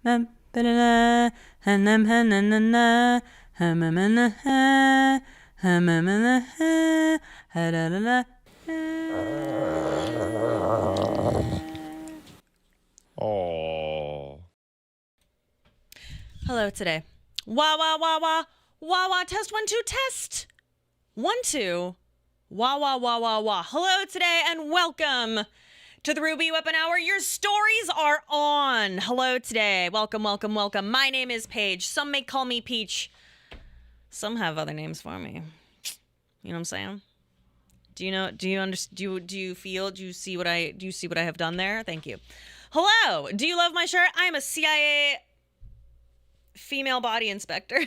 Oh. Hello today. Wah wah wah wah wah wah. Test 1 2 test 1 2. Wah wah wah wah wah. Hello today and welcome to the Ruby Weapon Hour. Your stories are on. Hello today. Welcome, welcome, welcome. My name is Paige. Some may call me Peach. Some have other names for me. You know what I'm saying? Do you know? Do you understand? Do you feel? Do you see what I have done there? Thank you. Hello. Do you love my shirt? I am a CIA female body inspector.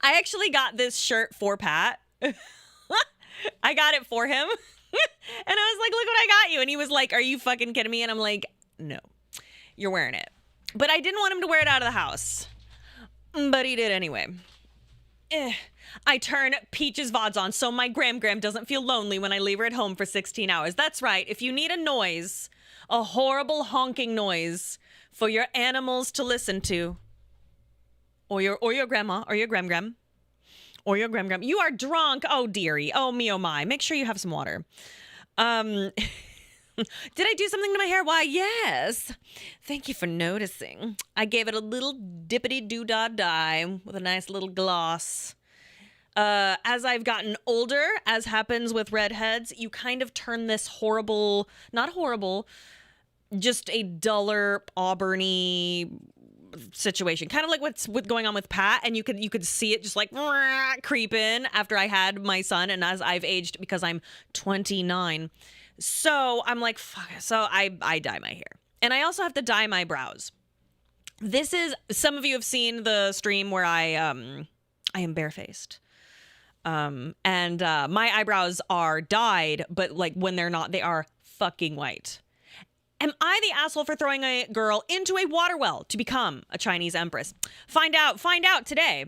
I actually got this shirt for Pat. I got it for him. And I was like, look what I got you. And he was like, are you fucking kidding me? And I'm like, no, you're wearing it. But I didn't want him to wear it out of the house. But he did anyway. I turn Peach's VODs on so my Gram doesn't feel lonely when I leave her at home for 16 hours. That's right. If you need a noise, a horrible honking noise for your animals to listen to, or your grandma, or your gram, or your gram. You are drunk. Oh, dearie. Oh, me, oh, my. Make sure you have some water. Did I do something to my hair? Why, yes. Thank you for noticing. I gave it a little dippity-doo-dah dye with a nice little gloss. As I've gotten older, as happens with redheads, you kind of turn this horrible, not horrible, just a duller, auburny situation, kind of like what's going on with Pat, and you could see it just like creep in after I had my son, and as I've aged because I'm 29, so I'm like fuck. So I dye my hair, and I also have to dye my brows. This is, some of you have seen the stream where I am barefaced, and my eyebrows are dyed, but like when they're not, they are fucking white. Am I the asshole for throwing a girl into a water well to become a Chinese empress? Find out today.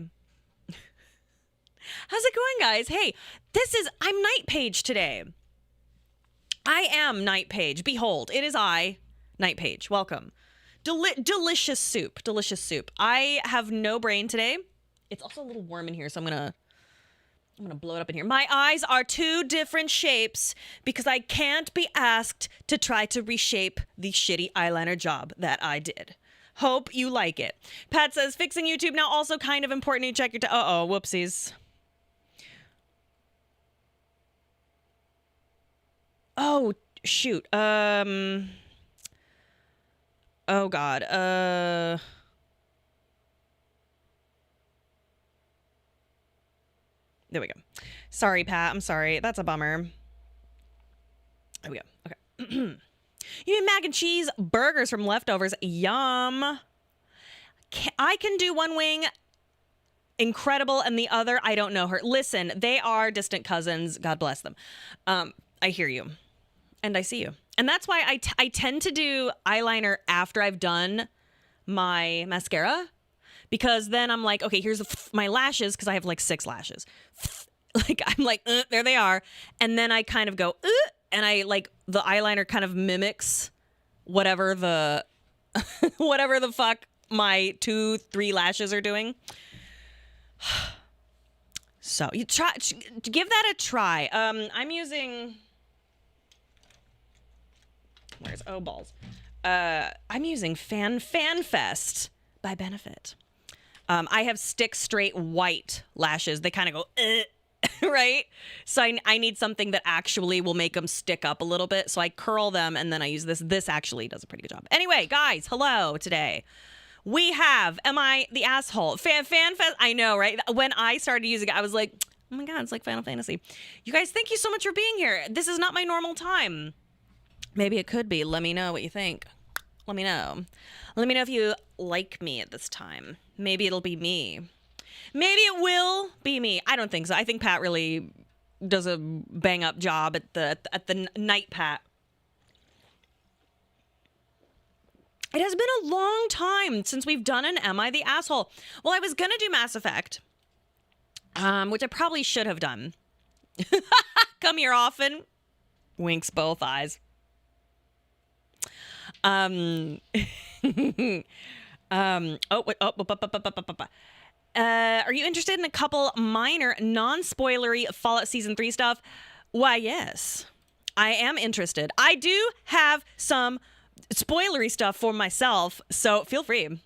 How's it going, guys? Hey, I'm Night Page today. I am Night Page. Behold, it is I, Night Page. Welcome. Delicious soup. I have no brain today. It's also a little warm in here, so I'm gonna blow it up in here. My eyes are two different shapes because I can't be asked to try to reshape the shitty eyeliner job that I did. Hope you like it. Pat says, fixing YouTube now also kind of important. You check your uh-oh, whoopsies. Oh, shoot. Oh, God. There we go. Sorry, Pat. I'm sorry. That's a bummer. There we go. Okay. You mean mac and cheese burgers from leftovers? Yum. I can do one wing. Incredible. And the other, I don't know her. Listen, they are distant cousins. God bless them. I hear you. And I see you. And that's why I tend to do eyeliner after I've done my mascara. Because then I'm like, okay, here's my lashes, because I have like 6 lashes. Like, I'm like, there they are. And then I kind of go, and I like, the eyeliner kind of mimics whatever the fuck my 2-3 lashes are doing. So you give that a try. I'm using, balls. I'm using FanFest by Benefit. I have stick straight white lashes. They kind of go, right? So I need something that actually will make them stick up a little bit. So I curl them and then I use this. This actually does a pretty good job. Anyway, guys, hello today. We have, am I the asshole? FanFest, I know, right? When I started using it, I was like, oh my God, it's like Final Fantasy. You guys, thank you so much for being here. This is not my normal time. Maybe it could be. Let me know what you think. Let me know. Let me know if you like me at this time. Maybe it'll be me. Maybe it will be me. I don't think so. I think Pat really does a bang up job at the night Pat. It has been a long time since we've done an Am I the Asshole? Well, I was gonna do Mass Effect, which I probably should have done. Come here often. Winks both eyes. Are you interested in a couple minor, non-spoilery Fallout Season 3 stuff? Why, yes. I am interested. I do have some spoilery stuff for myself, so feel free.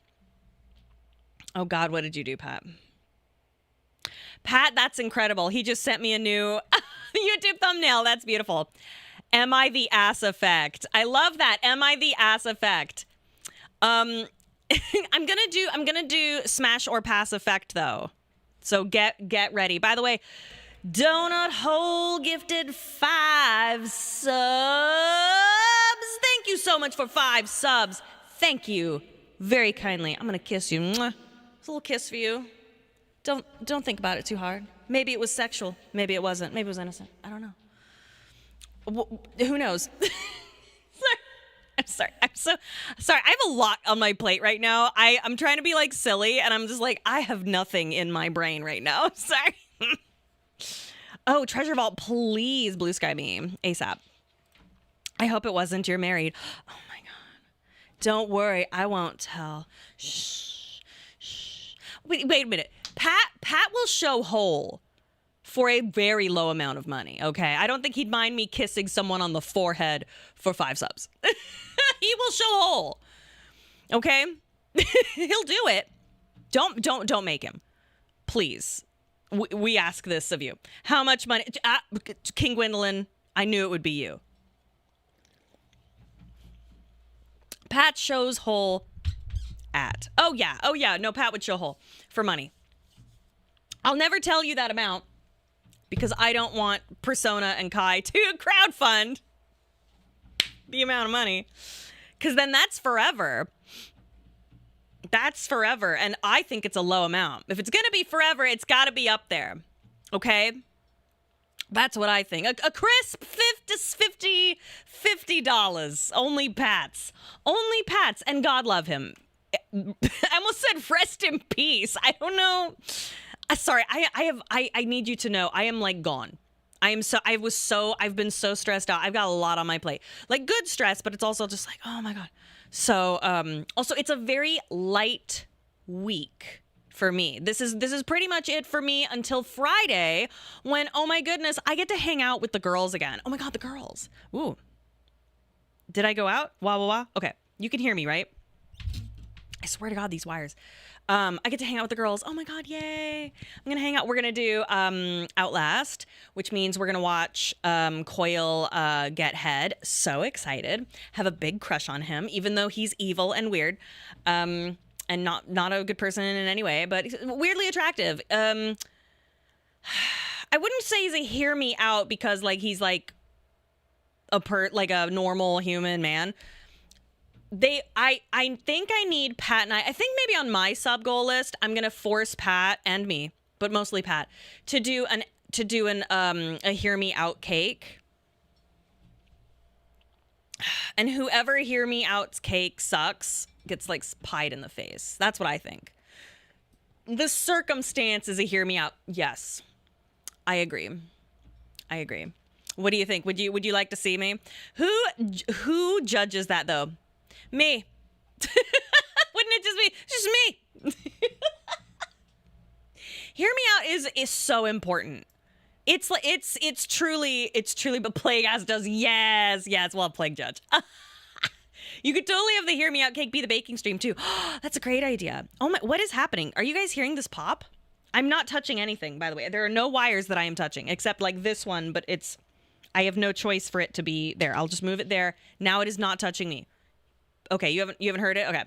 Oh, God, what did you do, Pat? Pat, that's incredible. He just sent me a new YouTube thumbnail. That's beautiful. Am I the ass effect? I love that. Am I the ass effect? I'm gonna do smash or pass effect though. So get ready. By the way, Donut Hole gifted 5 subs. Thank you so much for 5 subs. Thank you very kindly. I'm gonna kiss you. Mwah. It's a little kiss for you. Don't think about it too hard. Maybe it was sexual. Maybe it wasn't. Maybe it was innocent. I don't know. Who knows? I'm sorry. I'm so sorry. I have a lot on my plate right now. I'm trying to be like silly, and I'm just like, I have nothing in my brain right now. Sorry. Oh, Treasure Vault, please blue sky me ASAP. I hope it wasn't you're married. Oh my God. Don't worry. I won't tell. Shh. Shh. Wait a minute. Pat will show whole for a very low amount of money, okay? I don't think he'd mind me kissing someone on the forehead for 5 subs. He will show whole, okay? He'll do it. Don't make him. Please. We ask this of you. How much money? King Gwendolyn, I knew it would be you. Pat shows whole at. Oh, yeah. No, Pat would show whole for money. I'll never tell you that amount because I don't want Persona and Kai to crowdfund the amount of money. Because then that's forever. That's forever. And I think it's a low amount. If it's going to be forever, it's got to be up there. Okay? That's what I think. A crisp $50. Only Pats. Only Pats. And God love him. I almost said rest in peace. I don't know. Sorry. I need you to know I am like gone. I've been so stressed out. I've got a lot on my plate. Like good stress, but it's also just like, oh my God. So, also it's a very light week for me. This is pretty much it for me until Friday when, oh my goodness, I get to hang out with the girls again. Oh my God, the girls. Ooh. Did I go out? Wah, wah, wah. Okay. You can hear me, right? I swear to God, these wires. I get to hang out with the girls. Oh my God, yay. I'm going to hang out. We're going to do Outlast, which means we're going to watch Coil get head. So excited. Have a big crush on him, even though he's evil and weird and not a good person in any way, but he's weirdly attractive. I wouldn't say he's a hear me out because like he's like a normal human man. I think I need Pat and I think maybe on my sub goal list, I'm going to force Pat and me, but mostly Pat, to do a hear me out cake. And whoever hear me out's cake sucks gets like pied in the face. That's what I think. The circumstance is a hear me out. Yes. I agree. What do you think? Would you like to see me? Who judges that though? Me. Wouldn't it just be just me? Hear me out is so important. It's truly but Plague Ass does yes, well Plague Judge. You could totally have the hear me out cake be the baking stream too. That's a great idea. Oh my, what is happening? Are you guys hearing this pop? I'm not touching anything, by the way. There are no wires that I am touching except like this one, but I have no choice for it to be there. I'll just move it there. Now it is not touching me. Okay, you haven't heard it? Okay.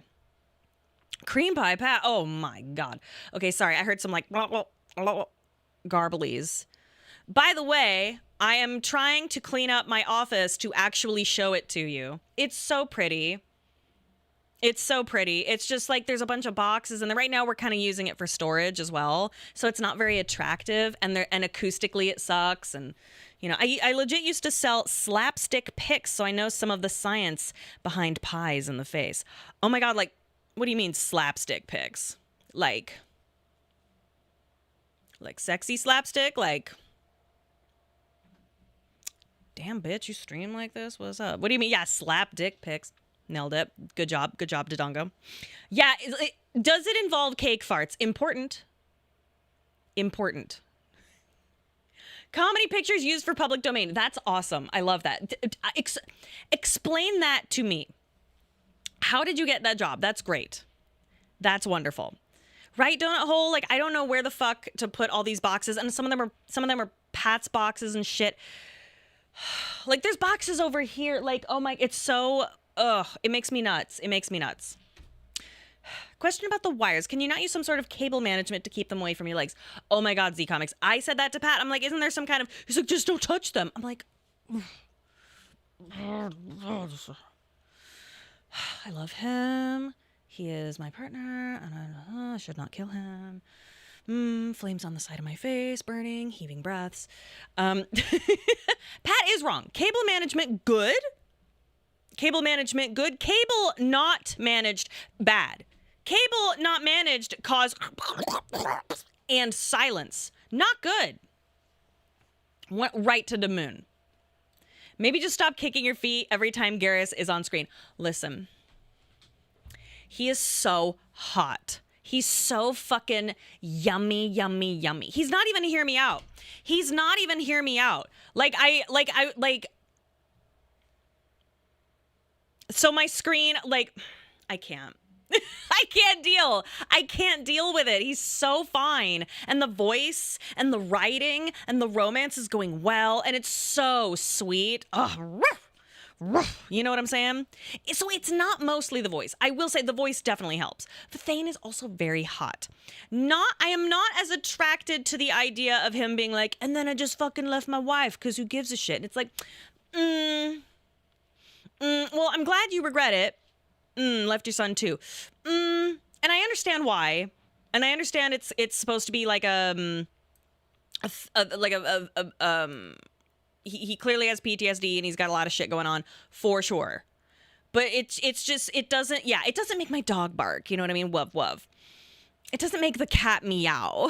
Cream pie, Pat. Oh my God. Okay, sorry. I heard some like garblies. By the way, I am trying to clean up my office to actually show it to you. It's so pretty. It's so pretty. It's just like there's a bunch of boxes, and right now we're kind of using it for storage as well. So it's not very attractive, and acoustically it sucks. And you know, I legit used to sell slapstick pics, so I know some of the science behind pies in the face. Oh my God, like, what do you mean slapstick pics? Like sexy slapstick? Like, damn bitch, you stream like this? What's up? What do you mean? Yeah, slap dick pics. Nailed it. Good job. Good job, Dodongo. Yeah. Does it involve cake farts? Important. Important. Comedy pictures used for public domain. That's awesome. I love that. Explain that to me. How did you get that job? That's great. That's wonderful. Right, donut hole? Like, I don't know where the fuck to put all these boxes. And some of them are Pat's boxes and shit. Like, there's boxes over here. Like, oh my, it's so, it makes me nuts. It makes me nuts. Question about the wires. Can you not use some sort of cable management to keep them away from your legs? Oh my God, Z Comics. I said that to Pat. I'm like, isn't there some kind of, he's like, just don't touch them. I'm like, I love him. He is my partner, and I should not kill him. Flames on the side of my face, burning, heaving breaths. Pat is wrong. Cable management, good. Cable management, good. Cable not managed, bad. Cable not managed, cause and silence. Not good. Went right to the moon. Maybe just stop kicking your feet every time Garrus is on screen. Listen. He is so hot. He's so fucking yummy, yummy, yummy. He's not even hear me out. He's not even hear me out. So my screen, like, I can't. I can't deal. I can't deal with it. He's so fine. And the voice and the writing and the romance is going well. And it's so sweet. Oh, you know what I'm saying? So it's not mostly the voice. I will say the voice definitely helps. The Thane is also very hot. I am not as attracted to the idea of him being like, and then I just fucking left my wife because who gives a shit? And it's like, well, I'm glad you regret it. Left your son too. And I understand why. And I understand it's supposed to be like he clearly has PTSD and he's got a lot of shit going on for sure. But it's just, it doesn't make my dog bark. You know what I mean? Woof, woof. It doesn't make the cat meow.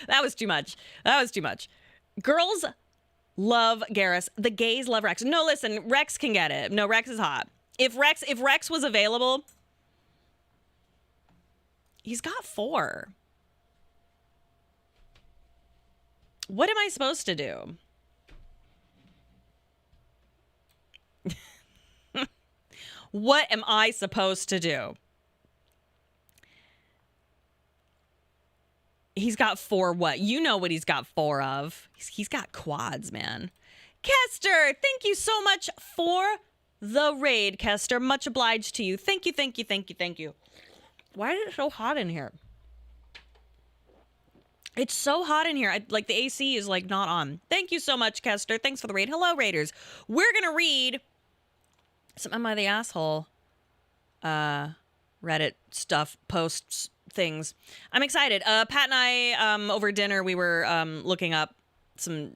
That was too much. Girls love Garrus. The gays love Rex. No, listen, Rex can get it. No, Rex is hot. If Rex was available, he's got 4. What am I supposed to do? What am I supposed to do? He's got 4 what? You know what he's got 4 of. He's got quads, man. Kester, thank you so much for the raid, Kester. Much obliged to you. Thank you. Why is it so hot in here? It's so hot in here. Like the AC is like not on. Thank you so much, Kester. Thanks for the raid. Hello, raiders. We're going to read some Am I the Asshole Reddit stuff, posts, things. I'm excited. Pat and I, over dinner, we were looking up some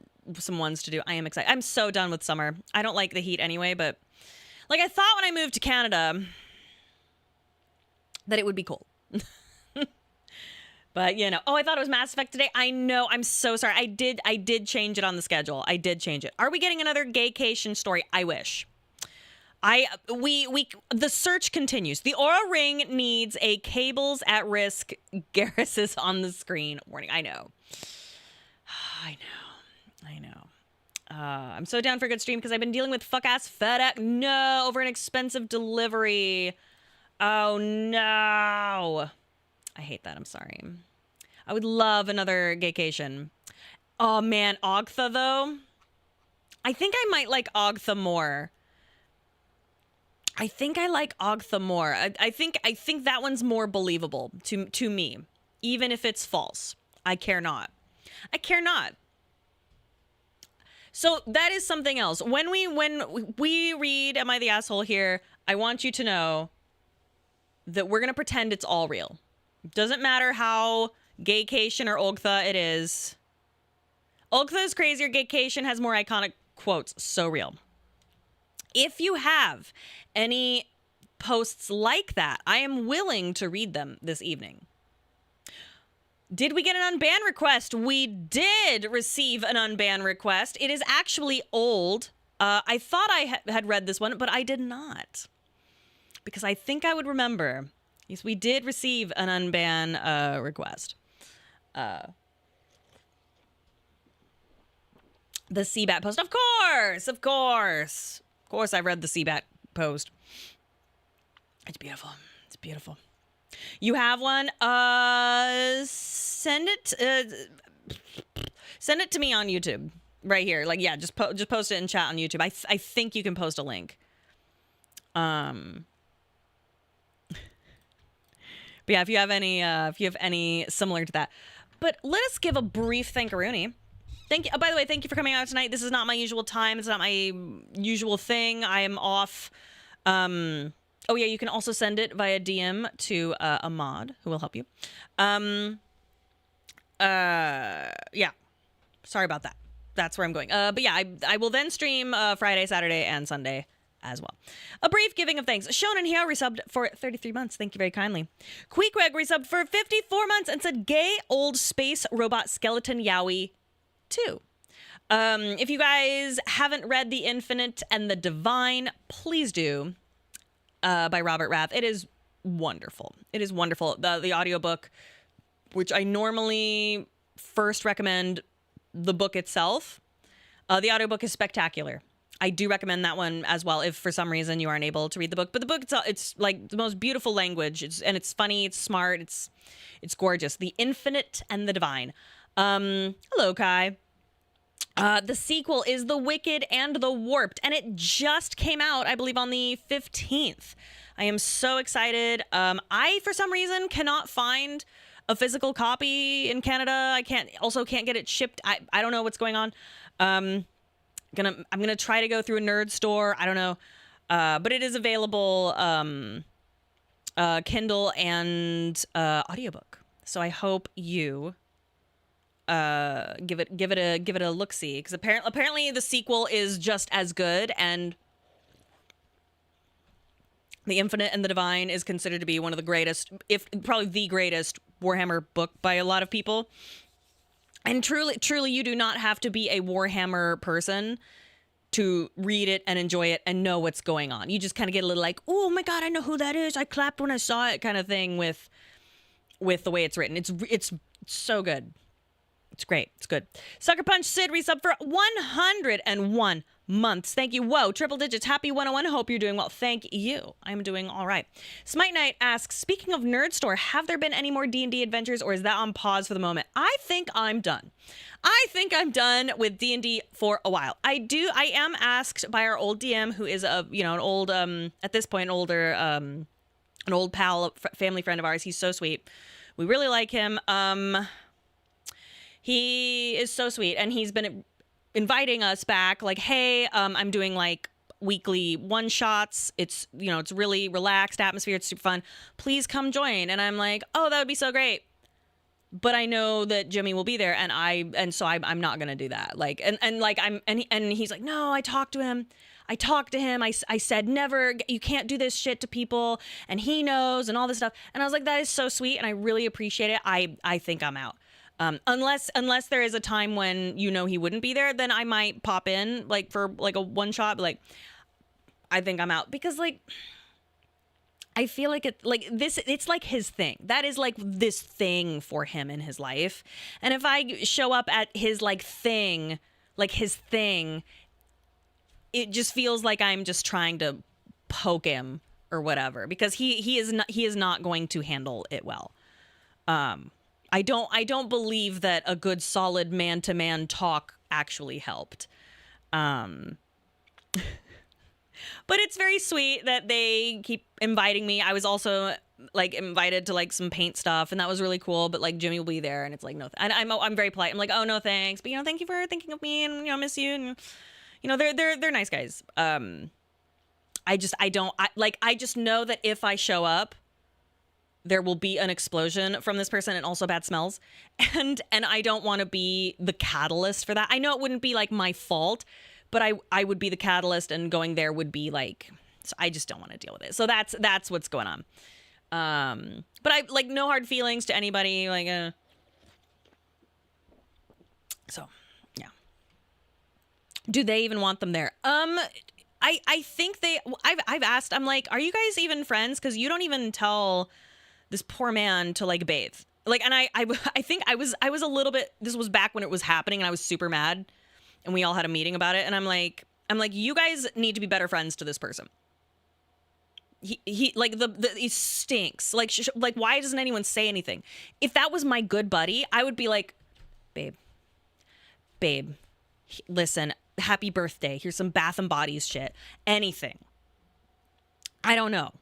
ones to do. I am excited. I'm so done with summer. I don't like the heat anyway, but like I thought when I moved to Canada that it would be cold. But, you know, I thought it was Mass Effect today. I know. I'm so sorry. I did change it on the schedule. I did change it. Are we getting another gaycation story? I wish. The search continues. The Aura Ring needs a cables at risk. Garrus is on the screen warning. I know. I'm so down for a good stream because I've been dealing with fuck-ass FedEx. No, over an expensive delivery. Oh, no. I hate that. I'm sorry. I would love another gaycation. Oh, man. Ogtha, though. I think I might like Ogtha more. I think that one's more believable to me, even if it's false. I care not. So that is something else. When we read Am I the Asshole here, I want you to know that we're going to pretend it's all real. Doesn't matter how gaycation or Ogtha it is. Ogtha is crazier. Gaycation has more iconic quotes. So real. If you have any posts like that, I am willing to read them this evening. Did we get an unban request? We did receive an unban request. It is actually old. I thought I had read this one, but I did not. because I think I would remember. Yes, we did receive an unban request. The CBAT post. Of course. I've read the CBAT post. It's beautiful. It's beautiful. You have one? Send it to me on YouTube right here. Like, yeah, just post it in chat on YouTube. I think you can post a link. But yeah, if you have any similar to that. But let us give a brief thankaroonie. Thank you. Oh, by the way, thank you for coming out tonight. This is not my usual time. It's not my usual thing. I am off. Oh yeah, you can also send it via DM to Ahmad, who will help you. Yeah. Sorry about that. That's where I'm going. But yeah, I will then stream Friday, Saturday, and Sunday as well. A brief giving of thanks. Shonen Hyo resubbed for 33 months. Thank you very kindly. Queequeg resubbed for 54 months and said, gay old space robot skeleton yaoi 2. If you guys haven't read The Infinite and the Divine, please do. By Robert Rath. It is wonderful. It is wonderful. The audiobook, which I normally first recommend the book itself. The audiobook is spectacular. I do recommend that one as well if for some reason you aren't able to read the book. But the book itself, it's like the most beautiful language. It's funny, it's smart, it's gorgeous. The Infinite and the Divine. Hello, Kai. The sequel is The Wicked and the Warped, and it just came out, I believe, on the 15th. I am so excited. I, for some reason, cannot find a physical copy in Canada. I can't get it shipped. I don't know what's going on. I'm gonna try to go through a nerd store. I don't know. But it is available Kindle and audiobook. So I hope you give it a look-see, because apparently the sequel is just as good, and The Infinite and the Divine is considered to be one of the greatest, if probably the greatest Warhammer book by a lot of people. And truly, you do not have to be a Warhammer person to read it and enjoy it and know what's going on. You just kind of get a little like, oh my god, I know who that is. I clapped when I saw it, kind of thing with the way it's written. It's so good. It's great. It's good. Sucker Punch Sid resub for 101 months. Thank you. Whoa, triple digits. Happy 101. Hope you're doing well. Thank you. I'm doing all right. Smite Knight asks, speaking of Nerd Store, have there been any more D&D adventures, or is that on pause for the moment? I think I'm done. I think I'm done with D&D for a while. I am asked by our old DM, who is an old, at this point, older, an old pal, family friend of ours. He's so sweet. We really like him. He is so sweet, and he's been inviting us back, like, hey, I'm doing like weekly one-shots. It's really relaxed atmosphere. It's super fun. Please come join. And I'm like, oh, that would be so great. But I know that Jimmy will be there, and so I'm not gonna do that. Like, and he's like, no, I talked to him. I said, never, you can't do this shit to people, and he knows, and all this stuff. And I was like, that is so sweet, and I really appreciate it. I think I'm out. Unless there is a time when he wouldn't be there, then I might pop in like for like a one shot. But, like, I think I'm out, because like I feel like it's like his thing. That is like this thing for him in his life. And if I show up at his thing, it just feels like I'm just trying to poke him or whatever, because he is not going to handle it well. I don't believe that a good solid man-to-man talk actually helped. But it's very sweet that they keep inviting me. I was also like invited to like some paint stuff, and that was really cool, but like Jimmy will be there, and it's like, no, and I'm very polite. I'm like, oh no, thanks. But thank you for thinking of me, and miss you, and they're nice guys. I just know that if I show up, there will be an explosion from this person, and also bad smells. And I don't want to be the catalyst for that. I know it wouldn't be like my fault, but I would be the catalyst, and going there would be like, so I just don't want to deal with it. So that's what's going on. But I like no hard feelings to anybody. So yeah. Do they even want them there? I think I've asked, I'm like, are you guys even friends? Because you don't even tell this poor man to like bathe. Like, and I think I was a little bit, this was back when it was happening and I was super mad and we all had a meeting about it. And I'm like, you guys need to be better friends to this person. He like he stinks. Like, like, why doesn't anyone say anything? If that was my good buddy, I would be like, babe, listen, happy birthday. Here's some Bath and Bodies shit. Anything. I don't know.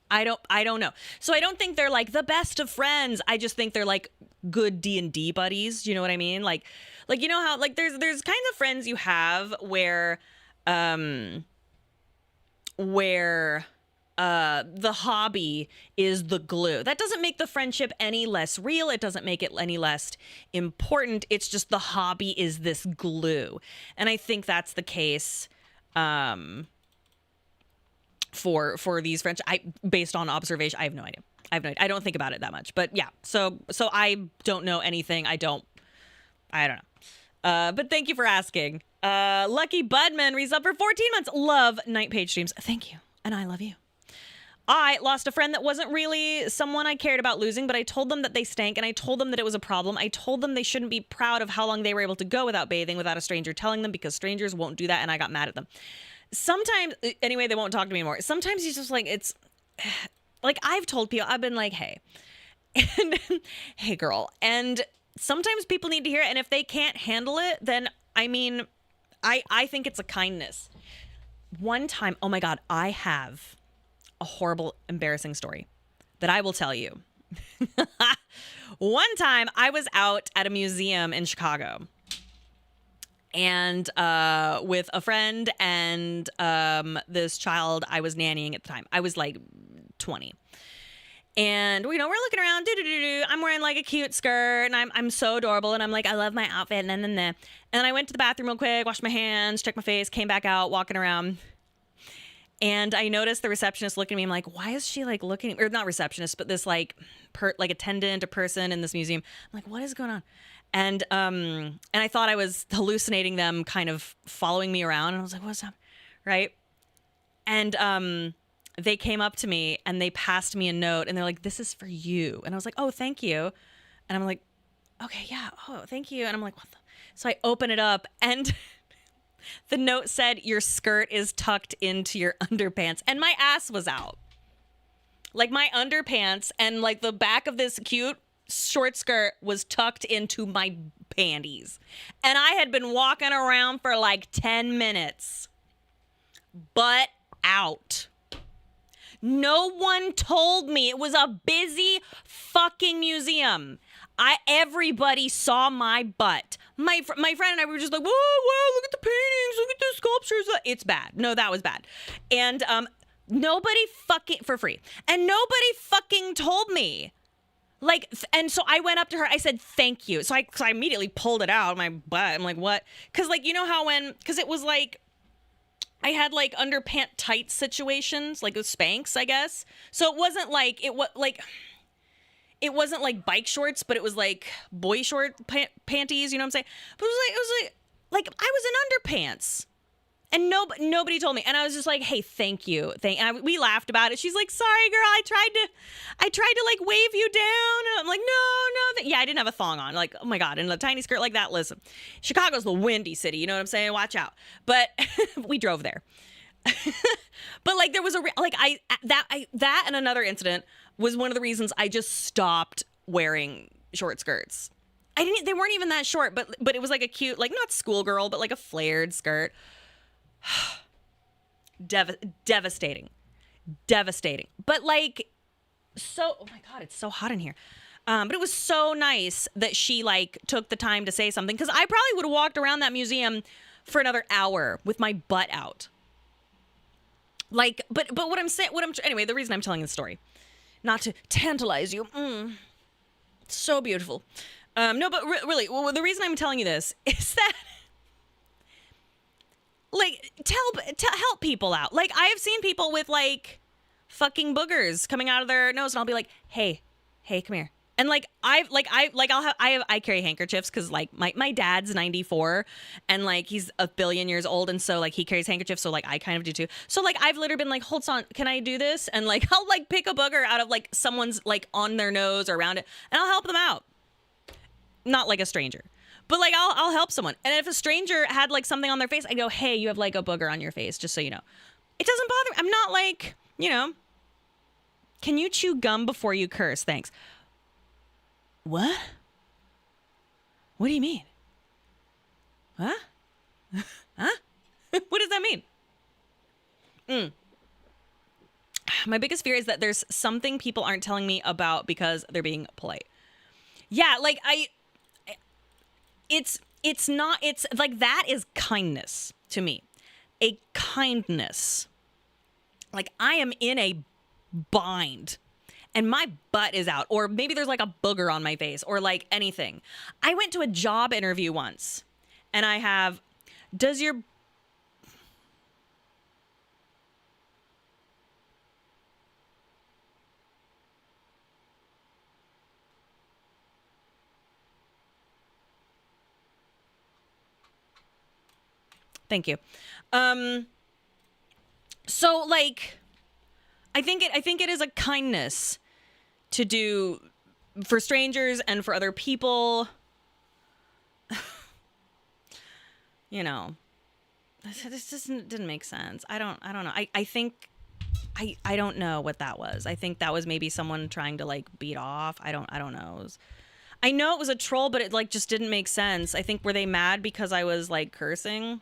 I don't know. So I don't think they're like the best of friends. I just think they're like good D&D buddies. You know what I mean? Like, you know how like there's kinds of friends you have where the hobby is the glue. That doesn't make the friendship any less real. It doesn't make it any less important. It's just the hobby is this glue. And I think that's the case for these friends. Based on observation, I have no idea. I don't think about it that much. But yeah, so I don't know anything. I don't know. But thank you for asking. Lucky Budman resub for 14 months. Love Night Page streams. Thank you. And I love you. I lost a friend that wasn't really someone I cared about losing, but I told them that they stank and I told them that it was a problem. I told them they shouldn't be proud of how long they were able to go without bathing without a stranger telling them, because strangers won't do that, and I got mad at them. Sometimes, anyway, they won't talk to me anymore. Sometimes you just like, it's like I've told people, I've been like, hey, and hey girl. And sometimes people need to hear it. And if they can't handle it, then I mean, I think it's a kindness. One time, oh my God, I have a horrible, embarrassing story that I will tell you. One time I was out at a museum in Chicago and with a friend and this child I was nannying at the time. I was like 20. And, you know, we're looking around, I'm wearing like a cute skirt and I'm so adorable. And I'm like, I love my outfit. And then I went to the bathroom real quick, washed my hands, checked my face, came back out, walking around. And I noticed the receptionist looking at me. I'm like, why is she like looking, or not receptionist, but this like attendant or person in this museum. I'm like, what is going on? And I thought I was hallucinating them kind of following me around. And I was like, what's up? Right. And they came up to me and they passed me a note and they're like, this is for you. And I was like, oh, thank you. And I'm like, okay, yeah. Oh, thank you. And I'm like, what the? So I open it up and the note said, your skirt is tucked into your underpants. And my ass was out. Like my underpants and like the back of this cute short skirt was tucked into my panties. And I had been walking around for like 10 minutes. Butt out. No one told me. It was a busy fucking museum. Everybody saw my butt. My friend and I were just like, whoa, look at the paintings, look at the sculptures. It's bad. No, that was bad. And nobody fucking, for free. And nobody fucking told me. Like, and so I went up to her, I said, thank you. So I immediately pulled it out of my butt. I'm like, what? Because like, you know how because it was like, I had like underpant tight situations, like with Spanx, I guess. So it wasn't like, it wasn't like bike shorts, but it was like boy short panties, you know what I'm saying? But it was like I was in underpants. And nobody told me. And I was just like, hey, thank you. We laughed about it. She's like, sorry, girl, I tried to like wave you down. And I'm like, no. Yeah, I didn't have a thong on. Like, oh my God, in a tiny skirt like that. Listen, Chicago's the windy city. You know what I'm saying? Watch out. But we drove there. But like there was that and another incident was one of the reasons I just stopped wearing short skirts. They weren't even that short, but it was like a cute, like not schoolgirl, but like a flared skirt. Devastating. But like, oh my God, it's so hot in here. But it was so nice that she like took the time to say something, because I probably would have walked around that museum for another hour with my butt out. Like, but anyway, the reason I'm telling this story, not to tantalize you. So beautiful. No, but really, well, the reason I'm telling you this is that, like, help people out. Like, I have seen people with, like, fucking boogers coming out of their nose, and I'll be like, hey, come here. And like I carry handkerchiefs because like my dad's 94 and like he's a billion years old, and so like he carries handkerchiefs, so like I kind of do too. So like I've literally been like, hold on, can I do this? And like I'll like pick a booger out of like someone's like on their nose or around it, and I'll help them out. Not like a stranger, but like I'll help someone. And if a stranger had like something on their face, I go, hey, you have like a booger on your face, just so you know. It doesn't bother me. I'm not like, you know, can you chew gum before you curse? Thanks. What? What do you mean? Huh? Huh? What does that mean? My biggest fear is that there's something people aren't telling me about because they're being polite. Yeah, like it's like that is kindness to me. A kindness. Like I am in a bind and my butt is out, or maybe there's like a booger on my face or like anything. I went to a job interview once and I have, does your, thank you. So like, I think it is a kindness to do for strangers and for other people. You know, this just didn't make sense. I don't know. I think I don't know what that was. I think that was maybe someone trying to like beat off. I don't know. I know it was a troll, but it like just didn't make sense. I think, were they mad because I was like cursing?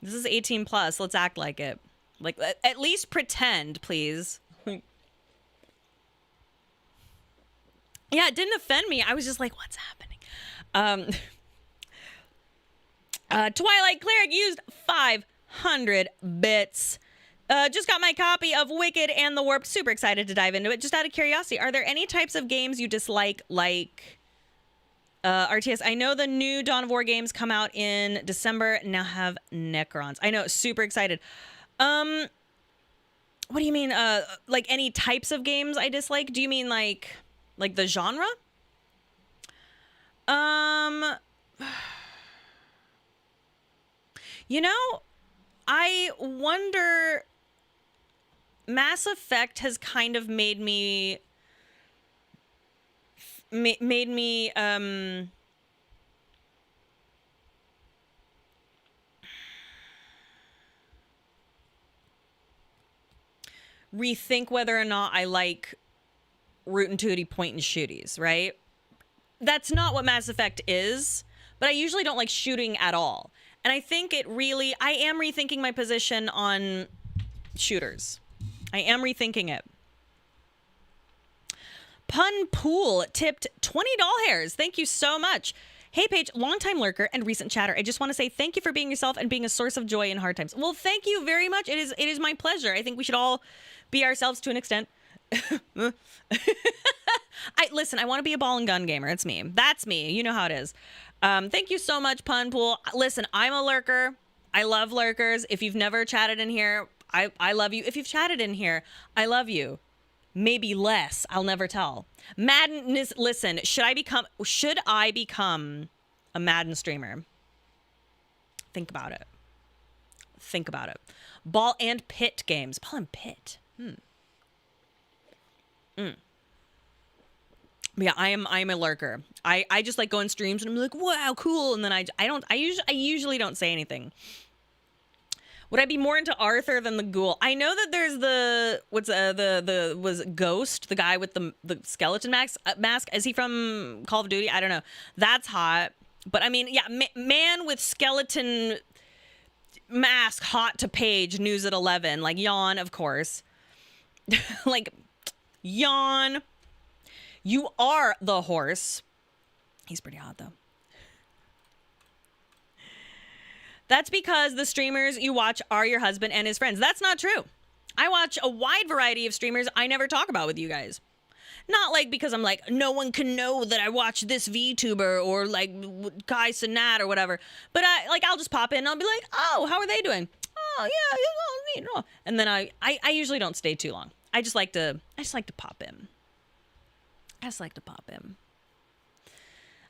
This is 18 plus. Let's act like it. Like at least pretend, please. Yeah, it didn't offend me. I was just like, what's happening? Twilight Cleric used 500 bits. Just got my copy of Wicked and the Warped. Super excited to dive into it. Just out of curiosity, are there any types of games you dislike, like RTS? I know the new Dawn of War games come out in December. Now have Necrons. I know, super excited. What do you mean? Like any types of games I dislike? Do you mean like the genre? You know, I wonder, Mass Effect has kind of made me rethink whether or not I like root and tooty point and shooties, right? That's not what Mass Effect is, but I usually don't like shooting at all. And I think I am rethinking my position on shooters. I am rethinking it. Pun Pool tipped $20. Thank you so much. Hey, Paige, longtime lurker and recent chatter. I just want to say thank you for being yourself and being a source of joy in hard times. Well, thank you very much. It is my pleasure. I think we should all be ourselves to an extent. Listen, I want to be a ball and gun gamer. It's me. That's me. You know how it is. Thank you so much, Pun Pool. Listen, I'm a lurker. I love lurkers. If you've never chatted in here, I love you. If you've chatted in here, I love you. Maybe less. I'll never tell. Madness. Listen, should I become a Madden streamer? Think about it. Think about it. Ball and Pit games. Ball and Pit. Yeah, I am a lurker. I just like go on streams and I'm like, wow, cool. And then I usually don't say anything. Would I be more into Arthur than the ghoul? I know that there's was Ghost, the guy with the skeleton mask. Is he from Call of Duty? I don't know. That's hot. But I mean, yeah, man with skeleton mask, hot to Paige, news at 11. Like, yawn, of course. Like, yawn. You are the horse. He's pretty hot, though. That's because the streamers you watch are your husband and his friends. That's not true. I watch a wide variety of streamers I never talk about with you guys. Not like because I'm like, no one can know that I watch this VTuber or like Kai Cenat or whatever. But I'll just pop in and I'll be like, oh, how are they doing? Oh, yeah, neat. And then I usually don't stay too long. I just like to pop in. I just like to pop in.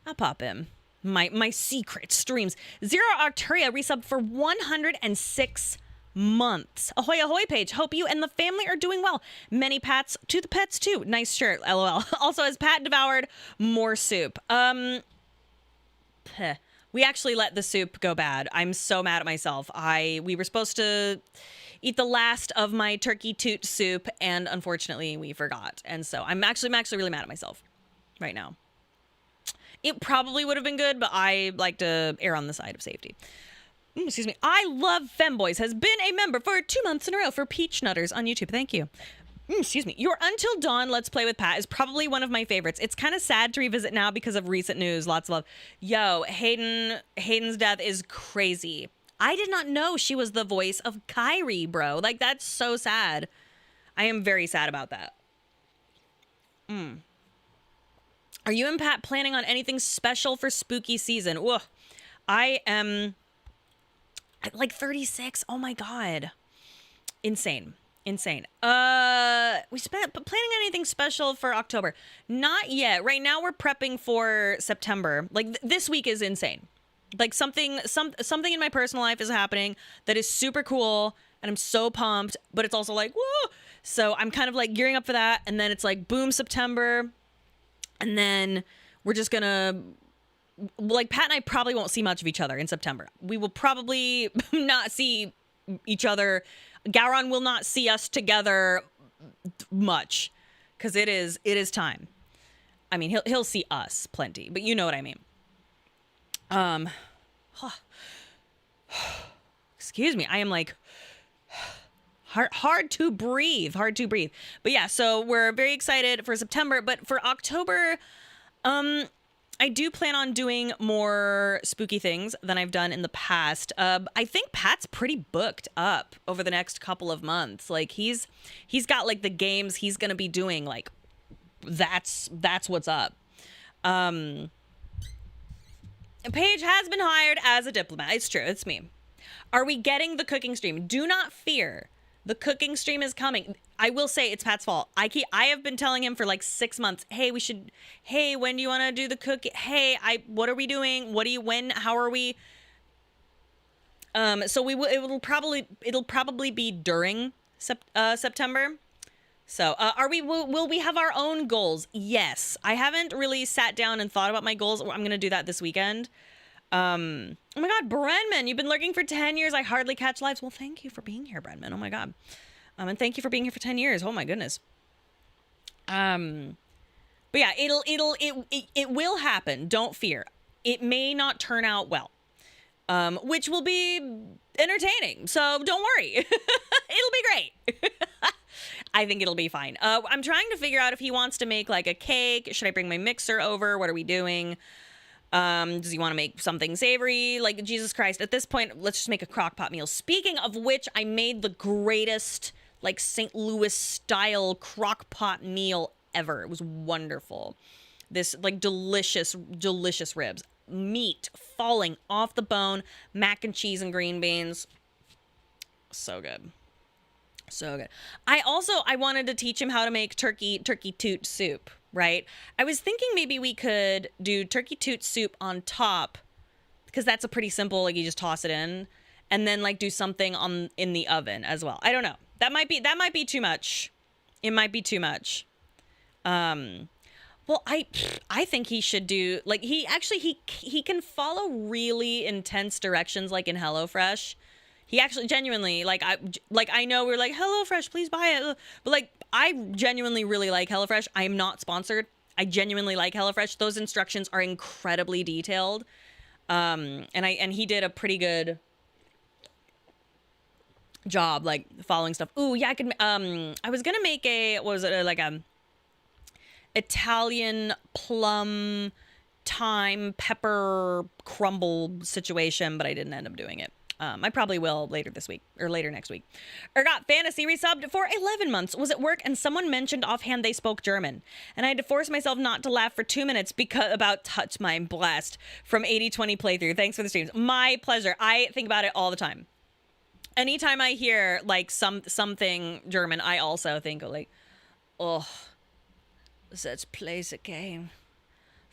I'll pop in. My secret streams. Zero Arcturia resub for 106 months. Ahoy, ahoy, Paige. Hope you and the family are doing well. Many pats to the pets, too. Nice shirt, lol. Also, has Pat devoured more soup? We actually let the soup go bad. I'm so mad at myself. We were supposed to eat the last of my turkey toot soup, and unfortunately, we forgot. And so I'm actually really mad at myself right now. It probably would have been good, but I like to err on the side of safety. Excuse me. I Love Femboys has been a member for 2 months in a row for Peach Nutters on YouTube. Thank you. Excuse me. Your Until Dawn Let's Play with Pat is probably one of my favorites. It's kind of sad to revisit now because of recent news. Lots of love. Yo, Hayden's death is crazy. I did not know she was the voice of Kyrie, bro. Like, that's so sad. I am very sad about that. Are you and Pat planning on anything special for spooky season? Ugh. I am like 36. Oh my God. Insane. We spent planning anything special for October. Not yet. Right now we're prepping for September. Like this week is insane. Like something in my personal life is happening that is super cool and I'm so pumped, but it's also like, whoa. So I'm kind of like gearing up for that. And then it's like, boom, September. And then we're just gonna, like, Pat and I probably won't see much of each other in September. We will probably not see each other. Gowron will not see us together much because it is time. I mean, he'll see us plenty, but you know what I mean. Excuse me. I am like hard to breathe. But yeah, so we're very excited for September, but for October, I do plan on doing more spooky things than I've done in the past. I think Pat's pretty booked up over the next couple of months. Like he's got like the games he's going to be doing. Like that's what's up. Paige has been hired as a diplomat. It's true. It's me. Are we getting the cooking stream? Do not fear. The cooking stream is coming. I will say it's Pat's fault. I have been telling him for like 6 months, hey, when do you want to do the cooking? Hey, what are we doing? How are we? So it'll probably be during September. So, will we have our own goals? Yes. I haven't really sat down and thought about my goals. I'm going to do that this weekend. Oh my God, Brenman, you've been lurking for 10 years. I hardly catch lives. Well, thank you for being here, Brenman. Oh my God. And thank you for being here for 10 years. Oh my goodness. But yeah, it will happen. Don't fear. It may not turn out well, which will be entertaining. So don't worry. It'll be great. I think it'll be fine. I'm trying to figure out if he wants to make like a cake. Should I bring my mixer over? What are we doing? Does he want to make something savory? Like, Jesus Christ, at this point, let's just make a crock pot meal. Speaking of which, I made the greatest, like, St. Louis style crock pot meal ever. It was wonderful. This, like, delicious ribs. Meat falling off the bone, mac and cheese and green beans. So good. So good. I wanted to teach him how to make turkey toot soup. Right? I was thinking maybe we could do turkey toot soup on top because that's a pretty simple, like you just toss it in and then like do something in the oven as well. I don't know. That might be too much. It might be too much. Well, I think he should do like he can follow really intense directions like in HelloFresh. He actually genuinely I know we're like HelloFresh, please buy it, but like I genuinely really like HelloFresh. I am not sponsored. I genuinely like HelloFresh. Those instructions are incredibly detailed, and he did a pretty good job like following stuff. Ooh, yeah, I was gonna make Italian plum thyme pepper crumble situation, but I didn't end up doing it. I probably will later this week or later next week. Got Fantasy resubbed for 11 months. Was at work and someone mentioned offhand they spoke German. And I had to force myself not to laugh for 2 minutes about Touch My Blast from 80/20 playthrough. Thanks for the streams. My pleasure. I think about it all the time. Anytime I hear like something German, I also think of like, oh, Let's play the game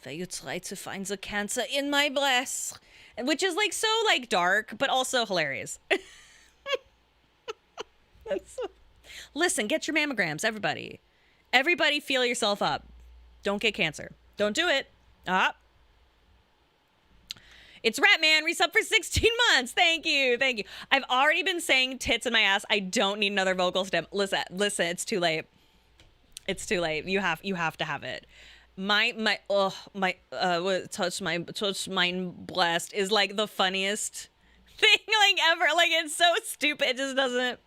where you try to find the cancer in my breast. Which is like so like dark, but also hilarious. Listen, get your mammograms, everybody. Everybody feel yourself up. Don't get cancer. Don't do it. It's Ratman, resub for 16 months. Thank you. Thank you. I've already been saying tits in my ass. I don't need another vocal stem. Listen, it's too late. It's too late. You have to have it. Touch mine blessed is like the funniest thing like ever. Like it's so stupid. It just doesn't.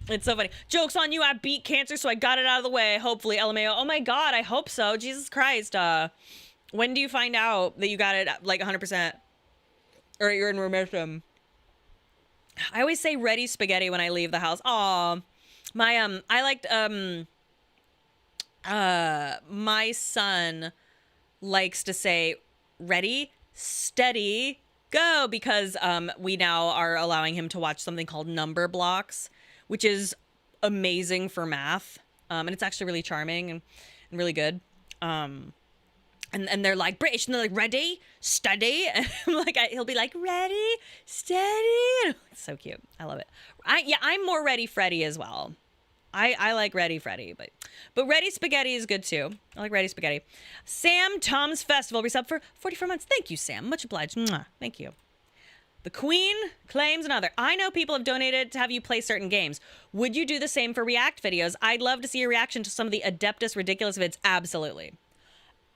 It's so funny. Joke's on you. I beat cancer, so I got it out of the way. Hopefully, LMAO. Oh my God, I hope so. Jesus Christ. When do you find out that you got it like 100%? Or you're in remission? I always say ready spaghetti when I leave the house. Aw. I liked, my son likes to say ready, steady, go, because we now are allowing him to watch something called Number Blocks, which is amazing for math. And it's actually really charming and really good. And they're like British, and they're like ready, steady. And I'm like, he'll be like ready, steady. It's so cute. I love it. I'm more Ready Freddy as well. I like Ready Freddy, but Ready Spaghetti is good too. I like Ready Spaghetti. Sam Tom's Festival resub for 44 months. Thank you, Sam. Much obliged. Mwah. Thank you. The Queen claims another. I know people have donated to have you play certain games. Would you do the same for React videos? I'd love to see a reaction to some of the Adeptus ridiculous vids. Absolutely.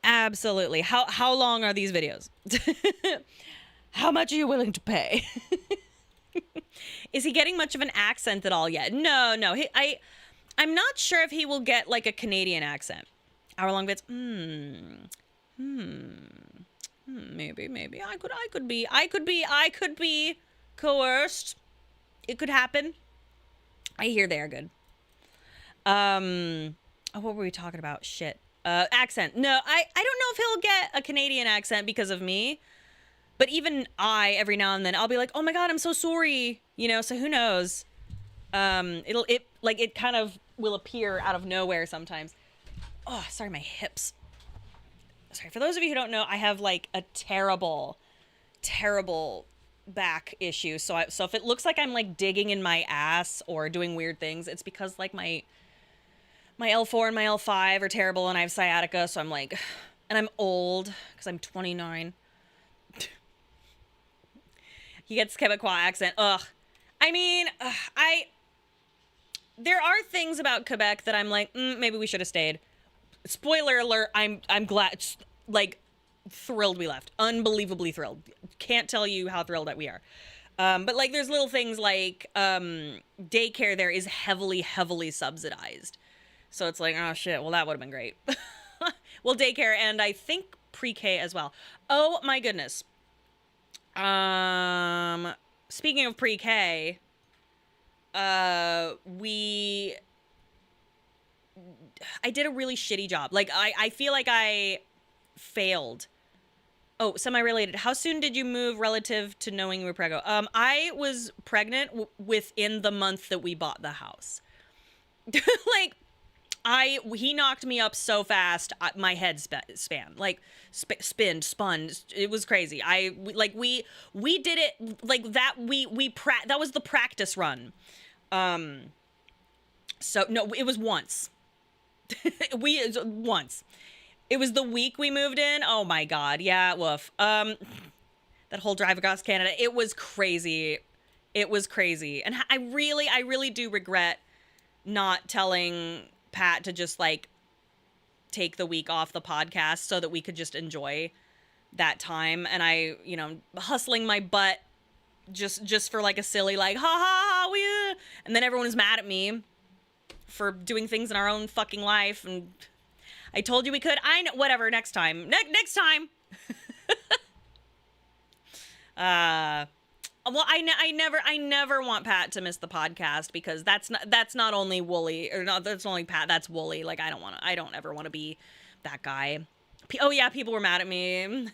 Absolutely. How long are these videos? How much are you willing to pay? Is he getting much of an accent at all yet? No. I'm not sure if he will get like a Canadian accent. Hour-long vids. Maybe. I could be coerced. It could happen. I hear they are good. What were we talking about? Shit. Accent. No, I don't know if he'll get a Canadian accent because of me. But even every now and then, I'll be like, oh my God, I'm so sorry. So who knows? It kind of will appear out of nowhere sometimes. Oh, sorry, my hips. Sorry, for those of you who don't know, I have like a terrible back issue. So if it looks like I'm like digging in my ass or doing weird things, it's because like my L4 and my L5 are terrible and I have sciatica. So I'm like, and I'm old because I'm 29. He gets Quebecois accent. Ugh. I mean, there are things about Quebec that I'm like, maybe we should have stayed. Spoiler alert, I'm glad, like, thrilled we left. Unbelievably thrilled. Can't tell you how thrilled that we are. But, like, there's little things like daycare there is heavily subsidized. So it's like, oh, shit, well, that would have been great. Well, daycare and I think pre-K as well. Oh, my goodness. Speaking of pre-K, I did a really shitty job. Like, I feel like I failed. Oh, semi-related. How soon did you move relative to knowing you were preggo? I was pregnant within the month that we bought the house. Like, he knocked me up so fast, my head spun. It was crazy. We did it like that. That was the practice run. So no, it was once. Once. It was the week we moved in. Oh my God. Yeah, woof. That whole drive across Canada, it was crazy. It was crazy. And I really do regret not telling Pat to just like take the week off the podcast so that we could just enjoy that time. And I, hustling my butt just for like a silly, like, ha ha ha, and then everyone was mad at me for doing things in our own fucking life. And I told you we could. I know, whatever. Next time. Next time. Well, I never want Pat to miss the podcast because that's not only Wooly, or not. That's only Pat. That's Wooly. Like I don't ever want to be that guy. Oh yeah, people were mad at me.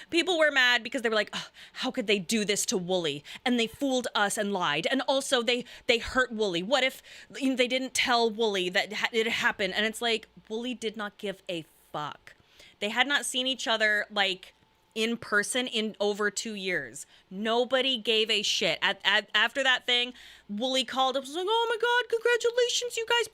People were mad because they were like, oh, how could they do this to Wooly? And they fooled us and lied. And also they hurt Wooly. What if they didn't tell Wooly that it happened? And it's like, Wooly did not give a fuck. They had not seen each other like in person in over 2 years. Nobody gave a shit. After that thing, Wooly called up, was like, "Oh my god, congratulations, you guys!"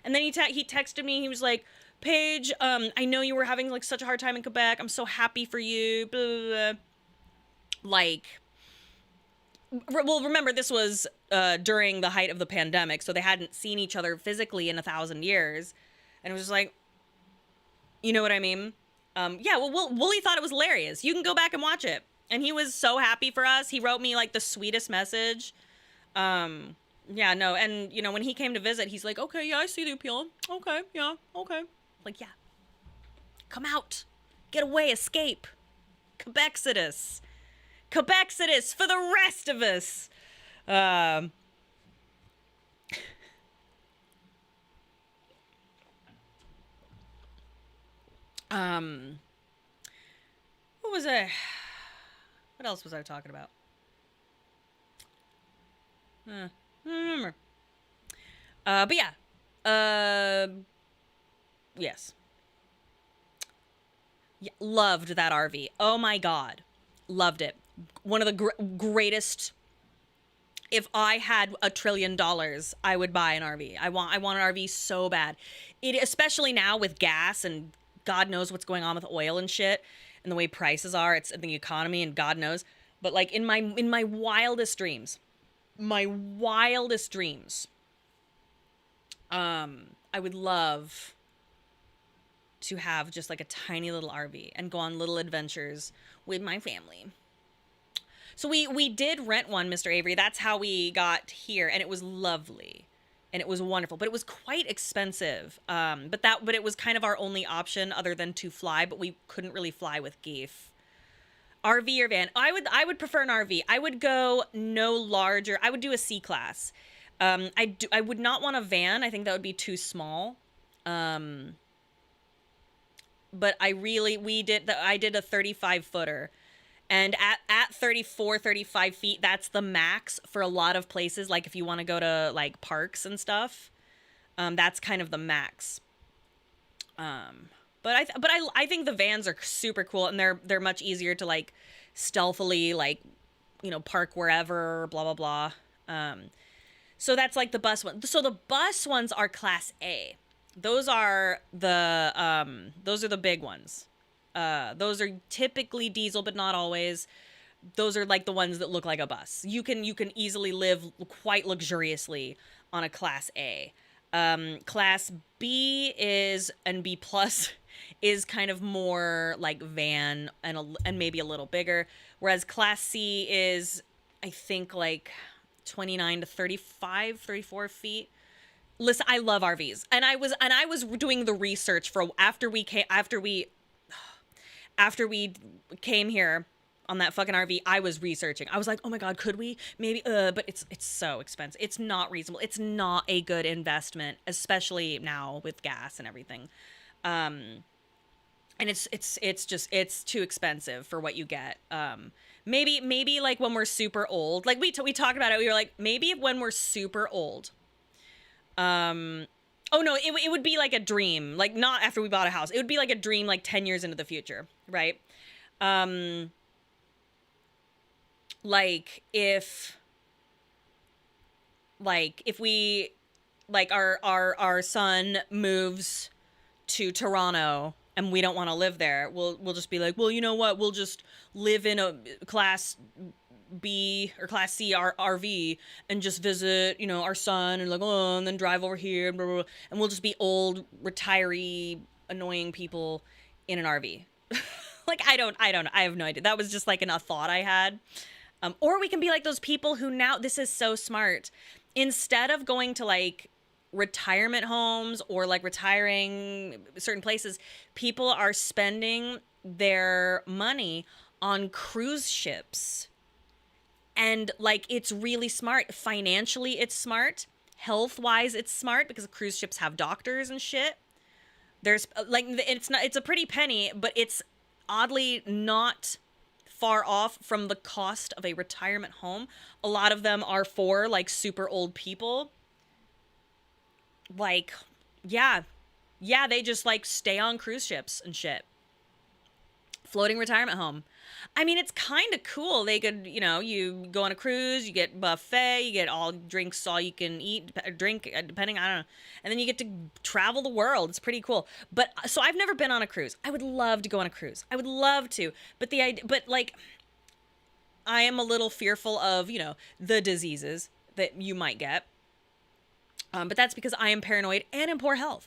And then he texted me. He was like, "Paige, I know you were having like such a hard time in Quebec. I'm so happy for you." Blah, blah, blah. Like, well, remember this was during the height of the pandemic, so they hadn't seen each other physically in 1,000 years, and it was just like, you know what I mean? Yeah, well, Wooly thought it was hilarious. You can go back and watch it. And he was so happy for us. He wrote me, like, the sweetest message. Yeah, no, and, you know, when he came to visit, he's like, okay, yeah, I see the appeal. Okay, yeah, okay. Like, yeah. Come out. Get away, escape. Quebexodus. Quebexodus for the rest of us. What was I? What else was I talking about? I don't remember. But yeah. Yes. Yeah, loved that RV. Oh my god. Loved it. One of the greatest. If I had $1 trillion, I would buy an RV. I want an RV so bad. Especially now with gas and God knows what's going on with oil and shit and the way prices are. It's in the economy and God knows. But like in my wildest dreams, I would love to have just like a tiny little RV and go on little adventures with my family. So we did rent one, Mr. Avery. That's how we got here, and it was lovely, and it was wonderful. But it was quite expensive. But it was kind of our only option other than to fly. But we couldn't really fly with Geef. RV or van? I would prefer an RV. I would go no larger. I would do a C class. I would not want a van. I think that would be too small. But I did a 35 footer. And at 34, 35 feet, that's the max for a lot of places. Like if you want to go to like parks and stuff, that's kind of the max. But I think the vans are super cool, and they're much easier to like stealthily like, you know, park wherever, blah blah blah. So that's like the bus one. So the bus ones are class A. Those are the big ones. Those are typically diesel, but not always. Those are like the ones that look like a bus. You can easily live quite luxuriously on a class A. Class B and B plus is kind of more like van and maybe a little bigger. Whereas class C is, I think, like 29 to 35, 34 feet. Listen, I love RVs. And I was doing the research for after we came here on that fucking RV. I was researching. I was like, oh my God, could we? Maybe, but it's so expensive. It's not reasonable. It's not a good investment, especially now with gas and everything. And it's too expensive for what you get. Maybe like when we're super old, like we talked about it. We were like, maybe when we're super old, oh no, it would be like a dream, like not after we bought a house. It would be like a dream, like 10 years into the future, right? Like if we, like our son moves to Toronto and we don't want to live there, we'll just be like, well, you know what? We'll just live in a class B or class C RV and just visit, you know, our son and like, oh, and then drive over here, blah, blah, blah, and we'll just be old, retiree, annoying people in an RV. Like, I have no idea. That was just like a thought I had. Or we can be like those people who now, this is so smart. Instead of going to like retirement homes or like retiring certain places, people are spending their money on cruise ships. And like, it's really smart. Financially, it's smart. Health-wise, it's smart because cruise ships have doctors and shit. There's like, it's a pretty penny, but it's oddly not far off from the cost of a retirement home. A lot of them are for like super old people. Like, yeah, they just like stay on cruise ships and shit. Floating retirement home. I mean, it's kind of cool. They could, you go on a cruise, you get buffet, you get all drinks, all you can eat, drink, depending, I don't know. And then you get to travel the world. It's pretty cool. But so I've never been on a cruise. I would love to go on a cruise. I would love to. But like, I am a little fearful of, the diseases that you might get. But that's because I am paranoid and in poor health.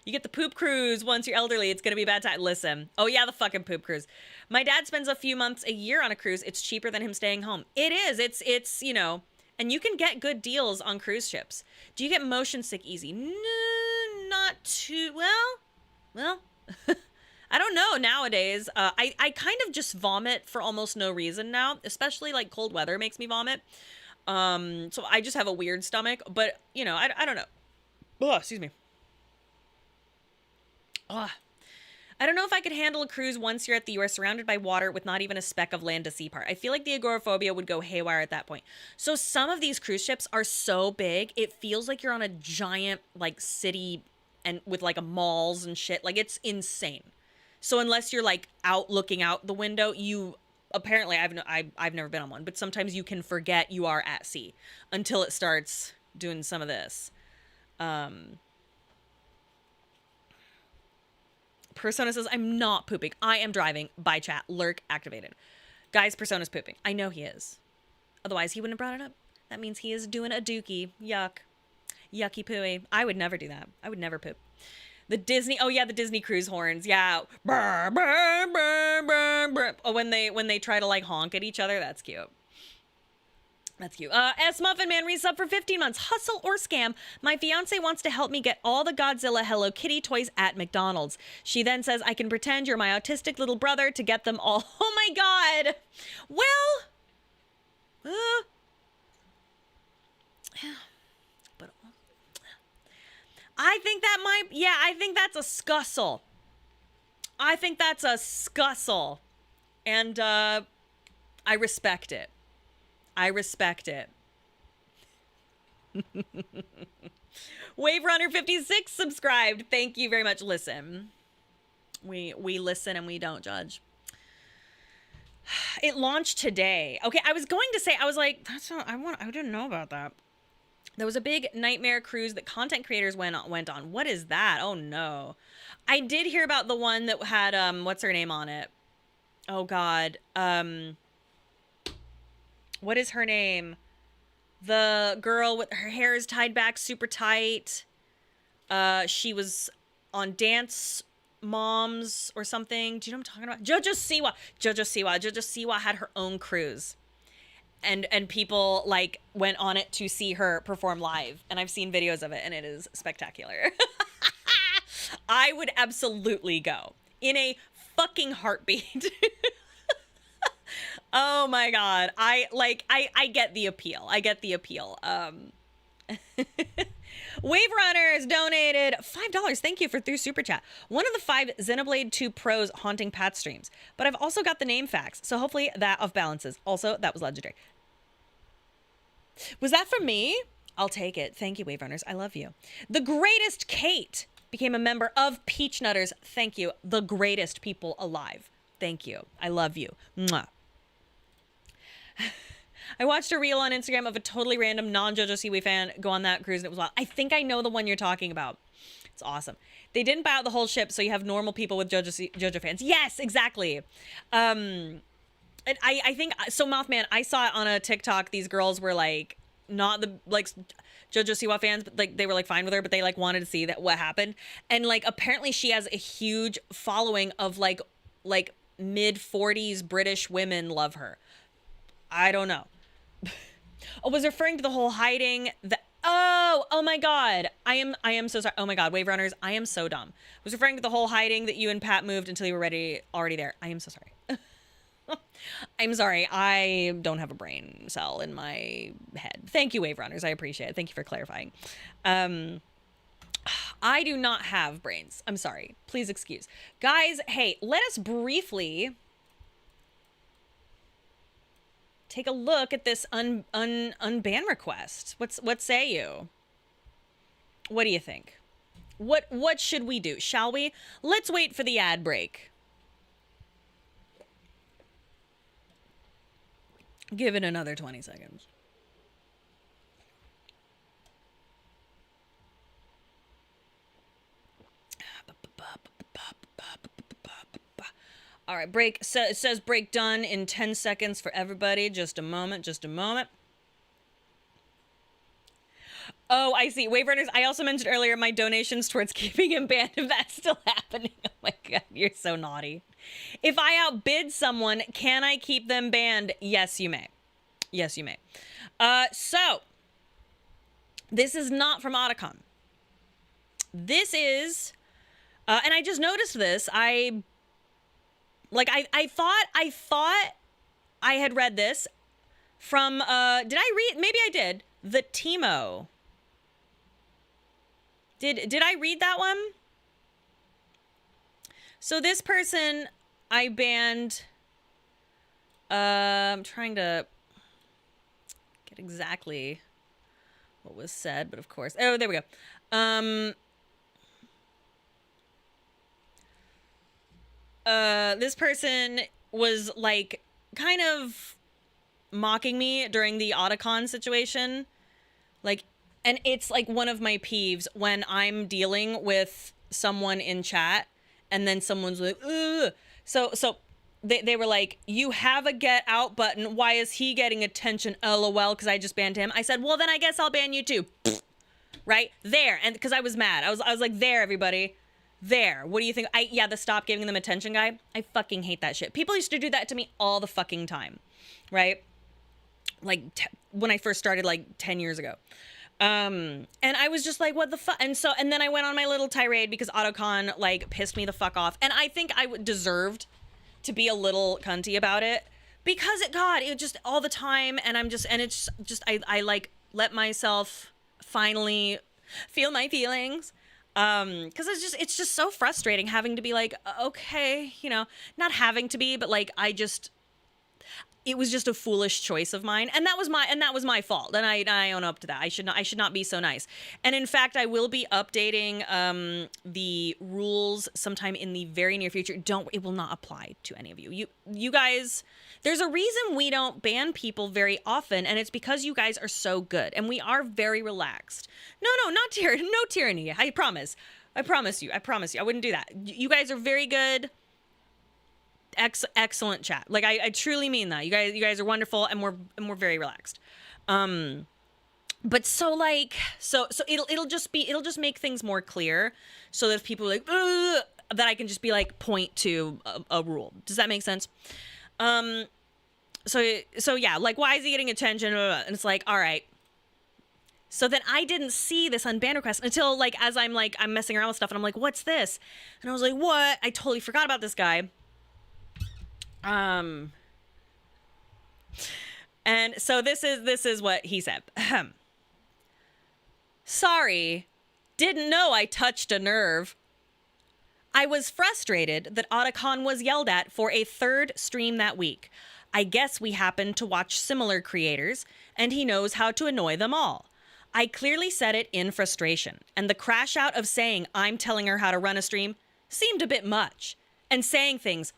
You get the poop cruise once you're elderly. It's going to be a bad time. Listen. Oh, yeah, the fucking poop cruise. My dad spends a few months a year on a cruise. It's cheaper than him staying home. It is. It's and you can get good deals on cruise ships. Do you get motion sick easy? Not too well. I don't know nowadays. I kind of just vomit for almost no reason now, especially like cold weather makes me vomit. So I just have a weird stomach, but I don't know. Oh, excuse me. Ugh. I don't know if I could handle a cruise once you're at the U.S. surrounded by water with not even a speck of land to see part. I feel like the agoraphobia would go haywire at that point. So some of these cruise ships are so big, it feels like you're on a giant like city and with like a malls and shit. Like it's insane. So unless you're like out looking out the window, you apparently I've never been on one, but sometimes you can forget you are at sea until it starts doing some of this. Persona says, I'm not pooping. I am driving. By chat. Lurk activated. Guys, Persona's pooping. I know he is. Otherwise, he wouldn't have brought it up. That means he is doing a dookie. Yuck. Yucky pooey. I would never do that. I would never poop. The Disney, oh yeah, the Disney cruise horns. Yeah. Brr, brr, brr, brr, brr. Oh, when they try to like honk at each other, that's cute. That's cute. S Muffin Man resub for 15 months. Hustle or scam. My fiance wants to help me get all the Godzilla Hello Kitty toys at McDonald's. She then says I can pretend you're my autistic little brother to get them all. Oh my God. Well, but I think I think that's a scuffle. I think that's a scuffle. And I respect it. I respect it. Wave Runner 56 subscribed. Thank you very much. Listen. We listen and we don't judge. It launched today. Okay, I was going to say, I was like, I didn't know about that. There was a big nightmare cruise that content creators went on. What is that? Oh no. I did hear about the one that had what's her name on it? Oh God. What is her name? The girl with her hair is tied back super tight. She was on Dance Moms or something. Do you know what I'm talking about? Jojo Siwa. Jojo Siwa had her own cruise. And people like went on it to see her perform live. And I've seen videos of it and it is spectacular. I would absolutely go in a fucking heartbeat. Oh my God. I get the appeal. Wave Runners donated $5. Thank you through Super Chat. One of the 5 Xenoblade 2 Pros haunting Pat streams. But I've also got the name facts. So hopefully that off balances. Also, that was legendary. Was that from me? I'll take it. Thank you, Wave Runners. I love you. The greatest Kate became a member of Peach Nutters. Thank you. The greatest people alive. Thank you. I love you. Mwah. I watched a reel on Instagram of a totally random non-JoJo Siwa fan go on that cruise and it was wild. I think I know the one you're talking about. It's awesome. They didn't buy out the whole ship, so you have normal people with JoJo fans. Yes, exactly. And I think so. Mothman, I saw it on a TikTok. These girls were like not the like JoJo Siwa fans, but like they were like fine with her, but they like wanted to see that what happened. And like apparently she has a huge following of like mid 40s British women love her. I don't know. I was referring to the whole hiding. Oh my God. I am so sorry. Oh my God, Wave Runners, I am so dumb. I was referring to the whole hiding that you and Pat moved until you were already there. I am so sorry. I'm sorry. I don't have a brain cell in my head. Thank you, Wave Runners. I appreciate it. Thank you for clarifying. I do not have brains. I'm sorry. Please excuse. Guys, hey, let us briefly take a look at this unban request. What say you? What do you think? What should we do? Shall we? Let's wait for the ad break. Give it another 20 seconds. All right, break. So it says break done in 10 seconds for everybody. Just a moment, just a moment. Oh, I see. Waverunners, I also mentioned earlier my donations towards keeping him banned, if that's still happening. Oh my God, you're so naughty. If I outbid someone, can I keep them banned? Yes, you may. Yes, you may. So, this is not from AITA. This is, and I just noticed this. I thought I had read this from, did I read? Maybe I did. The Timo. Did I read that one? So this person I banned, I'm trying to get exactly what was said, but of course, oh, there we go. This person was like kind of mocking me during the AITA situation. Like, and it's like one of my peeves when I'm dealing with someone in chat and then someone's like, ugh. So they were like, you have a get out button. Why is he getting attention? LOL, because I just banned him. I said, well, then I guess I'll ban you too. Right there. And because I was mad, I was like, there, everybody. There. What do you think? Yeah, the stop giving them attention guy. I fucking hate that shit. People used to do that to me all the fucking time. Right? Like when I first started like 10 years ago. And I was just like, what the fuck? And then I went on my little tirade because AutoCon like pissed me the fuck off. And I think I deserved to be a little cunty about it because it just all the time. And it's just, I like let myself finally feel my feelings. Cause it's just so frustrating having to be like, okay, you know, not having to be, but like, it was just a foolish choice of mine. And that was my fault. And I own up to that. I should not be so nice. And in fact, I will be updating, the rules sometime in the very near future. It will not apply to any of you. You guys, there's a reason we don't ban people very often. And it's because you guys are so good and we are very relaxed. No, not tyranny. No tyranny. I promise you. I wouldn't do that. You guys are very good. Excellent chat. Like I truly mean that. You guys are wonderful and we're very relaxed. But so it'll just make things more clear so that if people are like, ugh, that I can just be like point to a rule. Does that make sense? So yeah, like why is he getting attention? And it's like, all right. So then I didn't see this unban request until like as I'm messing around with stuff and I'm like, what's this? And I was like, what? I totally forgot about this guy. And so this is what he said. Sorry, didn't know I touched a nerve. I was frustrated that AITA was yelled at for a third stream that week. I guess we happened to watch similar creators, and he knows how to annoy them all. I clearly said it in frustration, and the crash out of saying I'm telling her how to run a stream seemed a bit much, and saying things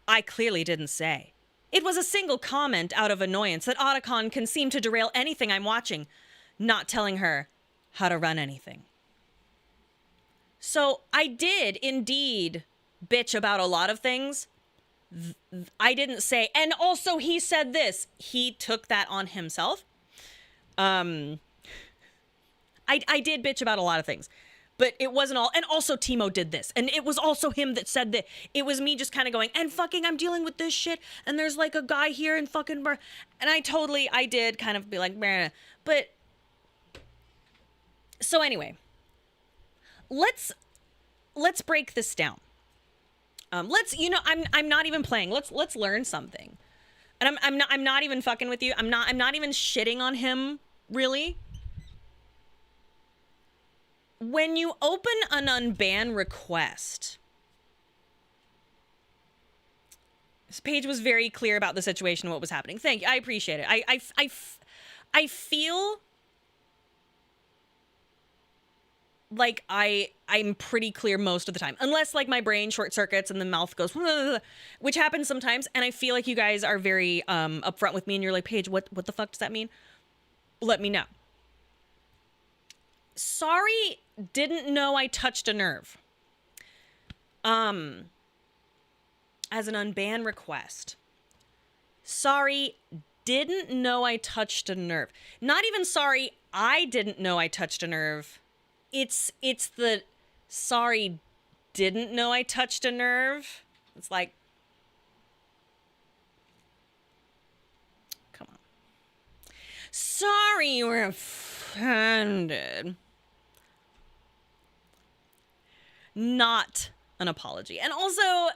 I clearly didn't say. It was a single comment out of annoyance that AITA can seem to derail anything I'm watching, not telling her how to run anything. So I did indeed bitch about a lot of things. I didn't say, and also he said this. He took that on himself. I did bitch about a lot of things. But it wasn't all, and also Timo did this, and it was also him that said that. It was me just kind of going, and fucking I'm dealing with this shit, and there's like a guy here and fucking, and I did kind of be like, meh. But, so anyway, let's break this down. I'm not even playing, let's learn something. And I'm not even fucking with you, I'm not even shitting on him, really. when you open an unban request, this page was very clear about the situation, what was happening. Thank you. I appreciate it. I feel like I'm pretty clear most of the time, unless like my brain short circuits and the mouth goes, which happens sometimes. And I feel like you guys are very upfront with me, and you're like, Paige, what the fuck does that mean? Let me know. Sorry, didn't know I touched a nerve. As an unban request. Sorry, didn't know I touched a nerve. Not even sorry, I didn't know I touched a nerve. It's the sorry, didn't know I touched a nerve. It's like, come on. Sorry, you were offended. Not an apology. And also,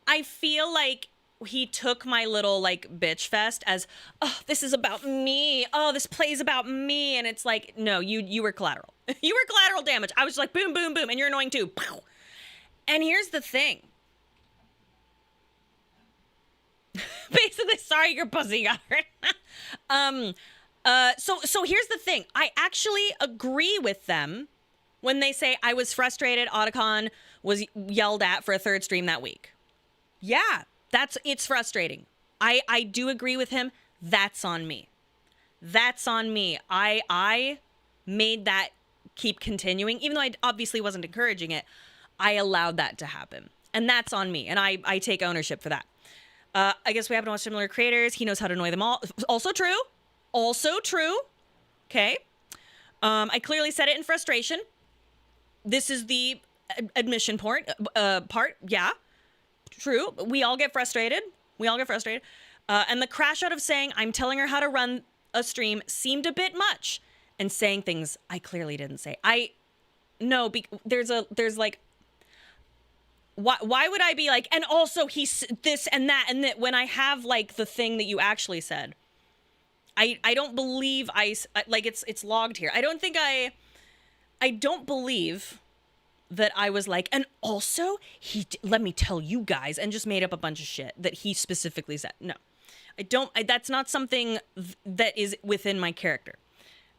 I feel like he took my little like bitch fest as, oh, this is about me. Oh, this play's about me. And it's like, no, you were collateral. You were collateral damage. I was just like, boom, boom, boom. And you're annoying too. Pow. And here's the thing. Basically, sorry, your pussy got hurt. So here's the thing. I actually agree with them when they say I was frustrated. Otacon was yelled at for a third stream that week. Yeah, it's frustrating. I do agree with him. That's on me. That's on me. I made that keep continuing, even though I obviously wasn't encouraging it. I allowed that to happen, and that's on me. And I take ownership for that. I guess we happen to watch similar creators. He knows how to annoy them all. Also true. Also true. Okay. I clearly said it in frustration. This is the admission part. Yeah. True. We all get frustrated. And the crash out of saying, I'm telling her how to run a stream seemed a bit much. And saying things I clearly didn't say. There's like, why would I be like, and also he's this and that and that when I have like the thing that you actually said. I don't believe like it's logged here. I don't believe that I was like, and also let me tell you guys, and just made up a bunch of shit that he specifically said. No, that's not something that is within my character.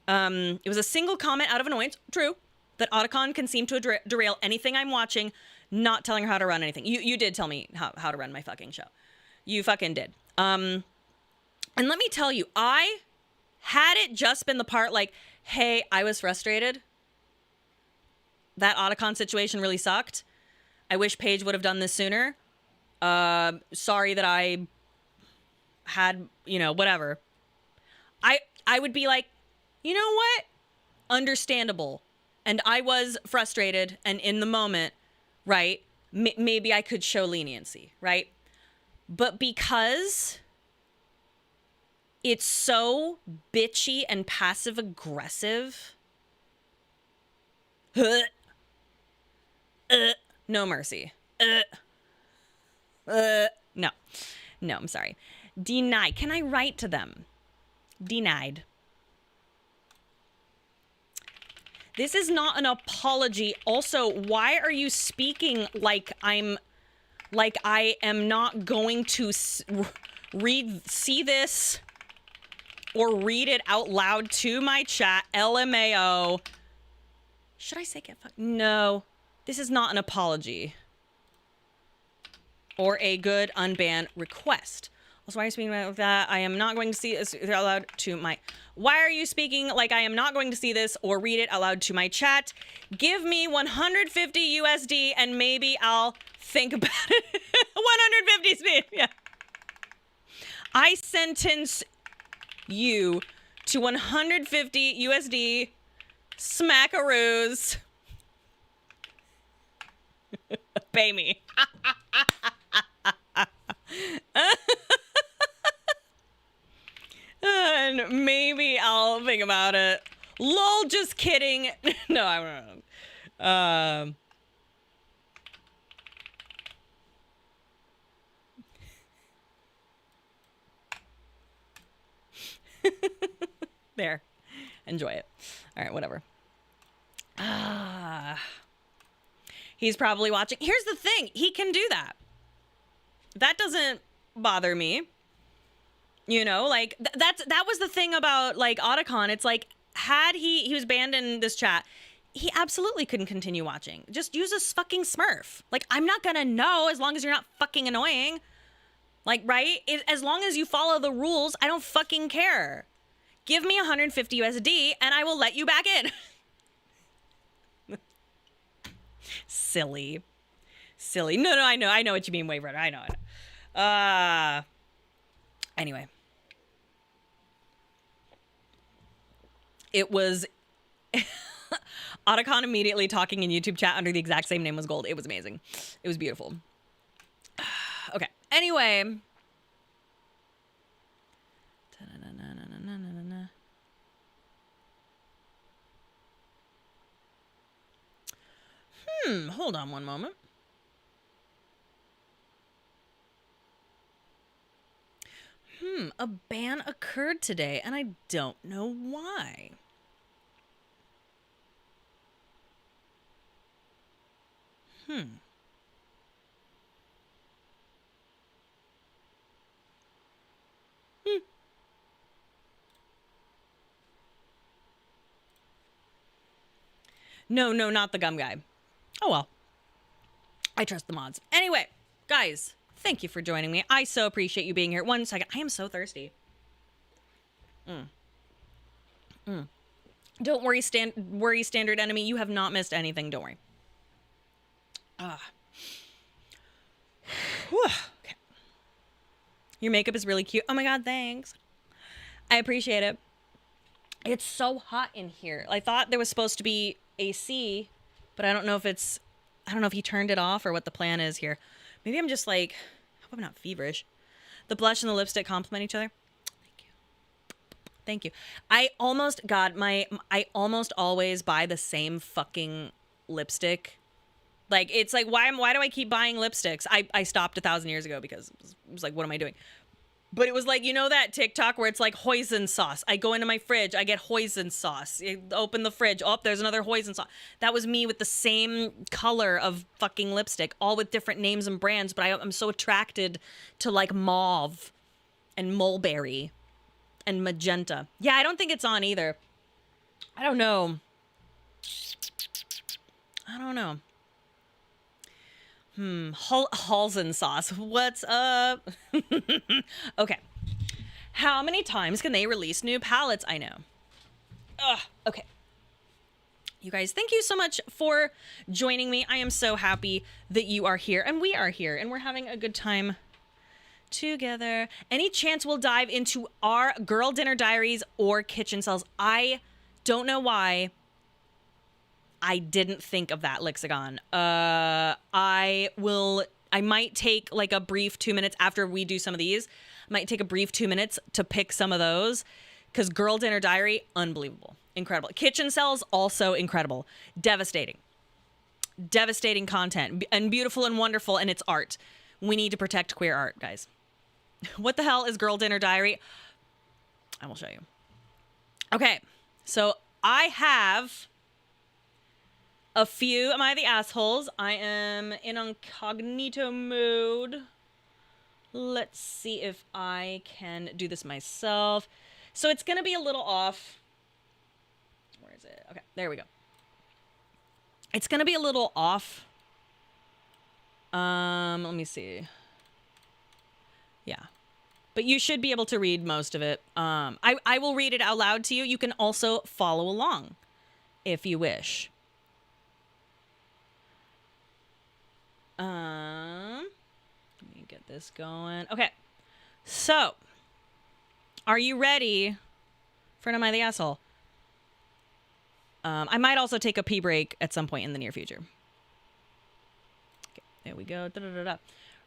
It was a single comment out of annoyance. True. That Otacon can seem to derail anything I'm watching, not telling her how to run anything. You did tell me how to run my fucking show. You fucking did. And let me tell you, had it just been the part like, hey, I was frustrated. That Otacon situation really sucked. I wish Paige would have done this sooner. Sorry that I had, whatever. I would be like, you know what? Understandable. And I was frustrated and in the moment, right? Maybe I could show leniency, right? But because it's so bitchy and passive aggressive, no mercy. No, I'm sorry. Deny. Can I write to them? Denied. This is not an apology. Also, why are you speaking like I am not going to see this or read it out loud to my chat? LMAO. Should I say get fucked? No, this is not an apology or a good unban request. Also, why are you speaking like that? I am not going to see this out loud to my... Why are you speaking like I am not going to see this or read it out loud to my chat? Give me 150 USD and maybe I'll think about it. 150 speed, yeah. I sentence you to 150 USD smackaroos. Pay me. And maybe I'll think about it. Lol, just kidding. No, I don't know. There. Enjoy it. All right, whatever. He's probably watching. Here's the thing. He can do that. That doesn't bother me. You know, like that was the thing about like AITA. It's like, had he was banned in this chat, he absolutely couldn't continue watching. Just use a fucking Smurf. Like, I'm not gonna know as long as you're not fucking annoying. Like, right? As long as you follow the rules, I don't fucking care. Give me 150 USD and I will let you back in. Silly. No, I know what you mean, Waver. I know it. Anyway. It was AITA immediately talking in YouTube chat under the exact same name was Gold. It was amazing. It was beautiful. Okay. Anyway. Hold on one moment. A ban occurred today, and I don't know why. No, not the gum guy. Oh, well. I trust the mods. Anyway, guys, thank you for joining me. I so appreciate you being here. 1 second. I am so thirsty. Don't worry, standard enemy. You have not missed anything. Don't worry. Okay. Your makeup is really cute. Oh my God, thanks. I appreciate it. It's so hot in here. I thought there was supposed to be AC, but I don't know if he turned it off or what the plan is here. Maybe I'm just like, I hope I'm not feverish. The blush and the lipstick complement each other. Thank you. I almost always buy the same fucking lipstick. Like, it's like, why do I keep buying lipsticks? I stopped 1,000 years ago because it was like, what am I doing? But it was like, you know that TikTok where it's like hoisin sauce. I go into my fridge, I get hoisin sauce. I open the fridge, oh, there's another hoisin sauce. That was me with the same color of fucking lipstick, all with different names and brands. But I'm so attracted to like mauve and mulberry and magenta. Yeah, I don't think it's on either. I don't know. Halsen sauce. What's up? Okay. How many times can they release new palettes? I know. Okay. You guys, thank you so much for joining me. I am so happy that you are here and we are here and we're having a good time together. Any chance we'll dive into our Girl Dinner Diaries or Kitchen Cells? I don't know why I didn't think of that, Lexicon. I might take like a brief 2 minutes after we do some of these. I might take a brief 2 minutes to pick some of those because Girl Dinner Diary, unbelievable. Incredible. Kitchen Cells, also incredible. Devastating content and beautiful and wonderful, and it's art. We need to protect queer art, guys. What the hell is Girl Dinner Diary? I will show you. Okay, so I have a few. Am I the assholes? I am in incognito mode. Let's see if I can do this myself. So it's going to be a little off. Where is it? Okay, there we go. It's going to be a little off. Let me see. Yeah. But you should be able to read most of it. I will read it out loud to you. You can also follow along if you wish. Let me get this going. Okay. So, are you ready for Am I the Asshole? I might also take a pee break at some point in the near future. Okay, there we go.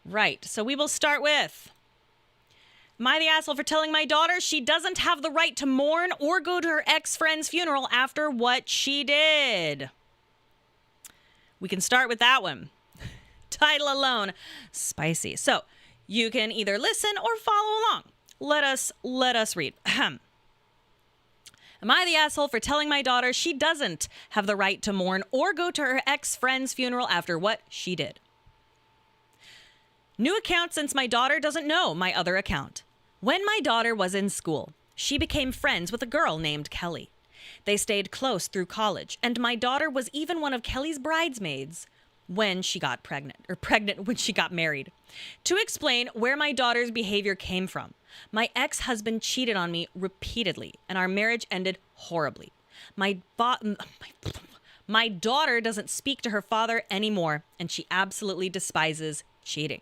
Right. So we will start with, am I the asshole for telling my daughter she doesn't have the right to mourn or go to her ex-friend's funeral after what she did? We can start with that one. Title alone, spicy. So you can either listen or follow along. Let us read. Am I the asshole for telling my daughter she doesn't have the right to mourn or go to her ex-friend's funeral after what she did? New account since my daughter doesn't know my other account. When my daughter was in school, she became friends with a girl named Kelly. They stayed close through college, and my daughter was even one of Kelly's bridesmaids when she got pregnant when she got married. To explain where my daughter's behavior came from, my ex-husband cheated on me repeatedly, and our marriage ended horribly. My daughter doesn't speak to her father anymore, and she absolutely despises cheating.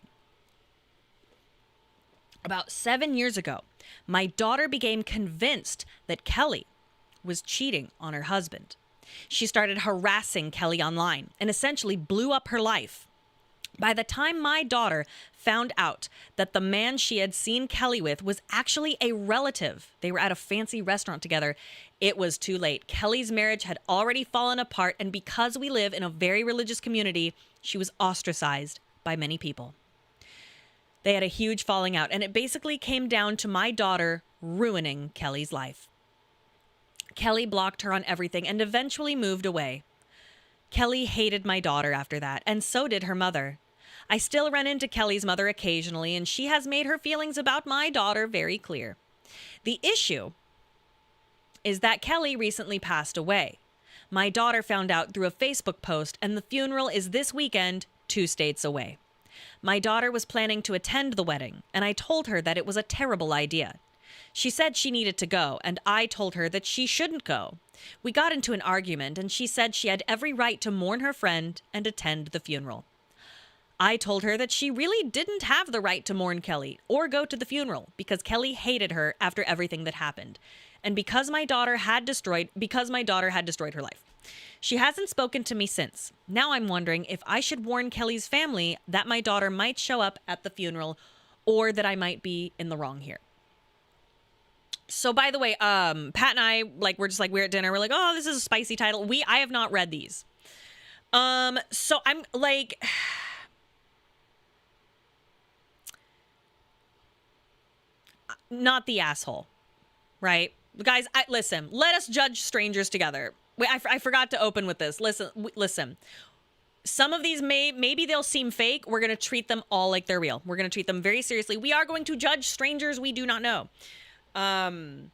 About 7 years ago, my daughter became convinced that Kelly was cheating on her husband. She started harassing Kelly online and essentially blew up her life. By the time my daughter found out that the man she had seen Kelly with was actually a relative, they were at a fancy restaurant together, it was too late. Kelly's marriage had already fallen apart, and because we live in a very religious community, she was ostracized by many people. They had a huge falling out, and it basically came down to my daughter ruining Kelly's life. Kelly blocked her on everything and eventually moved away. Kelly hated my daughter after that, and so did her mother. I still run into Kelly's mother occasionally, and she has made her feelings about my daughter very clear. The issue is that Kelly recently passed away. My daughter found out through a Facebook post, and the funeral is this weekend, 2 states away. My daughter was planning to attend the wedding, and I told her that it was a terrible idea. She said she needed to go, and I told her that she shouldn't go. We got into an argument, and she said she had every right to mourn her friend and attend the funeral. I told her that she really didn't have the right to mourn Kelly or go to the funeral because Kelly hated her after everything that happened, and because my daughter had destroyed her life. She hasn't spoken to me since. Now I'm wondering if I should warn Kelly's family that my daughter might show up at the funeral or that I might be in the wrong here. So by the way, Pat and I, we're at dinner. We're like, oh, this is a spicy title. I have not read these. So I'm like, not the asshole, right? Guys, listen, let us judge strangers together. Wait, I forgot to open with this. Listen. Some of these maybe they'll seem fake. We're going to treat them all like they're real. We're going to treat them very seriously. We are going to judge strangers we do not know. And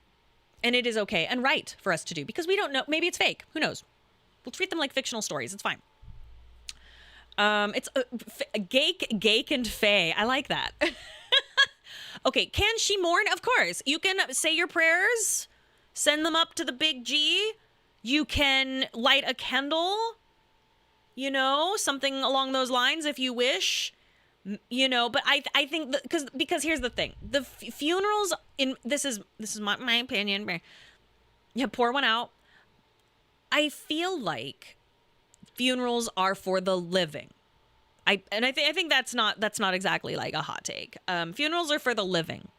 it is okay and right for us to do because we don't know. Maybe it's fake. Who knows? We'll treat them like fictional stories. It's fine. It's Gake and Faye. I like that. Okay. Can she mourn? Of course. You can say your prayers, send them up to the big G. You can light a candle, something along those lines if you wish. But I think because here's the thing, the funerals this is my opinion. Yeah, pour one out. I feel like funerals are for the living. I think that's not exactly like a hot take. Funerals are for the living,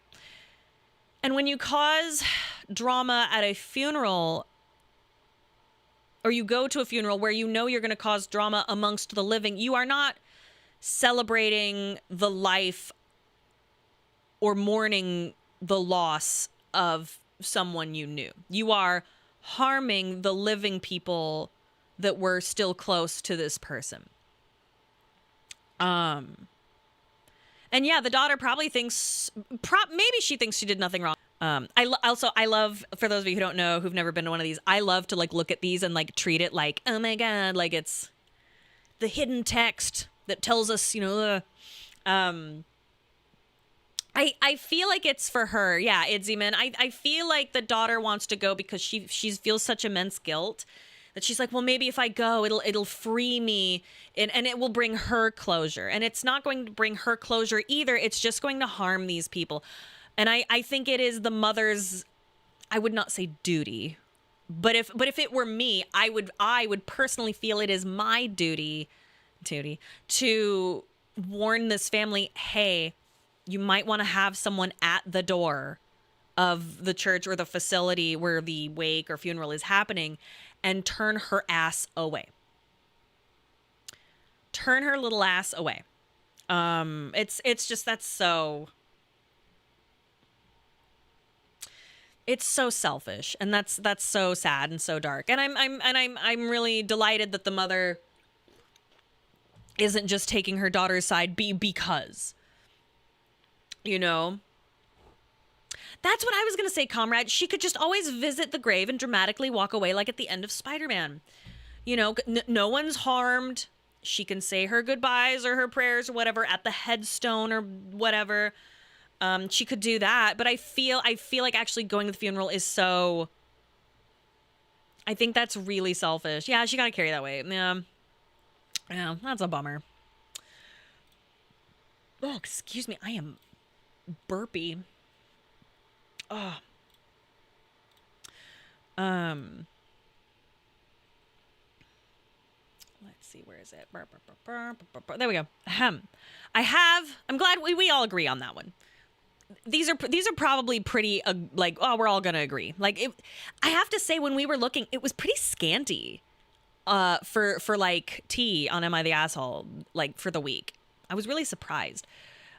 and when you cause drama at a funeral, or you go to a funeral where you're going to cause drama amongst the living, you are not celebrating the life or mourning the loss of someone you knew. You are harming the living people that were still close to this person. And yeah, the daughter probably thinks, maybe she thinks she did nothing wrong. I love, for those of you who don't know, who've never been to one of these, I love to look at these and treat it like, oh my God, like it's the hidden text that tells us, I feel like it's for her. Yeah, Idziman. I feel like the daughter wants to go because she feels such immense guilt that she's like, well, maybe if I go, it'll free me and it will bring her closure. And it's not going to bring her closure either. It's just going to harm these people. And I think it is the mother's, I would not say duty, but if it were me, I would personally feel it is my duty to warn this family, hey, you might want to have someone at the door of the church or the facility where the wake or funeral is happening and turn her ass away. Turn her little ass away. It's just, that's so... It's so selfish, and that's so sad and so dark. And I'm really delighted that the mother isn't just taking her daughter's side because, you know. That's what I was going to say, comrade. She could just always visit the grave and dramatically walk away like at the end of Spider-Man. You know, no one's harmed. She can say her goodbyes or her prayers or whatever at the headstone or whatever. She could do that, but I feel like actually going to the funeral is so... I think that's really selfish. Yeah, she got to carry that weight. Yeah, that's a bummer. Oh, excuse me. I am burpy. Oh. Let's see, where is it? There we go. I'm glad we all agree on that one. These are probably pretty like, oh, we're all gonna agree. Like, I have to say, when we were looking, it was pretty scanty for like tea on Am I the Asshole, like, for the week. I was really surprised.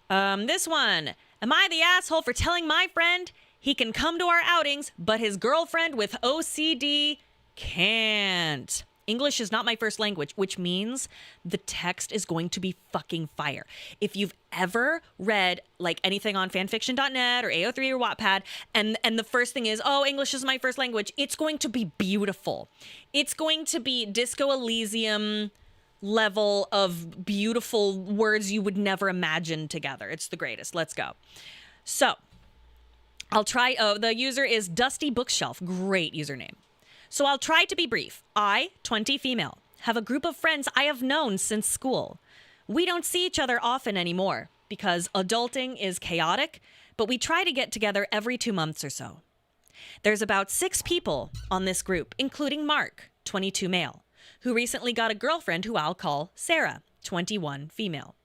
This one, am I the asshole for telling my friend he can come to our outings, but his girlfriend with OCD can't? English is not my first language, which means the text is going to be fucking fire. If you've ever read like anything on fanfiction.net or AO3 or Wattpad, and the first thing is, oh, English is my first language, it's going to be beautiful. It's going to be Disco Elysium level of beautiful words you would never imagine together. It's the greatest. Let's go. So I'll try. Oh, the user is Dusty Bookshelf. Great username. So I'll try to be brief. I, 20 female, have a group of friends I have known since school. We don't see each other often anymore because adulting is chaotic, but we try to get together every 2 months or so. There's about 6 people on this group, including Mark, 22 male, who recently got a girlfriend who I'll call Sarah, 21 female.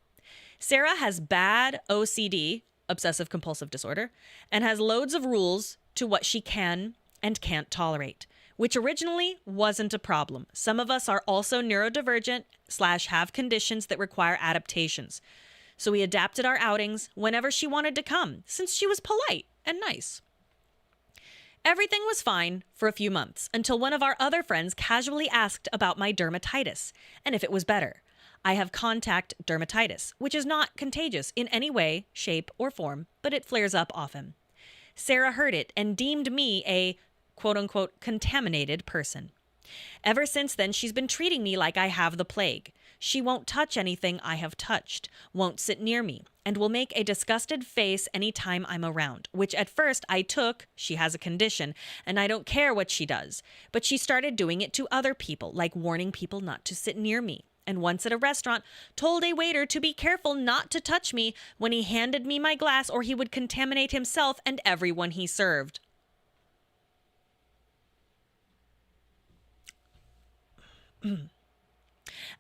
Sarah has bad OCD, obsessive compulsive disorder, and has loads of rules to what she can and can't tolerate, which originally wasn't a problem. Some of us are also neurodivergent / have conditions that require adaptations. So we adapted our outings whenever she wanted to come, since she was polite and nice. Everything was fine for a few months until one of our other friends casually asked about my dermatitis and if it was better. I have contact dermatitis, which is not contagious in any way, shape, or form, but it flares up often. Sarah heard it and deemed me a quote-unquote contaminated person. Ever since then, she's been treating me like I have the plague. She won't touch anything I have touched, won't sit near me, and will make a disgusted face anytime I'm around, which at first I took, she has a condition, and I don't care what she does. But she started doing it to other people, like warning people not to sit near me. And once at a restaurant, told a waiter to be careful not to touch me when he handed me my glass or he would contaminate himself and everyone he served.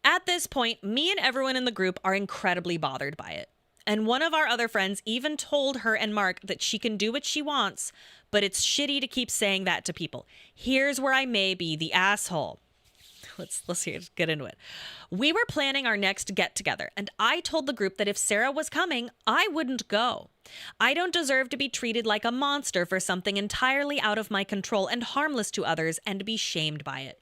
At this point, me and everyone in the group are incredibly bothered by it. And one of our other friends even told her and Mark that she can do what she wants, but it's shitty to keep saying that to people. Here's where I may be the asshole. Let's get into it. We were planning our next get-together, and I told the group that if Sarah was coming, I wouldn't go. I don't deserve to be treated like a monster for something entirely out of my control and harmless to others and be shamed by it.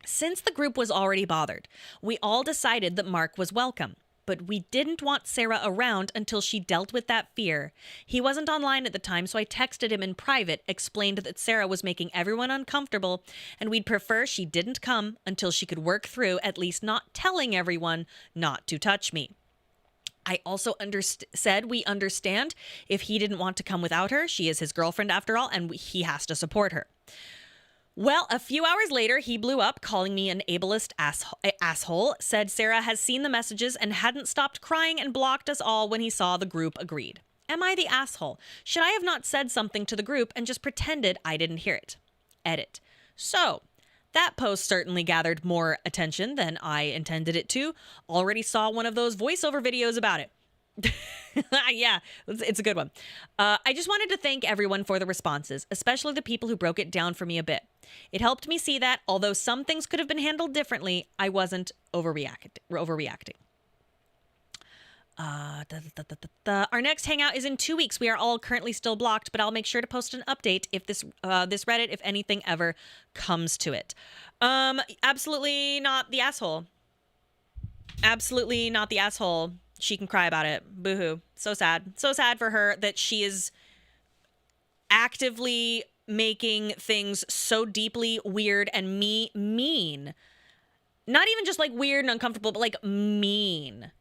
Since the group was already bothered, we all decided that Mark was welcome, but we didn't want Sarah around until she dealt with that fear. He wasn't online at the time, so I texted him in private, explained that Sarah was making everyone uncomfortable, and we'd prefer she didn't come until she could work through at least not telling everyone not to touch me. I also said we understand if he didn't want to come without her. She is his girlfriend after all, and he has to support her. Well, a few hours later, he blew up, calling me an ableist asshole, said Sarah has seen the messages and hadn't stopped crying and blocked us all when he saw the group agreed. Am I the asshole? Should I have not said something to the group and just pretended I didn't hear it? Edit. So, that post certainly gathered more attention than I intended it to. Already saw one of those voiceover videos about it. Yeah, it's a good one. I just wanted to thank everyone for the responses, especially the people who broke it down for me a bit. It helped me see that, although some things could have been handled differently, I wasn't overreacting. Our next hangout is in 2 weeks. We are all currently still blocked, but I'll make sure to post an update if this Reddit, if anything ever comes to it. Absolutely not the asshole. Absolutely not the asshole. She can cry about it. Boo-hoo. So sad. So sad for her that she is actively making things so deeply weird and mean. Not even just like weird and uncomfortable, but like mean.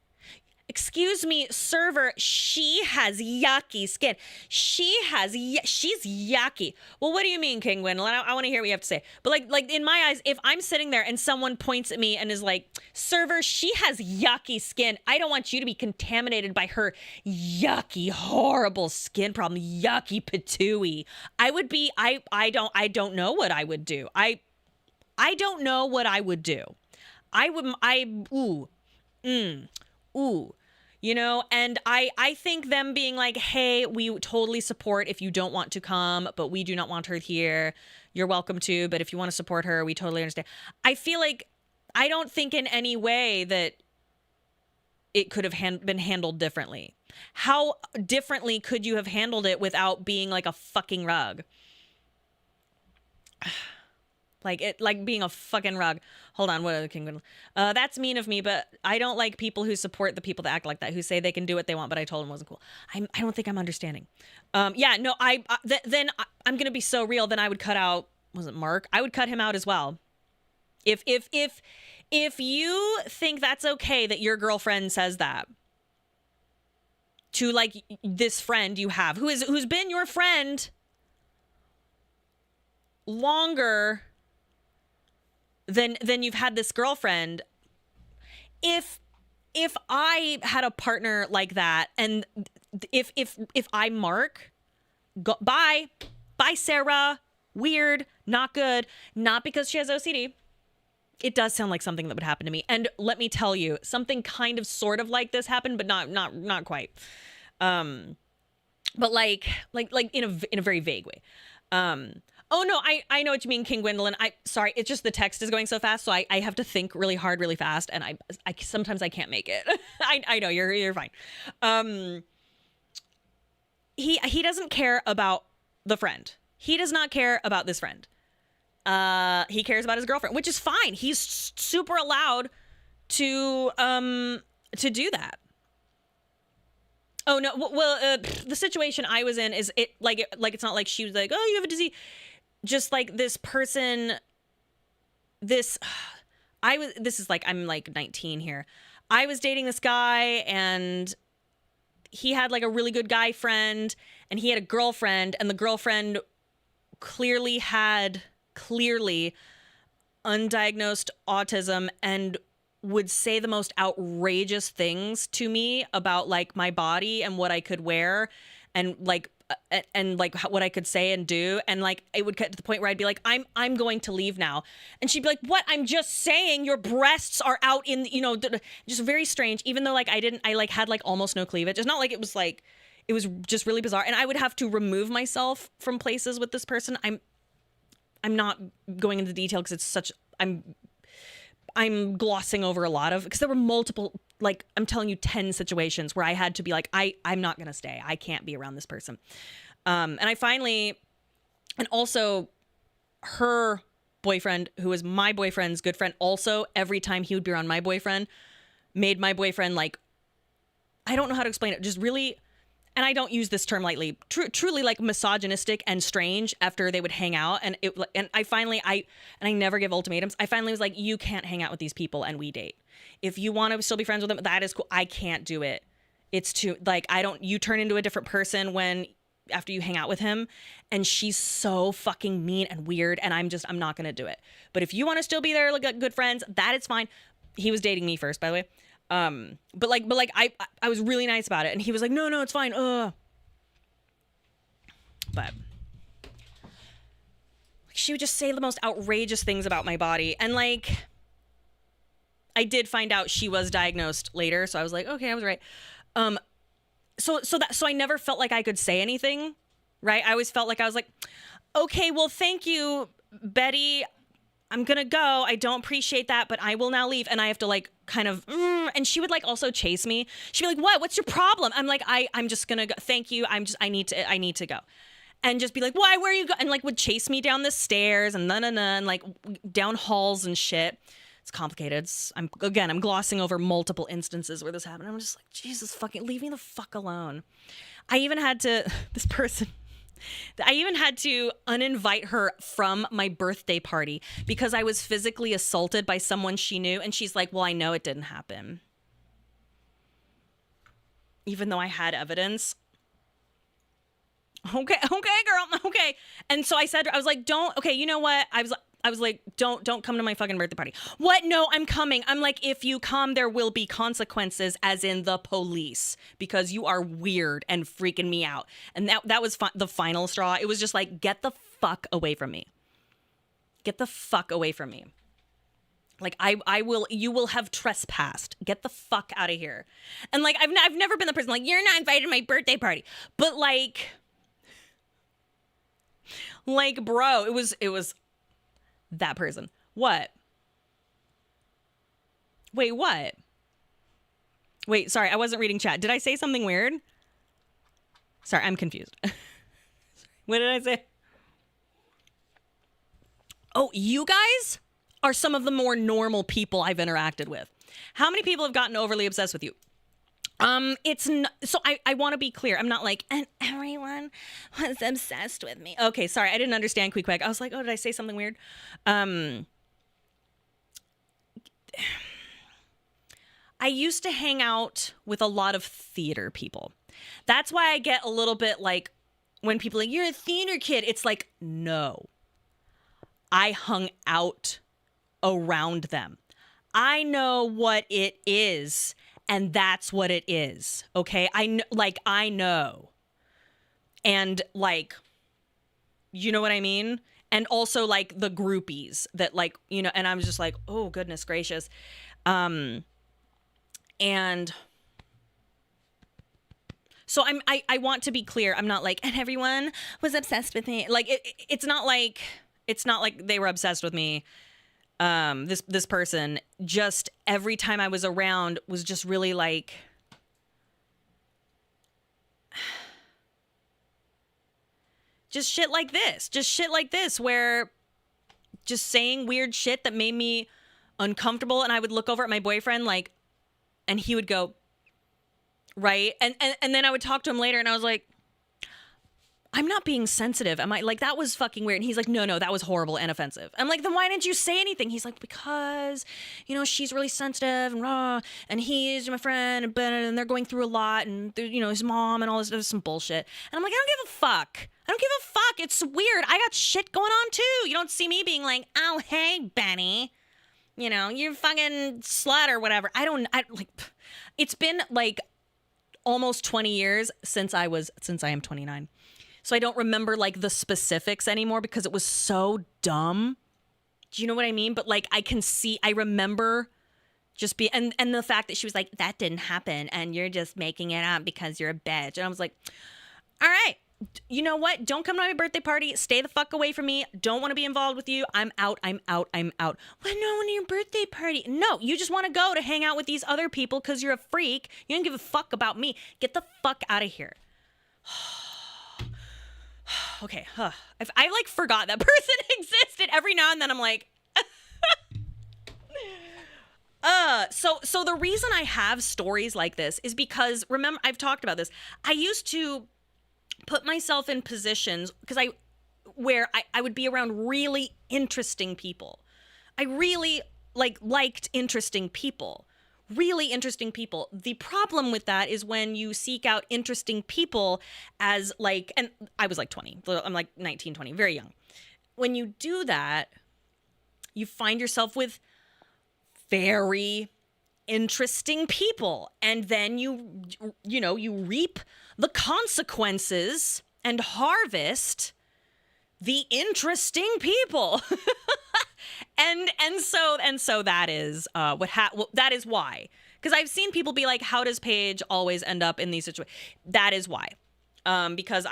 Excuse me, server, she has yucky skin. She's yucky. Well, what do you mean, King Gwendolyn? I want to hear what you have to say. But like in my eyes, if I'm sitting there and someone points at me and is like, server, she has yucky skin, I don't want you to be contaminated by her yucky, horrible skin problem, yucky patooey. I don't know what I would do. I don't know what I would do. Ooh. You know, and I think them being like, hey, we totally support if you don't want to come, but we do not want her here. You're welcome to, but if you want to support her, we totally understand. I feel like, I don't think in any way that it could have been handled differently. How differently could you have handled it without being like a fucking rug? Like being a fucking rug. Hold on, what other King? That's mean of me, but I don't like people who support the people that act like that, who say they can do what they want, but I told them it wasn't cool. I don't think I'm understanding. Yeah, no, then I'm gonna be so real. Then I would cut out. Was it Mark? I would cut him out as well. If you think that's okay that your girlfriend says that to like this friend you have, who's been your friend longer then you've had this girlfriend. If I had a partner like that, and if I Mark, bye Sarah, weird, not good, not because she has OCD. It does sound like something that would happen to me. And let me tell you, something kind of sort of like this happened, but not quite. But like in a very vague way. Oh no, I know what you mean, King Gwendolyn. Sorry, it's just the text is going so fast, so I have to think really hard, really fast, and I sometimes I can't make it. I know you're fine. He doesn't care about the friend. He does not care about this friend. He cares about his girlfriend, which is fine. He's super allowed to do that. Oh no, well, the situation I was in is it's not like she was like, oh, you have a disease. Just like this person, this is like, I'm like 19 here. I was dating this guy and he had like a really good guy friend and he had a girlfriend, and the girlfriend clearly had undiagnosed autism and would say the most outrageous things to me about like my body and what I could wear and like what I could say and do, and like it would get to the point where I'd be like, I'm going to leave now, and she'd be like, what? I'm just saying your breasts are out in, you know, just very strange. Even though like I like had like almost no cleavage. It's not like it was like, it was just really bizarre, and I would have to remove myself from places with this person. I'm not going into detail because it's such, I'm glossing over a lot of, because there were multiple, like, I'm telling you 10 situations where I had to be like, I'm not going to stay. I can't be around this person. And I finally, and also her boyfriend, who was my boyfriend's good friend, also every time he would be around my boyfriend, made my boyfriend like, I don't know how to explain it, just really, and I don't use this term lightly, truly like misogynistic and strange after they would hang out. And I finally, I never give ultimatums. I finally was like, you can't hang out with these people and we date. If you want to still be friends with them, that is cool. I can't do it. It's too, like, you turn into a different person after you hang out with him, and she's so fucking mean and weird, and I'm not going to do it. But if you want to still be there, like good friends, that is fine. He was dating me first, by the way. But I was really nice about it, and he was like, no, it's fine. But she would just say the most outrageous things about my body, and like, I did find out she was diagnosed later, so I was like, okay, I was right. So I never felt like I could say anything, right? I always felt like I was like, okay, well, thank you, Betty. I'm gonna go. I don't appreciate that, but I will now leave. And I have to like kind of, and she would like also chase me. She'd be like, what? What's your problem? I'm like, I'm just gonna go. Thank you. I need to go. And just be like, why? Where are you going? And like would chase me down the stairs and and like down halls and shit. It's complicated. I'm glossing over multiple instances where this happened. I'm just like, Jesus fucking, leave me the fuck alone. I even had to uninvite her from my birthday party because I was physically assaulted by someone she knew. And she's like, well, I know it didn't happen. Even though I had evidence. Okay, girl. Okay. And so I was like, you know what? I was like, don't come to my fucking birthday party. What? No, I'm coming. I'm like, if you come, there will be consequences, as in the police, because you are weird and freaking me out. And that was the final straw. It was just like, get the fuck away from me. Get the fuck away from me. Like you will have trespassed. Get the fuck out of here. And like, I've never been the person like, you're not invited to my birthday party. But like, bro, it was that person. What? Wait, what? Wait, sorry, I wasn't reading chat. Did I say something weird? Sorry, I'm confused. What did I say? Oh, you guys are some of the more normal people I've interacted with. How many people have gotten overly obsessed with you? So I want to be clear. I'm not like, and everyone was obsessed with me. Okay, sorry, I didn't understand quick. I was like, oh, did I say something weird? I used to hang out with a lot of theater people. That's why I get a little bit like, when people are like, you're a theater kid. It's like, no. I hung out around them. I know what it is. And that's what it is. Okay. I know. And like, you know what I mean? And also like the groupies that like, you know, and I'm just like, oh goodness gracious. And so I want to be clear. I'm not like, and everyone was obsessed with me. Like it's not like they were obsessed with me. This person, just every time I was around was just really like, just shit like this, where just saying weird shit that made me uncomfortable. And I would look over at my boyfriend like, and he would go, right. And then I would talk to him later and I was like, I'm not being sensitive. Am I like, that was fucking weird. And he's like, no, that was horrible and offensive. I'm like, then why didn't you say anything? He's like, because, you know, she's really sensitive and raw, and he's my friend, and they're going through a lot, and you know, his mom and all this, some bullshit. And I'm like, I don't give a fuck. It's weird. I got shit going on too. You don't see me being like, oh, hey, Benny, you know, you fucking slut or whatever. It's been like almost 20 years since I am 29. So I don't remember like the specifics anymore because it was so dumb. Do you know what I mean? But like I remember just and the fact that she was like, that didn't happen and you're just making it up because you're a bitch. And I was like, all right, you know what? Don't come to my birthday party. Stay the fuck away from me. Don't want to be involved with you. I'm out. Well, no, when your birthday party. No, you just want to go to hang out with these other people because you're a freak. You don't give a fuck about me. Get the fuck out of here. Okay, I like forgot that person existed. Every now and then I'm like, so the reason I have stories like this is because, remember, I've talked about this. I used to put myself in positions because where I would be around really interesting people. I really liked interesting people. Really interesting people. The problem with that is when you seek out interesting people as like, and I was like 20, I'm like 19, 20, very young. When you do that, you find yourself with very interesting people. And then you reap the consequences and harvest the interesting people. And so that is that is why. Because I've seen people be like, how does Paige always end up in these situations? That is why. Because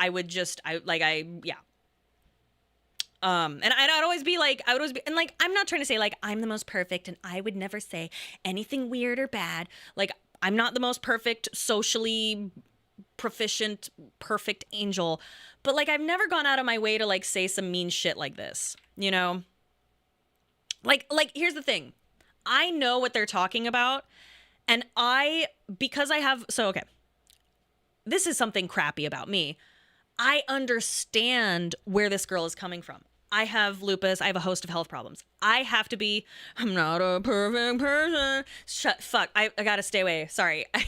And I'd always be like, and like, I'm not trying to say like I'm the most perfect and I would never say anything weird or bad. Like, I'm not the most perfect, socially proficient, perfect angel, but like, I've never gone out of my way to like say some mean shit like this, you know? Like, here's the thing. I know what they're talking about. And okay, this is something crappy about me. I understand where this girl is coming from. I have lupus. I have a host of health problems. I'm not a perfect person. Fuck. I gotta stay away. Sorry. I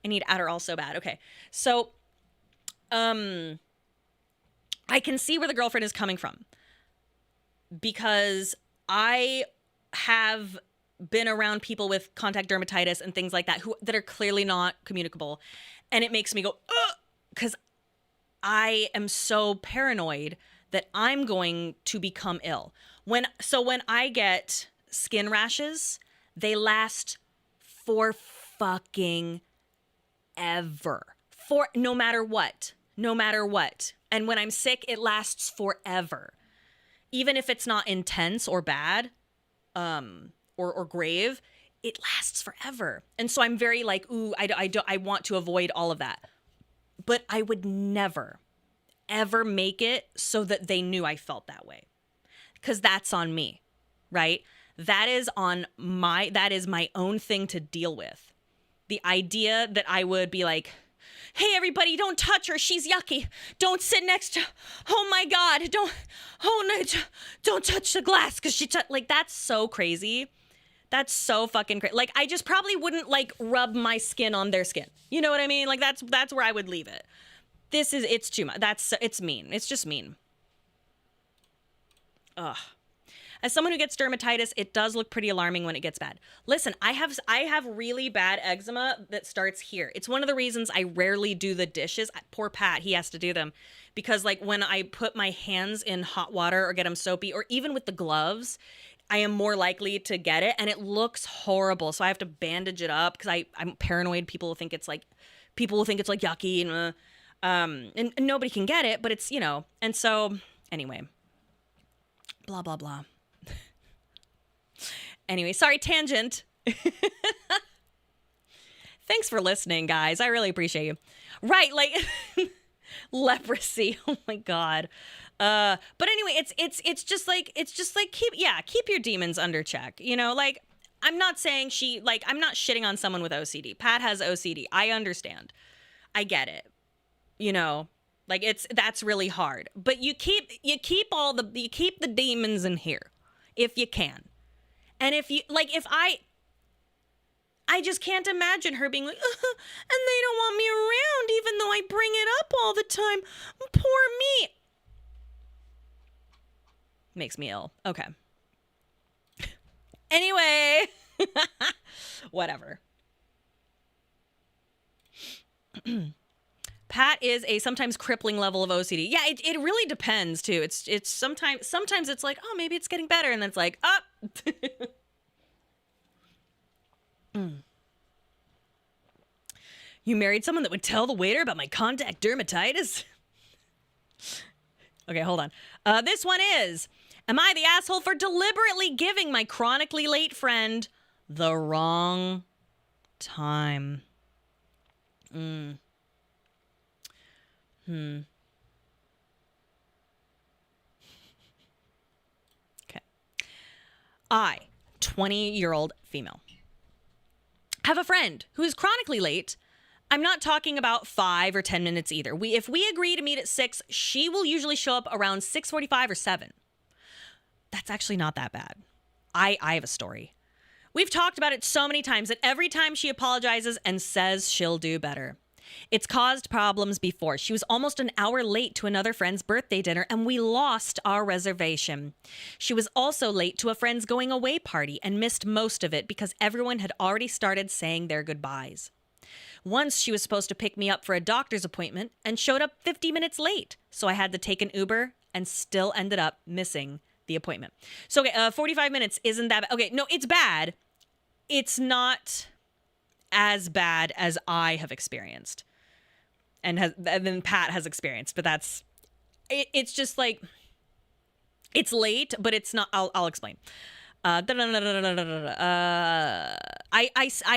need Adderall so bad. Okay. So, I can see where the girlfriend is coming from because I have been around people with contact dermatitis and things like that that are clearly not communicable. And it makes me go, ugh, because I am so paranoid that I'm going to become ill. When I get skin rashes, they last for fucking ever. For no matter what. And when I'm sick, it lasts forever. Even if it's not intense or bad, or grave, it lasts forever. And so I'm very like, ooh, I want to avoid all of that. But I would never, ever make it so that they knew I felt that way. Because that's on me, right? That is my own thing to deal with. The idea that I would be like, hey, everybody, don't touch her. She's yucky. Don't sit next to, oh my God, don't touch the glass because like, that's so crazy. That's so fucking crazy. Like, I just probably wouldn't like rub my skin on their skin. You know what I mean? Like, that's where I would leave it. It's too much. It's mean. It's just mean. Ugh. As someone who gets dermatitis, it does look pretty alarming when it gets bad. Listen, I have really bad eczema that starts here. It's one of the reasons I rarely do the dishes. Poor Pat, he has to do them. Because like when I put my hands in hot water or get them soapy, or even with the gloves, I am more likely to get it, and it looks horrible. So I have to bandage it up because I'm paranoid. People will think it's like yucky, and nobody can get it, but it's, you know. And so anyway, blah blah blah. Anyway, sorry, tangent. Thanks for listening, guys. I really appreciate you. Right, like leprosy. Oh my God. But anyway, it's just like keep your demons under check. You know, like I'm not saying I'm not shitting on someone with OCD. Pat has OCD. I understand. I get it. You know, like that's really hard. But you keep the demons in here if you can. And if I just can't imagine her being like, and they don't want me around even though I bring it up all the time. Poor me. Makes me ill. Okay. Anyway. Whatever. Pat is a sometimes crippling level of OCD. Yeah, it really depends too. It's sometimes it's like, oh, maybe it's getting better, and then it's like, up. You married someone that would tell the waiter about my contact dermatitis? Okay, hold on. This one is, am I the asshole for deliberately giving my chronically late friend the wrong time? Okay. I, 20-year-old female, have a friend who is chronically late. I'm not talking about 5 or 10 minutes either. If we agree to meet at 6, she will usually show up around 6:45 or 7. That's actually not that bad. I have a story. We've talked about it so many times that every time she apologizes and says she'll do better. It's caused problems before. She was almost an hour late to another friend's birthday dinner, and we lost our reservation. She was also late to a friend's going away party and missed most of it because everyone had already started saying their goodbyes. Once she was supposed to pick me up for a doctor's appointment and showed up 50 minutes late, so I had to take an Uber and still ended up missing the appointment. So, okay, 45 minutes isn't that bad. Okay, no, it's bad. It's not as bad as I have experienced and then Pat has experienced, but it's just like, It's late, but it's not. I'll explain. I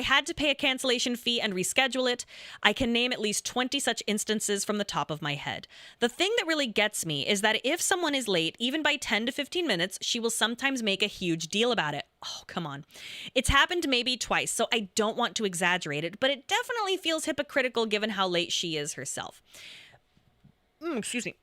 had to pay a cancellation fee and reschedule it. I can name at least 20 such instances from the top of my head. The thing that really gets me is that if someone is late, even by 10 to 15 minutes, she will sometimes make a huge deal about it. Oh, come on. It's happened maybe twice, so I don't want to exaggerate it, but it definitely feels hypocritical given how late she is herself. Excuse me.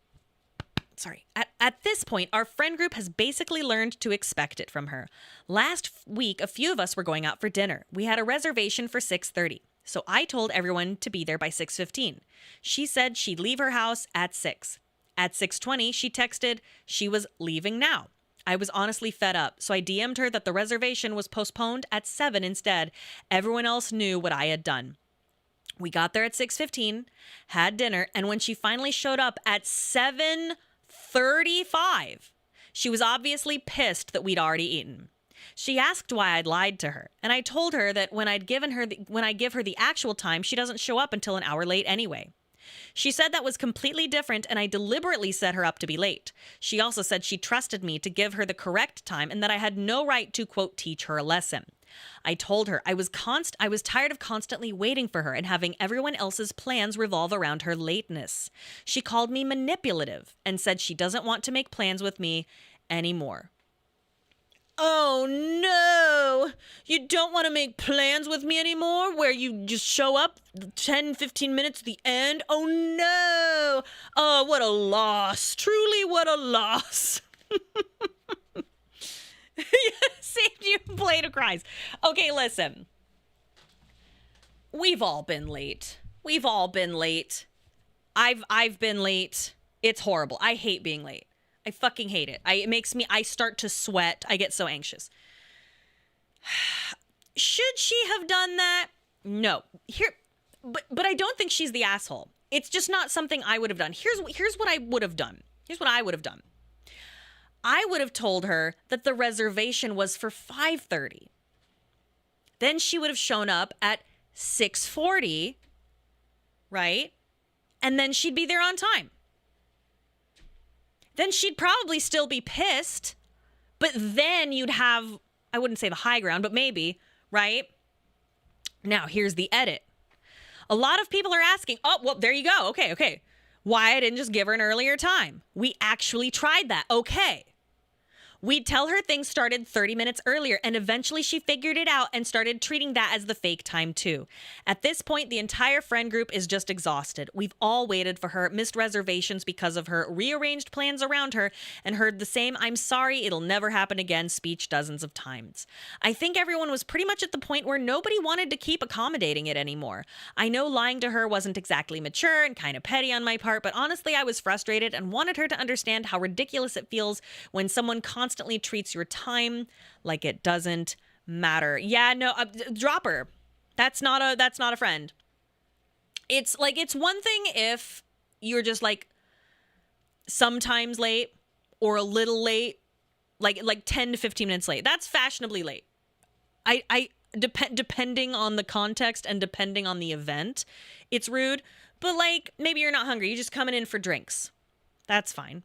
Sorry. At this point, our friend group has basically learned to expect it from her. Last week, a few of us were going out for dinner. We had a reservation for 6:30, so I told everyone to be there by 6:15. She said she'd leave her house at 6. At 6:20, she texted she was leaving now. I was honestly fed up, so I DM'd her that the reservation was postponed at 7 instead. Everyone else knew what I had done. We got there at 6:15, had dinner, and when she finally showed up at 7:35, she was obviously pissed that we'd already eaten. She asked why I'd lied to her, and I told her that when I give her the actual time, she doesn't show up until an hour late anyway. She said that was completely different, and I deliberately set her up to be late. She also said she trusted me to give her the correct time and that I had no right to, quote, teach her a lesson. I told her I was tired of constantly waiting for her and having everyone else's plans revolve around her lateness. She called me manipulative and said she doesn't want to make plans with me anymore. Oh no! You don't want to make plans with me anymore where you just show up 10, 15 minutes at the end? Oh no! Oh, what a loss. Truly, what a loss. Saved you a plate of cries. Okay, listen. We've all been late. We've all been late. I've been late. It's horrible. I hate being late. I fucking hate it. I start to sweat. I get so anxious. Should she have done that? No. But I don't think she's the asshole. It's just not something I would have done. Here's what I would have done. Here's what I would have done. I would have told her that the reservation was for 5:30. Then she would have shown up at 6:40, right? And then she'd be there on time. Then she'd probably still be pissed, but then you'd have, I wouldn't say the high ground, but maybe, right? Now, here's the edit. A lot of people are asking, oh, well, there you go. Okay. Why I didn't just give her an earlier time? We actually tried that. Okay. We'd tell her things started 30 minutes earlier, and eventually she figured it out and started treating that as the fake time too. At this point, the entire friend group is just exhausted. We've all waited for her, missed reservations because of her, rearranged plans around her, and heard the same "I'm sorry, it'll never happen again" speech dozens of times. I think everyone was pretty much at the point where nobody wanted to keep accommodating it anymore. I know lying to her wasn't exactly mature and kind of petty on my part, but honestly, I was frustrated and wanted her to understand how ridiculous it feels when someone constantly treats your time like it doesn't matter. Yeah, no, drop her. That's not a friend. It's like, it's one thing if you're just like sometimes late or a little late, like 10 to 15 minutes late. That's fashionably late. Depending on the context and depending on the event, it's rude. But like, maybe you're not hungry. You're just coming in for drinks. That's fine.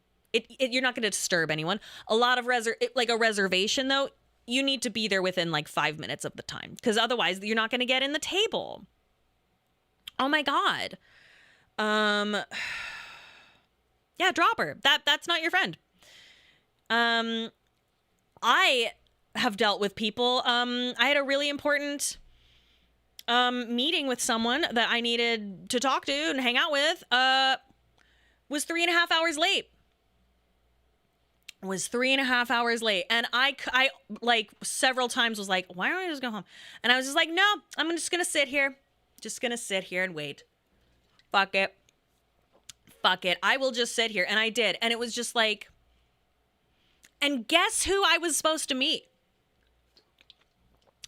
You're not going to disturb anyone. A lot of a reservation though, you need to be there within like 5 minutes of the time, because otherwise you're not going to get in the table. Oh my God. Yeah, drop her. That's not your friend. I have dealt with people. I had a really important meeting with someone that I needed to talk to and hang out with. Was 3.5 hours late. Was 3.5 hours late. And I like several times was like, why don't I just go home? And I was just like, no, I'm just going to sit here. Just going to sit here and wait. Fuck it. I will just sit here. And I did. And it was just like, and guess who I was supposed to meet?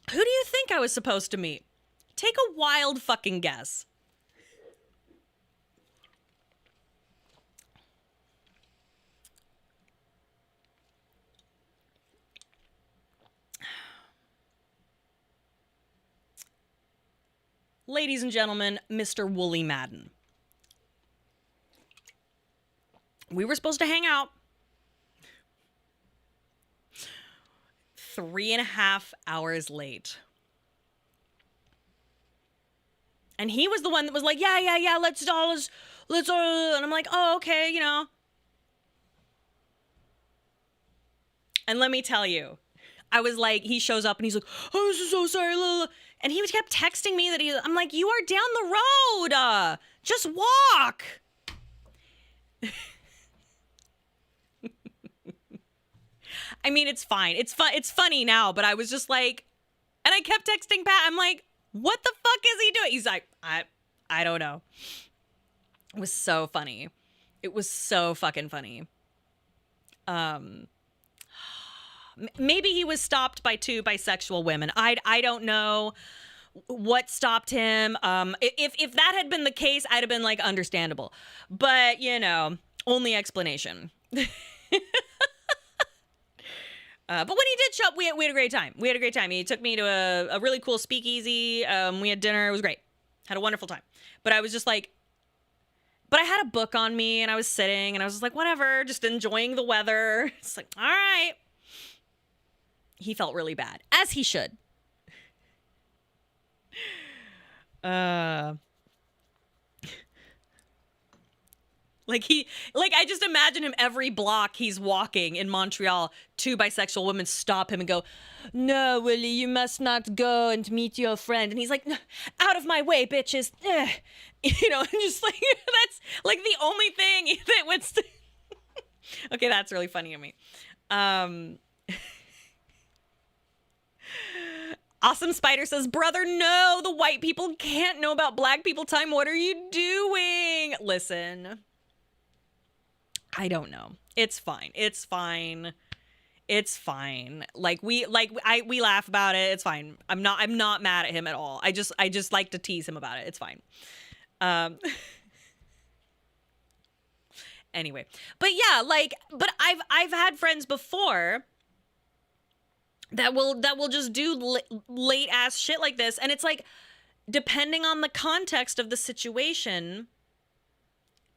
Who do you think I was supposed to meet? Take a wild fucking guess. Ladies and gentlemen, Mr. Wooly Madden. We were supposed to hang out. 3.5 hours late. And he was the one that was like, yeah, let's all, and I'm like, oh, okay, you know. And let me tell you, I was like, he shows up and he's like, oh, this is so sorry. And he kept texting me that I'm like, you are down the road. Just walk. I mean, it's fine. It's funny now, but I was just like, and I kept texting Pat. I'm like, what the fuck is he doing? He's like, I don't know. It was so funny. It was so fucking funny. Maybe he was stopped by 2 bisexual women. I don't know what stopped him. If that had been the case, I'd have been like, understandable. But, you know, only explanation. But when he did show up, we had a great time. We had a great time. He took me to a really cool speakeasy. We had dinner. It was great. Had a wonderful time. But I was just like, but I had a book on me and I was sitting and I was just like, whatever, just enjoying the weather. It's like, all right. He felt really bad, as he should. I just imagine him every block he's walking in Montreal, 2 bisexual women stop him and go, no, Willie, you must not go and meet your friend. And he's like, out of my way, bitches. You know, and just like, that's like the only thing that would, okay, that's really funny to me. Awesome Spider says, brother, no, the white people can't know about black people time. What are you doing? Listen, I don't know. It's fine. It's fine. It's fine. We laugh about it. It's fine. I'm not mad at him at all. I just like to tease him about it. It's fine. Anyway, but yeah, but I've had friends before that will just do late ass shit like this. And it's like, depending on the context of the situation,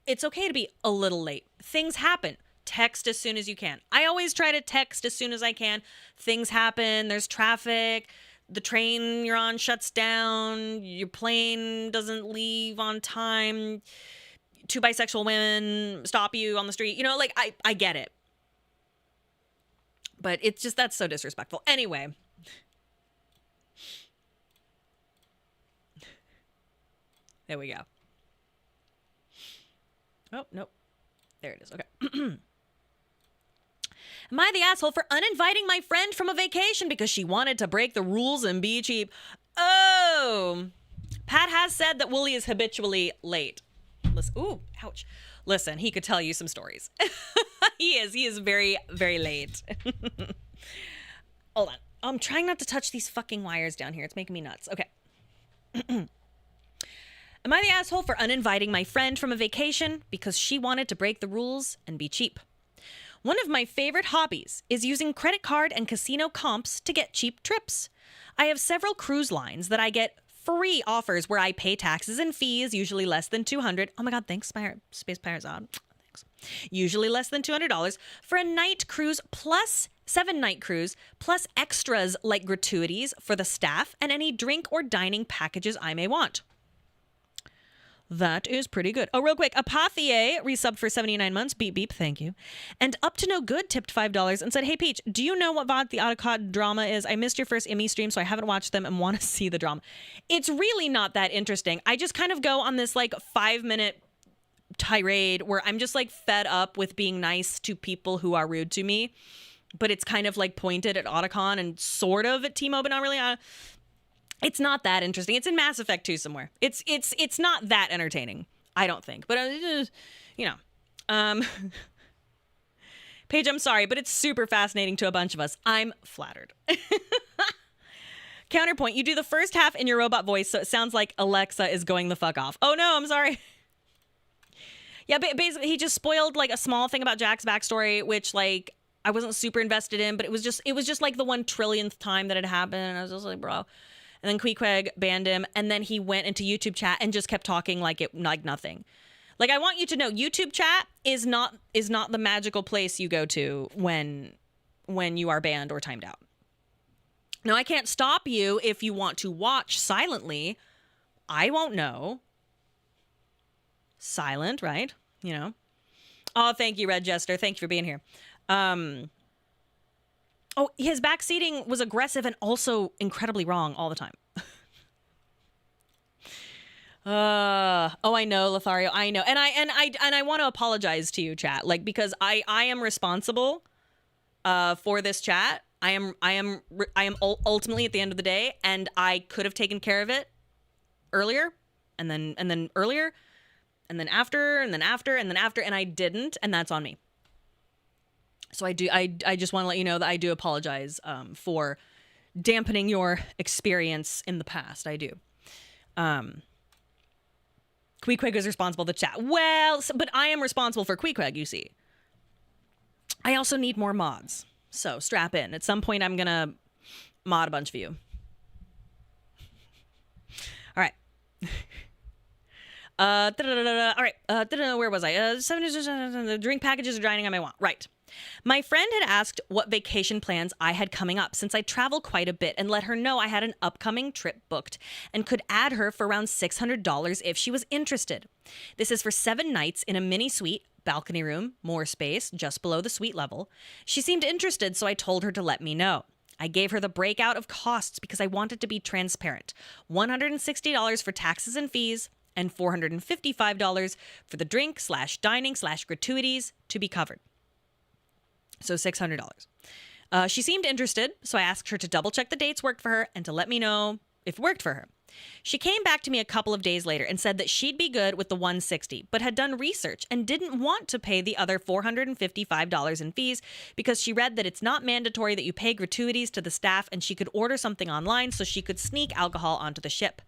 it's okay to be a little late. Things happen. Text as soon as you can. I always try to text as soon as I can. Things happen. There's traffic. The train you're on shuts down. Your plane doesn't leave on time. 2 bisexual women stop you on the street. You know, I get it. But it's just, that's so disrespectful. Anyway. There we go. Oh, nope. There it is. Okay. Am I the asshole for uninviting my friend from a vacation because she wanted to break the rules and be cheap? Oh. Pat has said that Wooly is habitually late. Listen, ooh, ouch. Listen, he could tell you some stories. He is very, very late. Hold on. I'm trying not to touch these fucking wires down here. It's making me nuts. Okay. Am I the asshole for uninviting my friend from a vacation because she wanted to break the rules and be cheap? One of my favorite hobbies is using credit card and casino comps to get cheap trips. I have several cruise lines that I get free offers where I pay taxes and fees, usually less than $200. Oh my God, thanks, Space Pirates Odd. Thanks. Usually less than $200 for a night cruise plus 7-night cruise, plus extras like gratuities for the staff and any drink or dining packages I may want. That is pretty good. Oh, real quick. Apathier resubbed for 79 months. Beep, beep. Thank you. And Up to No Good tipped $5 and said, hey, Peach, do you know what the AITA Goss drama is? I missed your first Emmy stream, so I haven't watched them and want to see the drama. It's really not that interesting. I just kind of go on this 5-minute tirade where I'm just fed up with being nice to people who are rude to me. But it's kind of pointed at AITA and sort of at Timo, but not really. It's not that interesting. It's in Mass Effect 2 somewhere. It's not that entertaining, I don't think. But, you know. Paige, I'm sorry, but it's super fascinating to a bunch of us. I'm flattered. Counterpoint, you do the first half in your robot voice, so it sounds like Alexa is going the fuck off. Oh, no, I'm sorry. Yeah, but basically, he just spoiled, a small thing about Jack's backstory, which, I wasn't super invested in, but it was just the 1 trillionth time that it happened, and I was just like, bro. And then Queequeg banned him, and then he went into YouTube chat and just kept talking like nothing. I want you to know, YouTube chat is not the magical place you go to when you are banned or timed out. Now, I can't stop you if you want to watch silently. I won't know. Silent, right? You know. Oh, thank you, Red Jester. Thank you for being here. Oh, his backseating was aggressive and also incredibly wrong all the time. Oh, I know, Lothario. I know. And I want to apologize to you, chat. Like, because I am responsible for this chat. I am ultimately at the end of the day, and I could have taken care of it earlier, and then earlier, and then after, and then after, and then after, and I didn't, and that's on me. So I just want to let you know that I do apologize for dampening your experience in the past. I do. Queequeg is responsible for the chat. Well, but I am responsible for Queequeg, you see. I also need more mods. So strap in. At some point, I'm going to mod a bunch of you. All right. All right. Where was I? The drink packages are dining on my want. Right. My friend had asked what vacation plans I had coming up since I travel quite a bit and let her know I had an upcoming trip booked and could add her for around $600 if she was interested. This is for 7 nights in a mini suite, balcony room, more space, just below the suite level. She seemed interested, so I told her to let me know. I gave her the breakout of costs because I wanted to be transparent. $160 for taxes and fees and $455 for the drink/dining/gratuities to be covered. So $600. She seemed interested, so I asked her to double check the dates worked for her and to let me know if it worked for her. She came back to me a couple of days later and said that she'd be good with the $160, but had done research and didn't want to pay the other $455 in fees because she read that it's not mandatory that you pay gratuities to the staff and she could order something online so she could sneak alcohol onto the ship.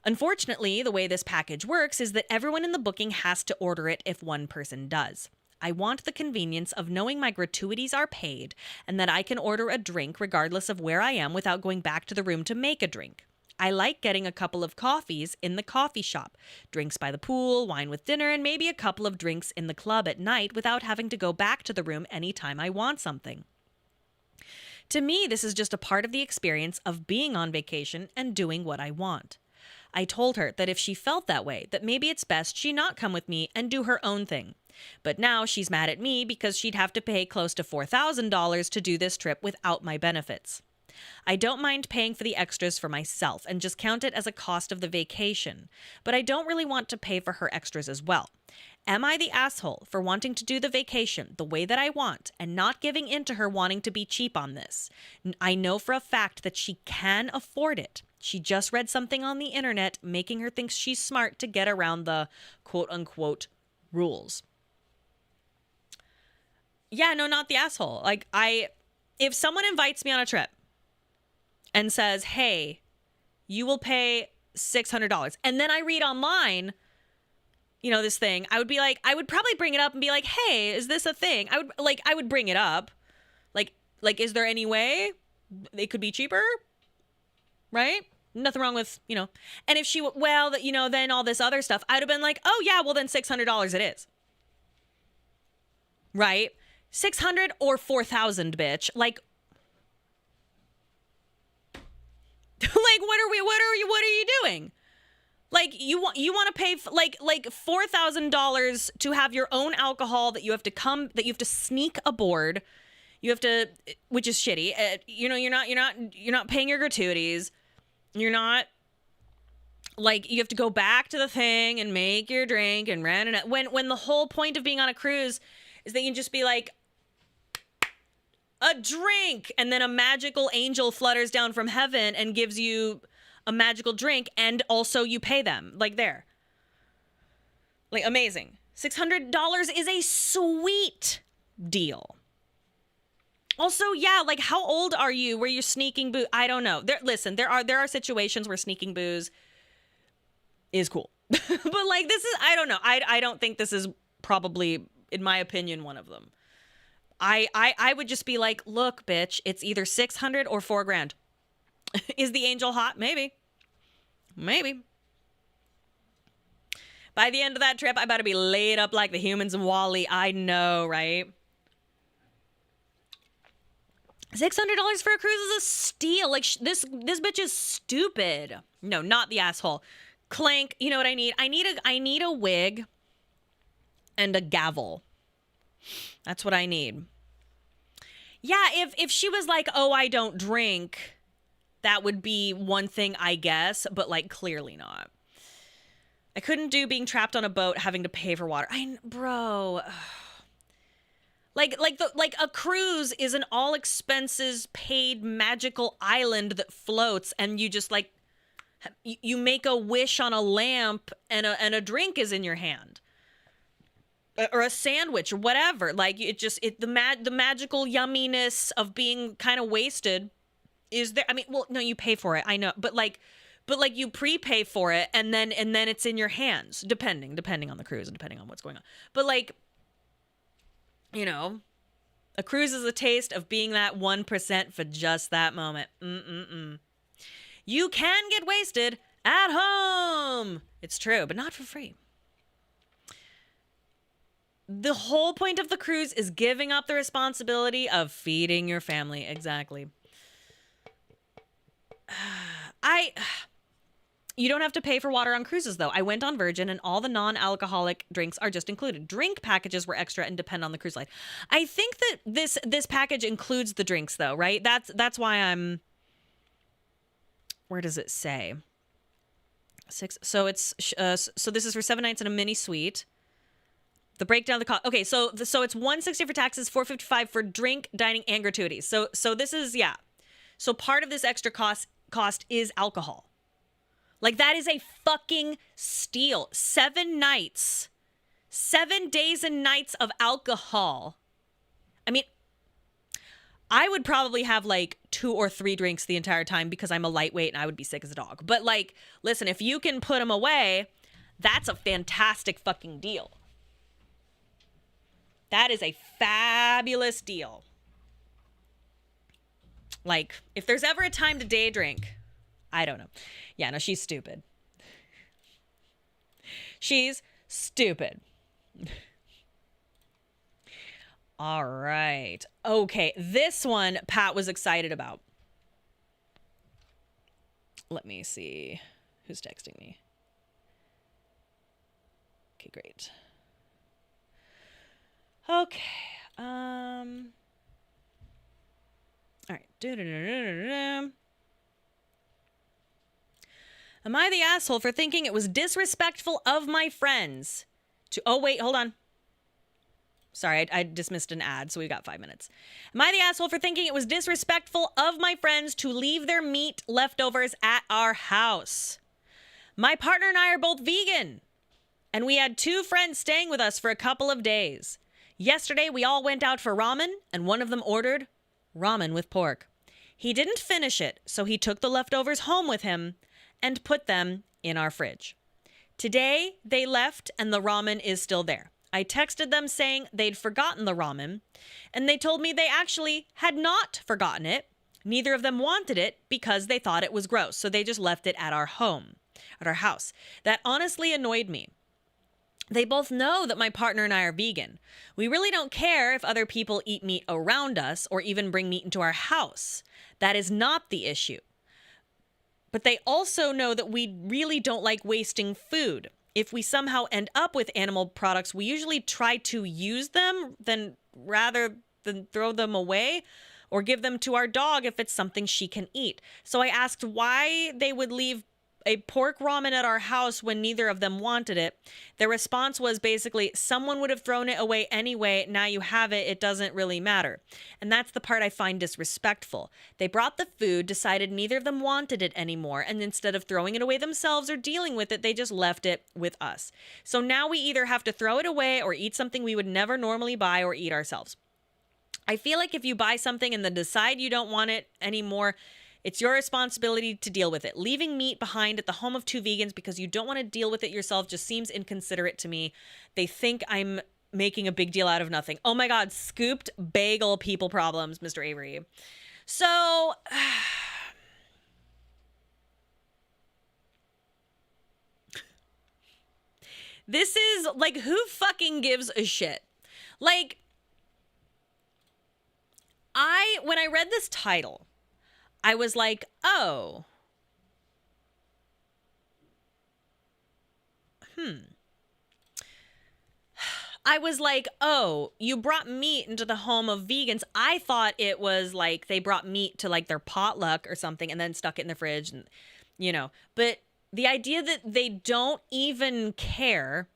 Unfortunately, the way this package works is that everyone in the booking has to order it if one person does. I want the convenience of knowing my gratuities are paid and that I can order a drink regardless of where I am without going back to the room to make a drink. I like getting a couple of coffees in the coffee shop, drinks by the pool, wine with dinner, and maybe a couple of drinks in the club at night without having to go back to the room anytime I want something. To me, this is just a part of the experience of being on vacation and doing what I want. I told her that if she felt that way, that maybe it's best she not come with me and do her own thing. But now she's mad at me because she'd have to pay close to $4,000 to do this trip without my benefits. I don't mind paying for the extras for myself and just count it as a cost of the vacation, but I don't really want to pay for her extras as well. Am I the asshole for wanting to do the vacation the way that I want and not giving in to her wanting to be cheap on this? I know for a fact that she can afford it. She just read something on the internet making her think she's smart to get around the quote-unquote rules. Yeah, no, not the asshole. Like, if someone invites me on a trip and says, hey, you will pay $600, and then I read online, you know, this thing, I would be like, I would probably bring it up and be like, hey, is this a thing? I would bring it up. Like, is there any way it could be cheaper? Right? Nothing wrong with, you know, and if she, well, you know, then all this other stuff, I'd have been like, oh yeah, well then $600 it is. Right? 600 or 4,000, bitch. Like what are you doing? Like you want to pay like $4,000 to have your own alcohol that you have to sneak aboard. You have to, which is shitty. You know, you're not paying your gratuities. You're not, like, you have to go back to the thing and make your drink and rent it. When the whole point of being on a cruise is that you can just be like, a drink, and then a magical angel flutters down from heaven and gives you a magical drink, and also you pay them. Like, there. Like, amazing. $600 is a sweet deal. Also, yeah, like, how old are you where you're sneaking booze? I don't know. Listen, there are situations where sneaking booze is cool. But, like, this is, I don't know. I don't think this is probably, in my opinion, one of them. I would just be like, look, bitch, it's either 600 or $4,000. Is the angel hot? Maybe. By the end of that trip, I better be laid up like the humans in Wall-E. I know, right? $600 for a cruise is a steal. Like this bitch is stupid. No, not the asshole. Clank. You know what I need? I need a wig and a gavel. That's what I need. Yeah, if she was like, "Oh, I don't drink," that would be one thing, I guess, but like clearly not. I couldn't do being trapped on a boat having to pay for water. Bro. Like a cruise is an all expenses paid magical island that floats, and you just like you make a wish on a lamp and a drink is in your hand. Or a sandwich or whatever. Like the magical yumminess of being kind of wasted is there. I mean, well, no, you pay for it. I know, but you prepay for it and then it's in your hands, depending on the cruise and depending on what's going on. But like, you know, a cruise is a taste of being that 1% for just that moment. You can get wasted at home. It's true, but not for free. The whole point of the cruise is giving up the responsibility of feeding your family. Exactly. You don't have to pay for water on cruises, though. I went on Virgin, and all the non-alcoholic drinks are just included. Drink packages were extra and depend on the cruise line. I think that this package includes the drinks, though, right? That's why I'm... Where does it say? 6. So it's so this is for 7 nights in a mini suite. The breakdown of the cost. Okay, so it's $160 for taxes, $455 for drink, dining, and gratuities. So this is, yeah. So part of this extra cost is alcohol. Like, that is a fucking steal. 7 nights, 7 days and nights of alcohol. I mean, I would probably have like 2 or 3 drinks the entire time because I'm a lightweight and I would be sick as a dog. But like, listen, if you can put them away, that's a fantastic fucking deal. That is a fabulous deal. Like, if there's ever a time to day drink, I don't know. Yeah, no, she's stupid. She's stupid. All right. Okay, this one Pat was excited about. Let me see who's texting me. Okay, great. Okay. All right. Am I the asshole for thinking it was disrespectful of my friends to... Oh, wait, hold on. Sorry, I dismissed an ad, so we got 5 minutes. Am I the asshole for thinking it was disrespectful of my friends to leave their meat leftovers at our house? My partner and I are both vegan, and we had 2 friends staying with us for a couple of days. Yesterday, we all went out for ramen, and one of them ordered ramen with pork. He didn't finish it, so he took the leftovers home with him and put them in our fridge. Today, they left, and the ramen is still there. I texted them saying they'd forgotten the ramen, and they told me they actually had not forgotten it. Neither of them wanted it because they thought it was gross, so they just left it at our house. That honestly annoyed me. They both know that my partner and I are vegan. We really don't care if other people eat meat around us or even bring meat into our house. That is not the issue. But they also know that we really don't like wasting food. If we somehow end up with animal products, we usually try to use them rather than throw them away or give them to our dog if it's something she can eat. So I asked why they would leave a pork ramen at our house when neither of them wanted it. Their response was basically, someone would have thrown it away anyway. Now you have it. It doesn't really matter. And that's the part I find disrespectful. They brought the food, decided neither of them wanted it anymore, and instead of throwing it away themselves or dealing with it, they just left it with us. So now we either have to throw it away or eat something we would never normally buy or eat ourselves. I feel like if you buy something and then decide you don't want it anymore, it's your responsibility to deal with it. Leaving meat behind at the home of 2 vegans because you don't want to deal with it yourself just seems inconsiderate to me. They think I'm making a big deal out of nothing. Oh my God, scooped bagel people problems, Mr. Avery. So, this is like, who fucking gives a shit? Like, When I read this title, I was like, oh. I was like, oh, you brought meat into the home of vegans. I thought it was like they brought meat to like their potluck or something and then stuck it in the fridge and, you know. But the idea that they don't even care.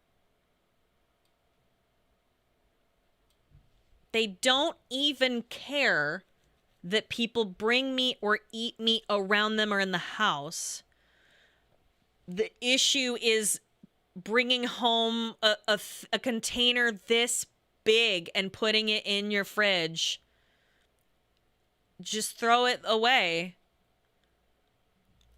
They don't even care that people bring meat or eat meat around them or in the house. The issue is bringing home a container this big and putting it in your fridge. Just throw it away.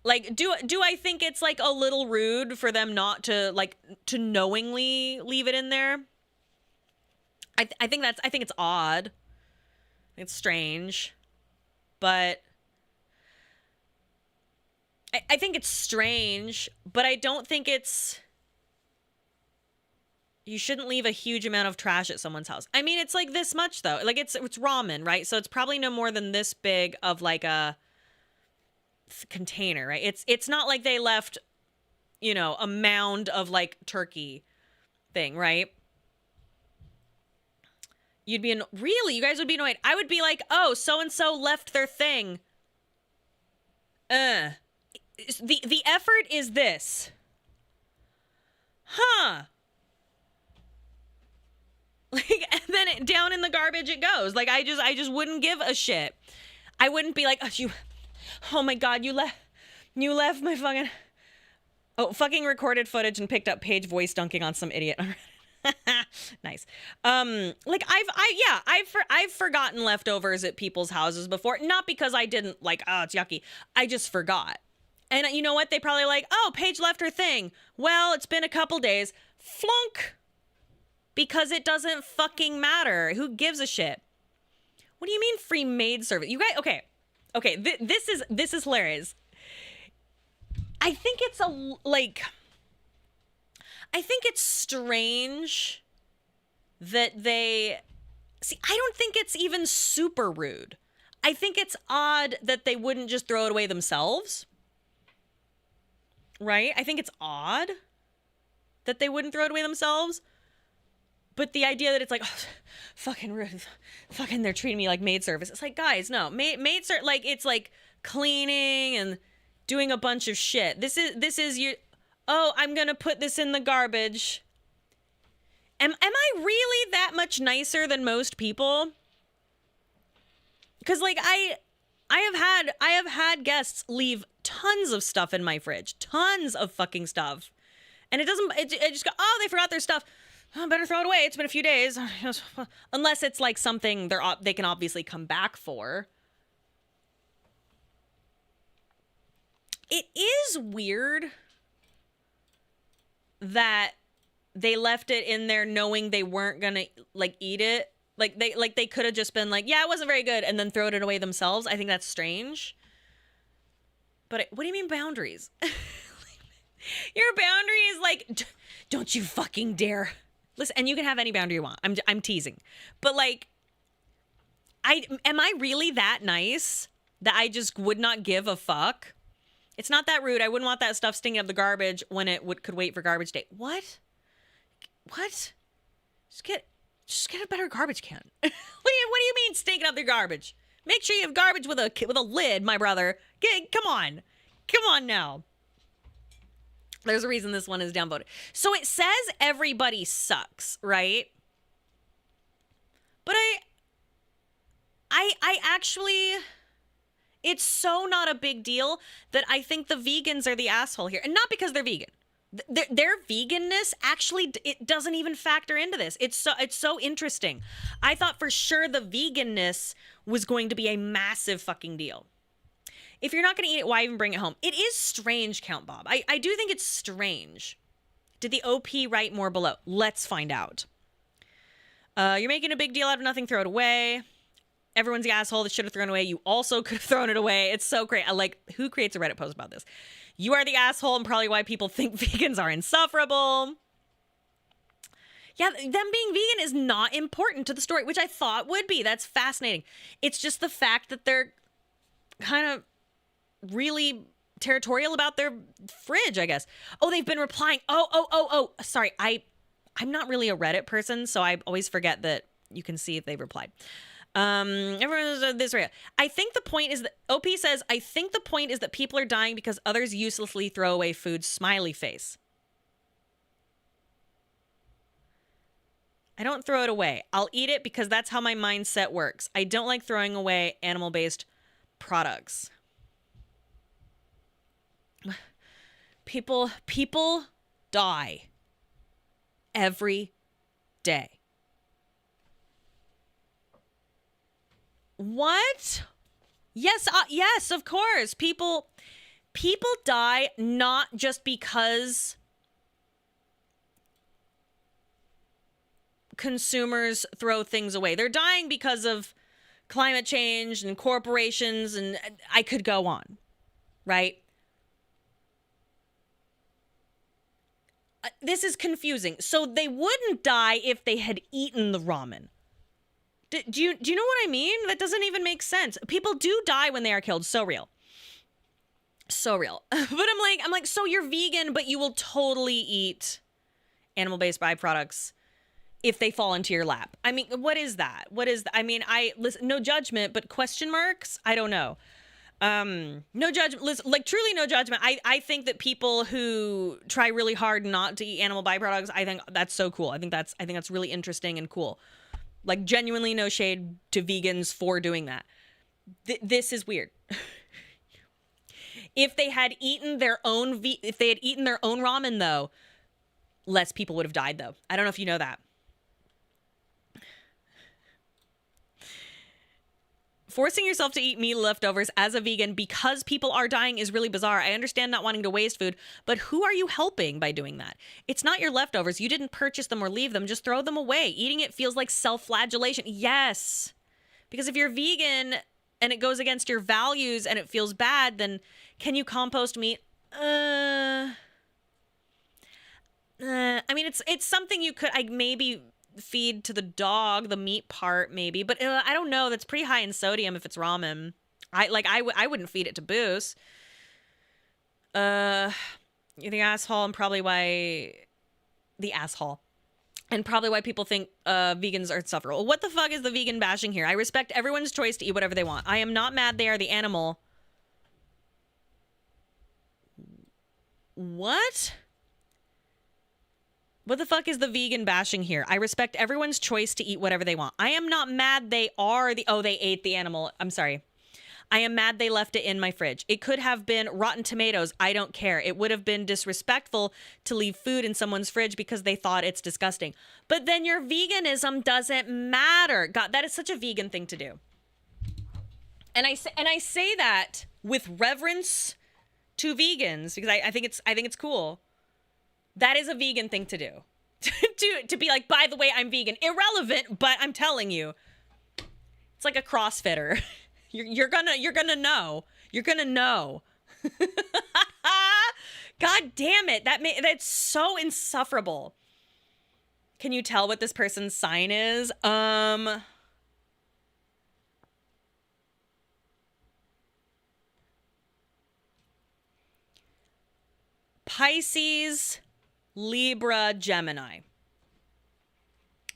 Like, do I think it's like a little rude for them not to like to knowingly leave it in there? I think it's odd. It's strange. But I think it's strange, but I don't think it's... You shouldn't leave a huge amount of trash at someone's house. I mean, it's like this much though. Like it's ramen, right? So it's probably no more than this big of like a container, right? It's not like they left, you know, a mound of like turkey thing, right? You'd be really, you guys would be annoyed. I would be like, oh, so and so left their thing. The effort is this. Huh. Like, and then down in the garbage it goes. Like, I just wouldn't give a shit. I wouldn't be like, oh my God, you left my fucking recorded footage and picked up Paige voice dunking on some idiot. Nice. Like I've forgotten leftovers at people's houses before. Not because I didn't like, oh, it's yucky. I just forgot. And you know what? They probably like, oh, Paige left her thing. Well, it's been a couple days. Flunk. Because it doesn't fucking matter. Who gives a shit? What do you mean free maid service? You guys, okay. This is hilarious. I think it's I think it's strange that they... See, I don't think it's even super rude. I think it's odd that they wouldn't just throw it away themselves. Right? I think it's odd that they wouldn't throw it away themselves. But the idea that it's like, oh, fucking rude, fucking they're treating me like maid service. It's like, guys, no, maids are like, it's like cleaning and doing a bunch of shit. This is your, oh, I'm going to put this in the garbage. Am I really that much nicer than most people? Because like I have had guests leave tons of stuff in my fridge, tons of fucking stuff. And it just go, oh, they forgot their stuff. Oh, better throw it away. It's been a few days. Unless it's like something they can obviously come back for. It is weird that they left it in there knowing they weren't gonna like eat it. Like they could have just been like, yeah, it wasn't very good, and then thrown it away themselves. I think that's strange. But what do you mean boundaries? Your boundary is like, don't you fucking dare. Listen, and you can have any boundary you want. I'm teasing. But like, am I really that nice that I just would not give a fuck? It's not that rude. I wouldn't want that stuff stinking up the garbage when it could wait for garbage day. What? Just get a better garbage can. What do you mean stinking up the garbage? Make sure you have garbage with a lid, my brother. Come on now. There's a reason this one is downvoted. So it says everybody sucks, right? But I actually, it's so not a big deal that I think the vegans are the asshole here. And not because they're vegan. Their veganness actually, it doesn't even factor into this. It's so interesting. I thought for sure the veganness was going to be a massive fucking deal. If you're not going to eat it, why even bring it home? It is strange, Count Bob. I do think it's strange. Did the OP write more below? Let's find out. You're making a big deal out of nothing. Throw it away. Everyone's the asshole that should have thrown it away. You also could have thrown it away. It's so great. Who creates a Reddit post about this? You are the asshole and probably why people think vegans are insufferable. Yeah, them being vegan is not important to the story, which I thought would be. That's fascinating. It's just the fact that they're kind of really territorial about their fridge, I guess. Oh, they've been replying. Oh. Sorry, I'm not really a Reddit person, so I always forget that you can see if they've replied. Everyone this right. I think the point is that OP says, I think the point is that people are dying because others uselessly throw away food. Smiley face. I don't throw it away. I'll eat it because that's how my mindset works. I don't like throwing away animal-based products. People die every day. What? Yes, of course. People die not just because consumers throw things away. They're dying because of climate change and corporations, and I could go on, right? This is confusing. So they wouldn't die if they had eaten the ramen. Do you know what I mean? That doesn't even make sense. People do die when they are killed. So real. So real. But I'm like, so you're vegan, but you will totally eat animal-based byproducts if they fall into your lap. I mean, what is that? I mean, listen, no judgment, but question marks? I don't know. No judgment. Listen, like truly no judgment. I think that people who try really hard not to eat animal byproducts, I think that's so cool. I think that's really interesting and cool. Like genuinely no shade to vegans for doing that. This is weird. If they had eaten their own ramen though, less people would have died though. I don't know if you know that. Forcing yourself to eat meat leftovers as a vegan because people are dying is really bizarre. I understand not wanting to waste food, but who are you helping by doing that? It's not your leftovers. You didn't purchase them or leave them. Just throw them away. Eating it feels like self-flagellation. Yes. Because if you're vegan and it goes against your values and it feels bad, then can you compost meat? I mean, it's something you could maybe feed to the dog, the meat part maybe, but I don't know. That's pretty high in sodium if it's ramen. I wouldn't feed it to Boos. You're the asshole, and probably why people think vegans are insufferable. What the fuck is the vegan bashing here? I respect everyone's choice to eat whatever they want. I am not mad they are the animal. What? What the fuck is the vegan bashing here? I respect everyone's choice to eat whatever they want. I am not mad they are they ate the animal. I'm sorry. I am mad they left it in my fridge. It could have been rotten tomatoes. I don't care. It would have been disrespectful to leave food in someone's fridge because they thought it's disgusting. But then your veganism doesn't matter. God, that is such a vegan thing to do. And I say that with reverence to vegans because I think it's cool. That is a vegan thing to do. to be like, by the way, I'm vegan. Irrelevant, but I'm telling you. It's like a CrossFitter. You're gonna know. You're gonna know. God damn it. That's so insufferable. Can you tell what this person's sign is? Pisces, Libra, Gemini.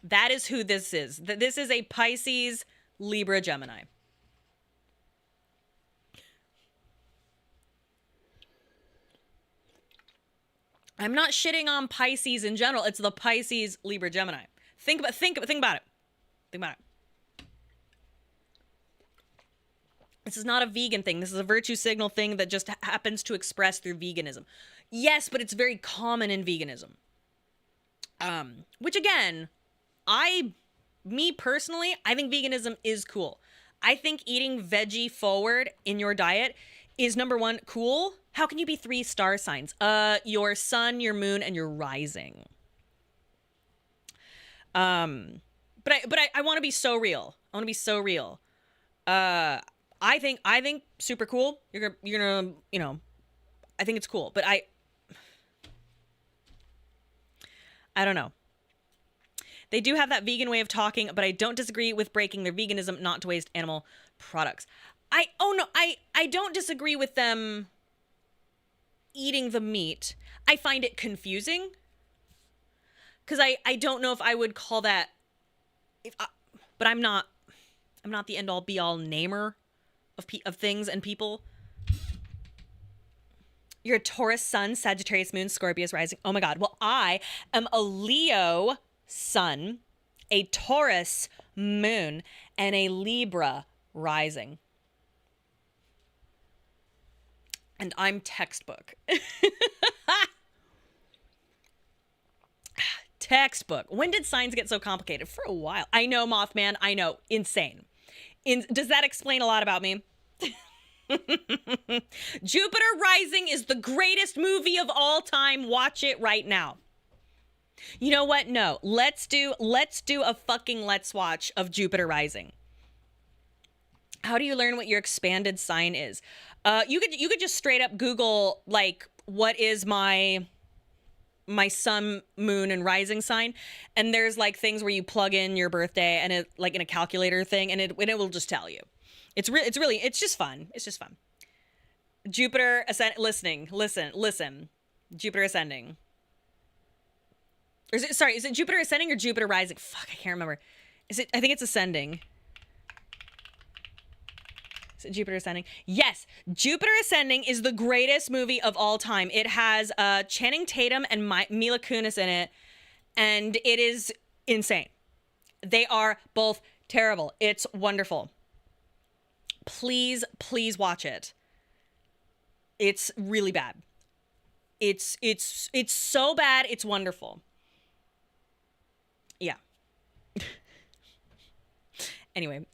That is who this is. This is a Pisces, Libra, Gemini. I'm not shitting on Pisces in general. It's the Pisces, Libra, Gemini. Think about it. Think about it. This is not a vegan thing. This is a virtue signal thing that just happens to express through veganism. Yes, but it's very common in veganism. Which again, me personally, I think veganism is cool. I think eating veggie forward in your diet is number one, cool. How can you be 3 star signs? Your sun, your moon, and your rising. But I want to be so real. I think super cool. You're gonna, I think it's cool, but I don't know. They do have that vegan way of talking, but I don't disagree with breaking their veganism not to waste animal products. I don't disagree with them eating the meat. I find it confusing because I don't know if I would call that, but I'm not the end all be all namer of things and people. You're a Taurus sun, Sagittarius moon, Scorpius rising. Oh my God. Well, I am a Leo sun, a Taurus moon, and a Libra rising. And I'm textbook. Textbook. When did signs get so complicated? For a while. I know, Mothman. I know. Insane. Does that explain a lot about me? Jupiter Rising is the greatest movie of all time. Watch it right now. You know what? No. Let's do a fucking let's watch of Jupiter Rising. How do you learn what your expanded sign is? You could just straight up Google like what is my sun, moon, and rising sign, and there's like things where you plug in your birthday and it like in a calculator thing, and it will just tell you. It's just fun. It's just fun. Jupiter listen. Jupiter ascending. Or is it Jupiter ascending or Jupiter rising? Fuck, I can't remember. I think it's ascending. Is it Jupiter Ascending? Yes, Jupiter Ascending is the greatest movie of all time. It has Channing Tatum and Mila Kunis in it, and it is insane. They are both terrible. It's wonderful. Please watch it. It's really bad. It's so bad, it's wonderful. Yeah. Anyway.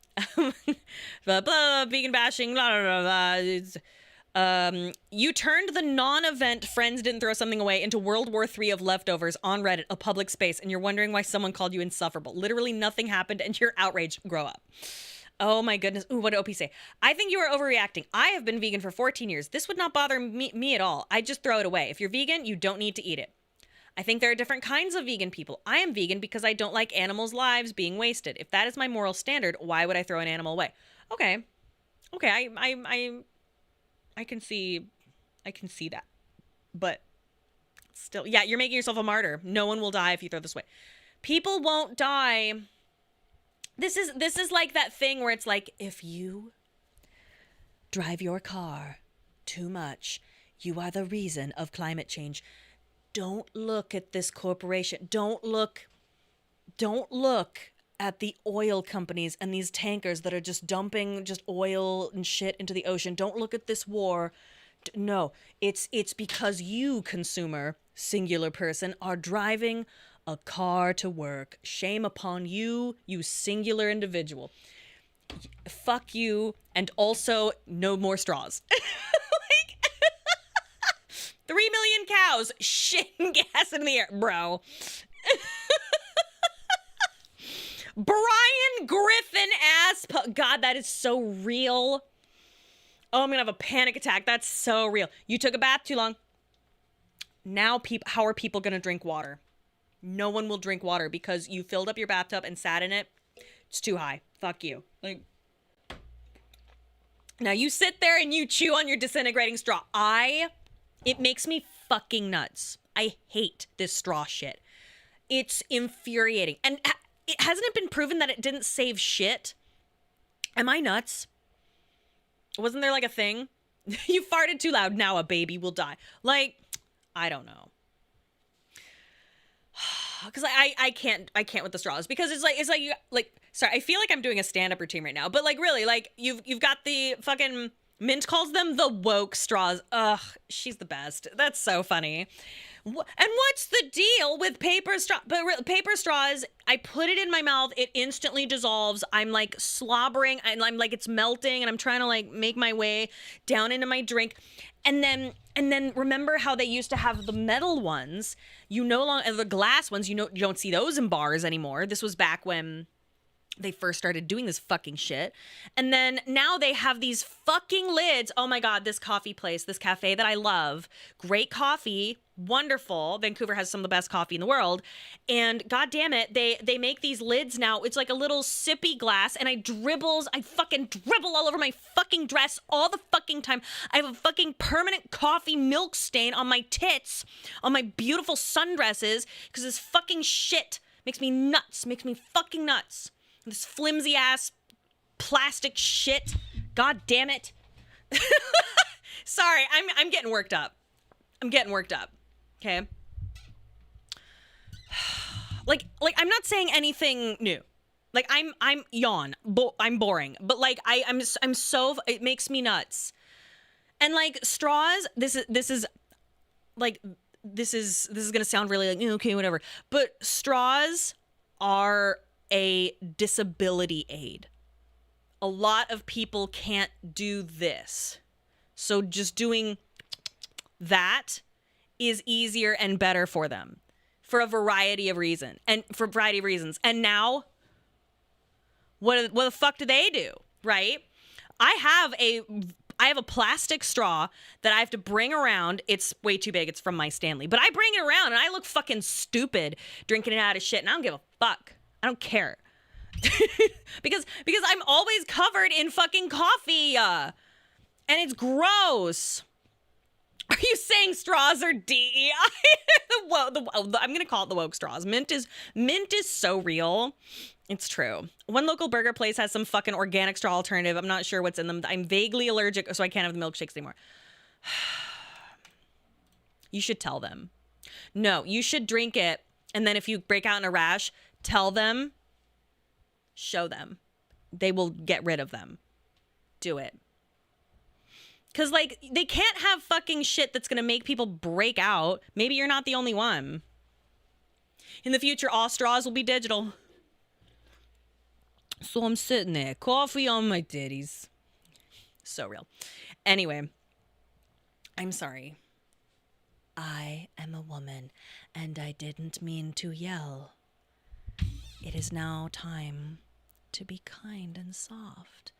Blah, blah, vegan bashing, blah, blah, blah, blah. You turned the non-event friends didn't throw something away into World War III of leftovers on Reddit, a public space, and you're wondering why someone called you insufferable. Literally nothing happened and you're outraged. Grow up. Oh my goodness. Ooh, what did OP say? I think you are overreacting. I have been vegan for 14 years. This would not bother me at all. I just throw it away. If you're vegan, you don't need to eat it. I think there are different kinds of vegan people. I am vegan because I don't like animals' lives being wasted. If that is my moral standard, why would I throw an animal away? Okay. I can see that. But still, yeah, you're making yourself a martyr. No one will die if you throw this away. People won't die. This is like that thing where it's like, if you drive your car too much, you are the reason of climate change. Don't look at this corporation. Don't look at the oil companies and these tankers that are just dumping just oil and shit into the ocean. Don't look at this war. No, it's because you, consumer, singular person, are driving a car to work. Shame upon you, you singular individual. Fuck you, and also no more straws. 3 million cows shitting gas in the air, bro. Brian Griffin God, that is so real. Oh, I'm gonna have a panic attack. That's so real. You took a bath too long. Now, how are people gonna drink water? No one will drink water because you filled up your bathtub and sat in it. It's too high. Fuck you. Like, now you sit there and you chew on your disintegrating straw. It makes me fucking nuts. I hate this straw shit. It's infuriating. And hasn't it been proven that it didn't save shit? Am I nuts? Wasn't there like a thing? You farted too loud. Now a baby will die. Like, I don't know. Because I can't with the straws, because it's like sorry, I feel like I'm doing a stand-up routine right now, but like really, like you've got the fucking Mint calls them the woke straws. Ugh, she's the best. That's so funny. And what's the deal with paper straw? But paper straws, I put it in my mouth, it instantly dissolves. I'm like slobbering, and I'm like it's melting, and I'm trying to like make my way down into my drink. And then remember how they used to have the metal ones? You no longer, the glass ones, you don't see those in bars anymore. This was back when they first started doing this fucking shit. And then now they have these fucking lids. Oh my God, this coffee place, this cafe that I love. Great coffee, wonderful. Vancouver has some of the best coffee in the world. And God damn it, they make these lids now. It's like a little sippy glass, and I fucking dribble all over my fucking dress all the fucking time. I have a fucking permanent coffee milk stain on my tits, on my beautiful sundresses, because this fucking shit makes me nuts, makes me fucking nuts. This flimsy ass plastic shit. God damn it. Sorry, I'm getting worked up. I'm getting worked up. Okay. Like I'm not saying anything new. Like I'm I'm boring, but like I'm so, it makes me nuts. And like straws, this is going to sound really like, okay, whatever. But straws are a disability aid. A lot of people can't do this. So just doing that is easier and better for them for a variety of reasons. And now what the fuck do they do? Right? I have a plastic straw that I have to bring around. It's way too big. It's from my Stanley. But I bring it around and I look fucking stupid drinking it out of shit, and I don't give a fuck. I don't care. because I'm always covered in fucking coffee. And it's gross. Are you saying straws are DEI? I'm going to call it the woke straws. Mint is so real. It's true. One local burger place has some fucking organic straw alternative. I'm not sure what's in them. I'm vaguely allergic, so I can't have the milkshakes anymore. You should tell them. No, you should drink it, and then if you break out in a rash, tell them, show them. They will get rid of them. Do it. Because, like, they can't have fucking shit that's going to make people break out. Maybe you're not the only one. In the future, all straws will be digital. So I'm sitting there, coffee on my titties. So real. Anyway, I'm sorry. I am a woman, and I didn't mean to yell. It is now time to be kind and soft.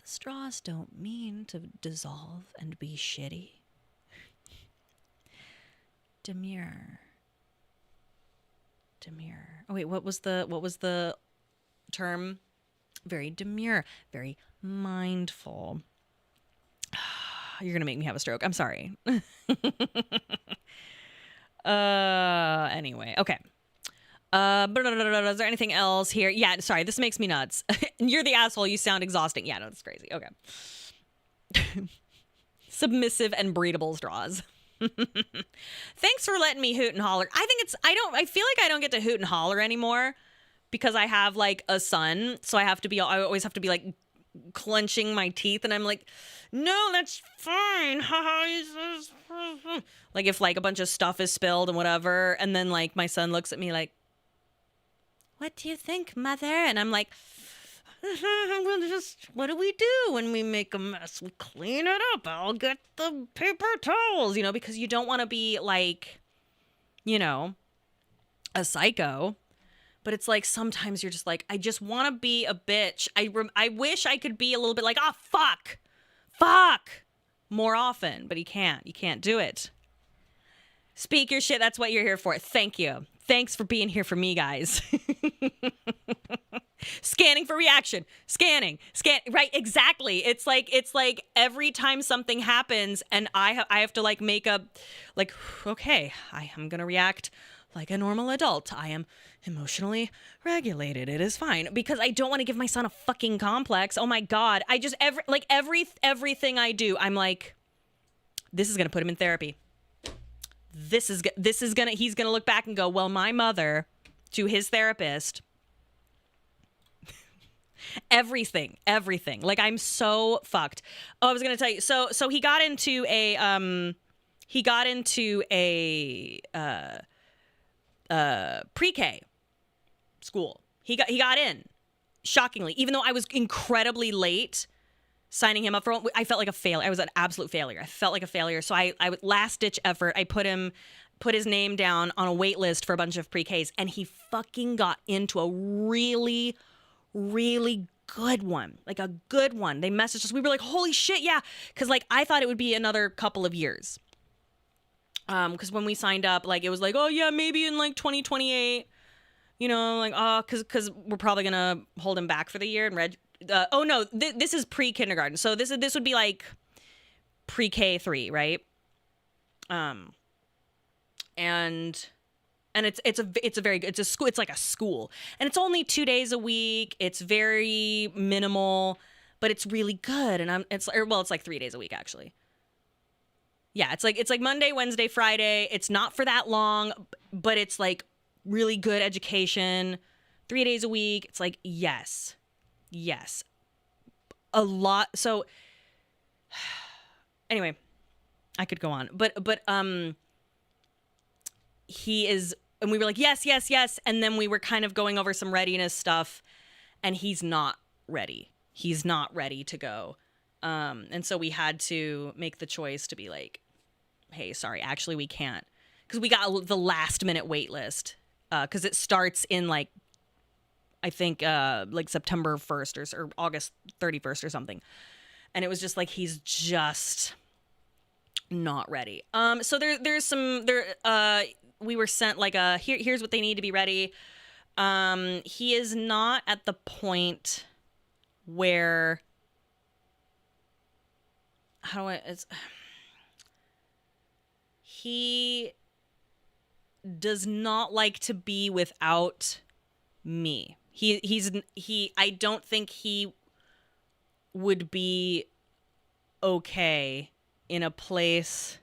The straws don't mean to dissolve and be shitty. Demure. Oh wait, what was the term? Very demure, very mindful. You're gonna make me have a stroke. I'm sorry. Anyway, okay. Is there anything else here? Yeah, sorry, this makes me nuts. You're the asshole, you sound exhausting. Yeah, no, that's crazy. Okay. Submissive and breedable straws. Thanks for letting me hoot and holler. I feel like I don't get to hoot and holler anymore because I have like a son. So I always have to be like clenching my teeth, and I'm like, no, that's fine. Like if like a bunch of stuff is spilled and whatever, and then like my son looks at me like, what do you think, mother? And I'm like, what do we do when we make a mess? We clean it up. I'll get the paper towels, because you don't want to be like, a psycho. But it's like sometimes you're just like, I just want to be a bitch. I wish I could be a little bit like, fuck more often, but you can't. You can't do it. Speak your shit. That's what you're here for. Thank you. Thanks for being here for me, guys. Scanning for reaction. Scan. Right, exactly. It's like every time something happens and I have to like make a, like, okay, I am going to react like a normal adult. I am emotionally regulated. It is fine. Because I don't want to give my son a fucking complex. Oh my God. I just, everything I do, I'm like, this is going to put him in therapy. He's going to look back and go, well, my mother, to his therapist, everything. Like, I'm so fucked. Oh, I was going to tell you. So he got into a pre-K school. He got in, shockingly, even though I was incredibly late signing him up for. I felt like a failure. I was an absolute failure. I felt like a failure. So I last ditch effort. I put his name down on a wait list for a bunch of pre-Ks, and he fucking got into a really, really good one, like a good one. They messaged us. We were like, holy shit, yeah. Because like I thought it would be another couple of years. Because when we signed up, like it was like, oh yeah, maybe in like 2028. You know, like because we're probably gonna hold him back for the year and oh no, this is pre-kindergarten, so this would be like pre-K 3, right? And it's a very good, it's a school, it's like a school, and it's only 2 days a week. It's very minimal, but it's really good. And it's like 3 days a week actually. Yeah, it's like Monday, Wednesday, Friday. It's not for that long, but it's like really good education. 3 days a week. It's like yes, a lot. So anyway, I could go on, but he is, and we were like yes, and then we were kind of going over some readiness stuff, and he's not ready. He's not ready to go, and so we had to make the choice to be like, hey, sorry, actually we can't, because we got the last minute wait list, because it starts in like, I think like September 1st or August 31st or something. And it was just like, he's just not ready. So there's some, we were sent like here's what they need to be ready. He is not at the point where, he does not like to be without me. I don't think he would be okay in a place.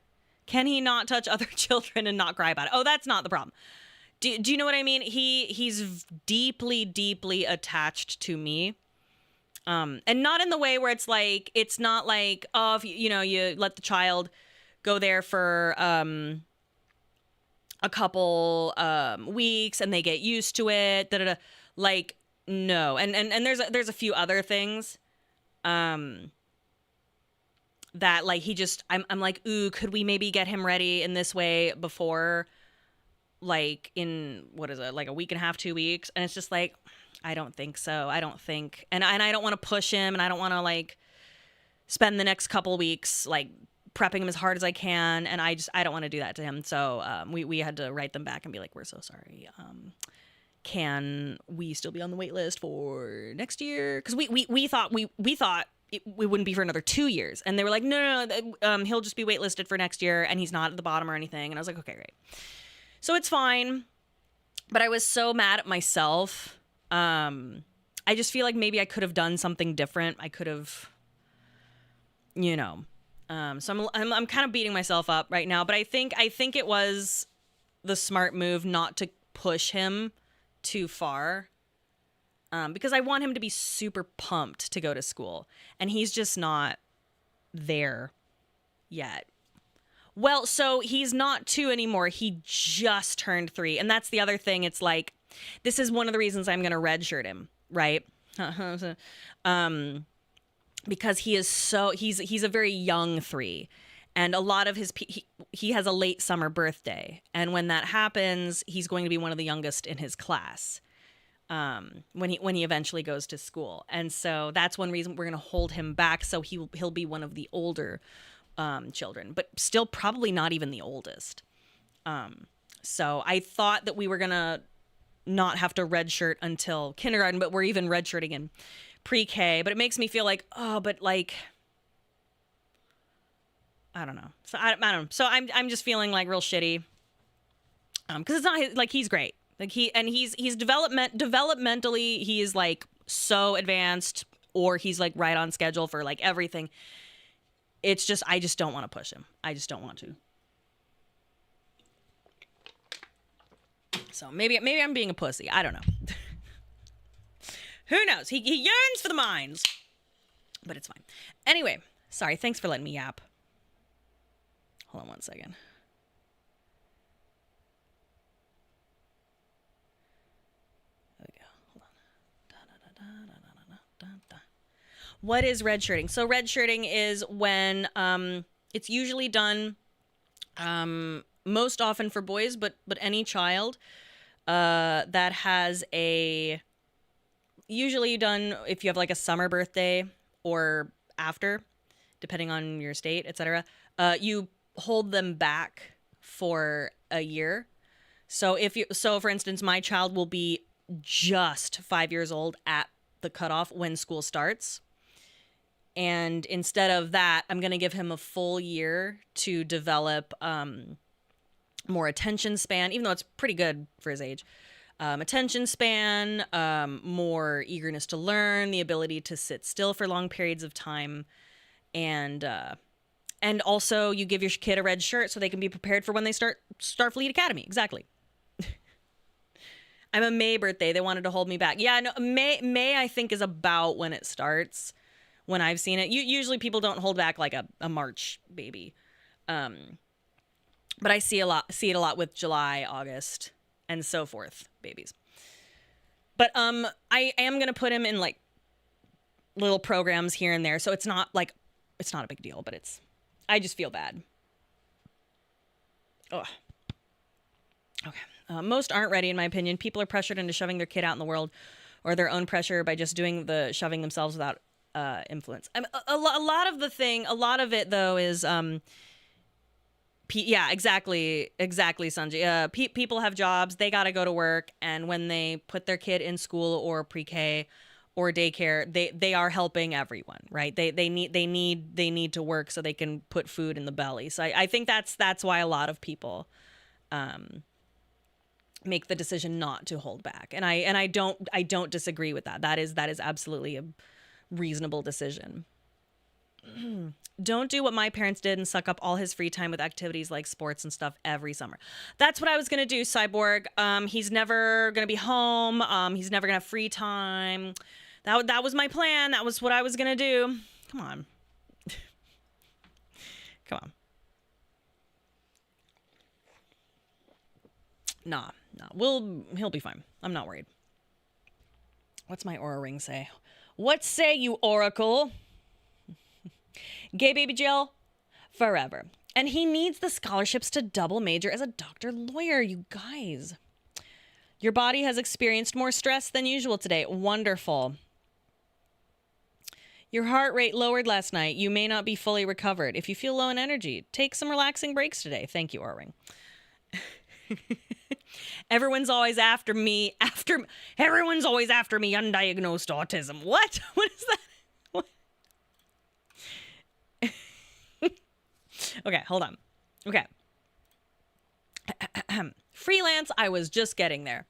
Can he not touch other children and not cry about it? Oh, that's not the problem. Do you know what I mean? He's deeply, deeply attached to me. And not in the way where it's not like, oh, if you let the child go there for a couple weeks and they get used to it. Like, no. And there's a few other things that like I'm like, ooh, could we maybe get him ready in this way before, like, in what is it, like a week and a half, 2 weeks? And it's just like, I don't think so. I don't think, and I don't want to push him, and I don't want to like spend the next couple weeks like prepping him as hard as I can, and I don't want to do that to him. So we had to write them back and be like, we're so sorry. Can we still be on the wait list for next year? Because we thought it wouldn't be for another 2 years, and they were like, no, he'll just be waitlisted for next year, and he's not at the bottom or anything. And I was like, okay, great. So it's fine. But I was so mad at myself. I just feel like maybe I could have done something different. I could have, so I'm kind of beating myself up right now. But I think it was the smart move not to push him too far. Because I want him to be super pumped to go to school, and he's just not there yet. Well, so he's not 2 anymore. He just turned 3. And that's the other thing. It's like, this is one of the reasons I'm going to redshirt him, right? Because he's a very young 3. And a lot of he has a late summer birthday. And when that happens, he's going to be one of the youngest in his class. When he eventually goes to school. And so that's one reason we're going to hold him back. So he'll be one of the older children, but still probably not even the oldest. So I thought that we were going to not have to redshirt until kindergarten, but we're even redshirting in pre-K. But it makes me feel like, oh, but like, I don't know. So I don't know. So I'm just feeling like real shitty. Because it's not like he's great. Like he's developmentally, he is like so advanced, or he's like right on schedule for like everything. It's just, I just don't want to push him. I just don't want to. So maybe I'm being a pussy. I don't know. Who knows? He yearns for the mines, but it's fine. Anyway, sorry. Thanks for letting me yap. Hold on one second. What is redshirting? So redshirting is when it's usually done most often for boys, but any child that has a usually done if you have like a summer birthday or after, depending on your state, etc. You hold them back for a year. So for instance, my child will be just 5 years old at the cutoff when school starts. And instead of that, I'm going to give him a full year to develop more attention span, even though it's pretty good for his age. Attention span, more eagerness to learn, the ability to sit still for long periods of time. And also you give your kid a red shirt so they can be prepared for when they start Starfleet Academy. Exactly. I'm a May birthday. They wanted to hold me back. Yeah, no, May I think is about when it starts. When I've seen it, usually people don't hold back like a March baby, but I see it a lot with July, August, and so forth babies. But I am gonna put him in like little programs here and there, so it's not a big deal, but I just feel bad. Ugh. Okay. Most aren't ready, in my opinion. People are pressured into shoving their kid out in the world, or their own pressure by just doing the shoving themselves without influence. A lot of it though is yeah, exactly Sanjay. People have jobs, they got to go to work, and when they put their kid in school or pre-K or daycare, they are helping everyone, right? They need to work so they can put food in the belly. So I think that's why a lot of people make the decision not to hold back, and I don't disagree with that. That is absolutely a reasonable decision. Don't do what my parents did and suck up all his free time with activities like sports and stuff every summer. That's what I was going to do, Cyborg. He's never going to be home. He's never going to have free time. That was my plan. That was what I was going to do. Come on. Come on. Nah. He'll be fine. I'm not worried. What's my aura ring say? What say you, Oracle? Gay baby Jill, forever. And he needs the scholarships to double major as a doctor lawyer, you guys. Your body has experienced more stress than usual today. Wonderful. Your heart rate lowered last night. You may not be fully recovered. If you feel low in energy, take some relaxing breaks today. Thank you, Aura Ring. Everyone's always after me. Everyone's always after me. Undiagnosed autism. What? What is that? What? Okay, hold on. Okay. Freelance. I was just getting there.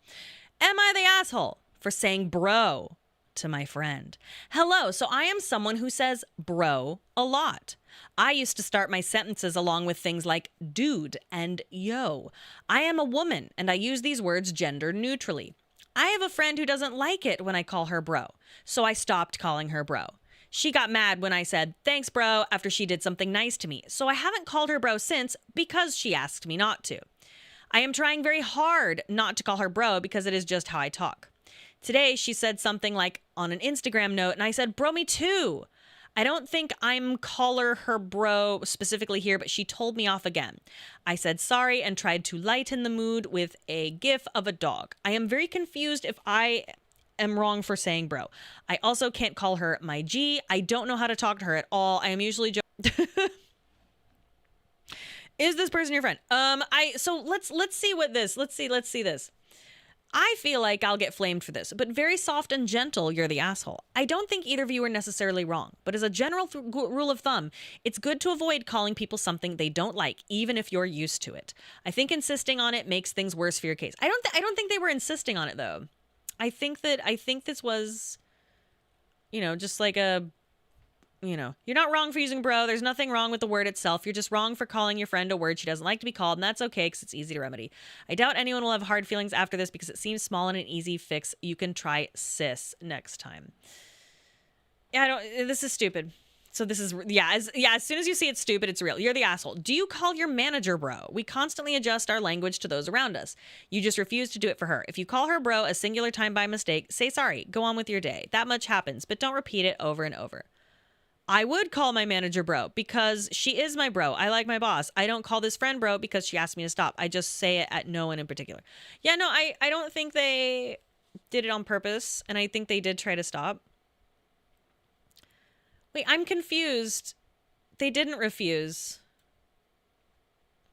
Am I the asshole for saying bro to my friend? Hello. So I am someone who says bro a lot. I used to start my sentences along with things like dude and yo. I am a woman and I use these words gender neutrally. I have a friend who doesn't like it when I call her bro, so I stopped calling her bro. She got mad when I said, thanks bro, after she did something nice to me, so I haven't called her bro since because she asked me not to. I am trying very hard not to call her bro because it is just how I talk. Today she said something like on an Instagram note and I said, bro, me too. I don't think I'm caller her bro specifically here, but she told me off again. I said sorry and tried to lighten the mood with a gif of a dog. I am very confused if I am wrong for saying bro. I also can't call her my G. I don't know how to talk to her at all. I am usually Is this person your friend? So let's see this. I feel like I'll get flamed for this, but very soft and gentle, you're the asshole. I don't think either of you are necessarily wrong, but as a general rule of thumb, it's good to avoid calling people something they don't like, even if you're used to it. I think insisting on it makes things worse for your case. I don't think they were insisting on it though. I think this was, just like you're not wrong for using bro. There's nothing wrong with the word itself. You're just wrong for calling your friend a word she doesn't like to be called, and that's okay because it's easy to remedy. I doubt anyone will have hard feelings after this because it seems small and an easy fix. You can try sis next time. Yeah, this is stupid. So this is, as soon as you see it's stupid, it's real. You're the asshole. Do you call your manager bro? We constantly adjust our language to those around us. You just refuse to do it for her. If you call her bro a singular time by mistake, say sorry. Go on with your day. That much happens, but don't repeat it over and over. I would call my manager bro because she is my bro. I like my boss. I don't call this friend bro because she asked me to stop. I just say it at no one in particular. Yeah, no, I don't think they did it on purpose, and I think they did try to stop. Wait, I'm confused. They didn't refuse.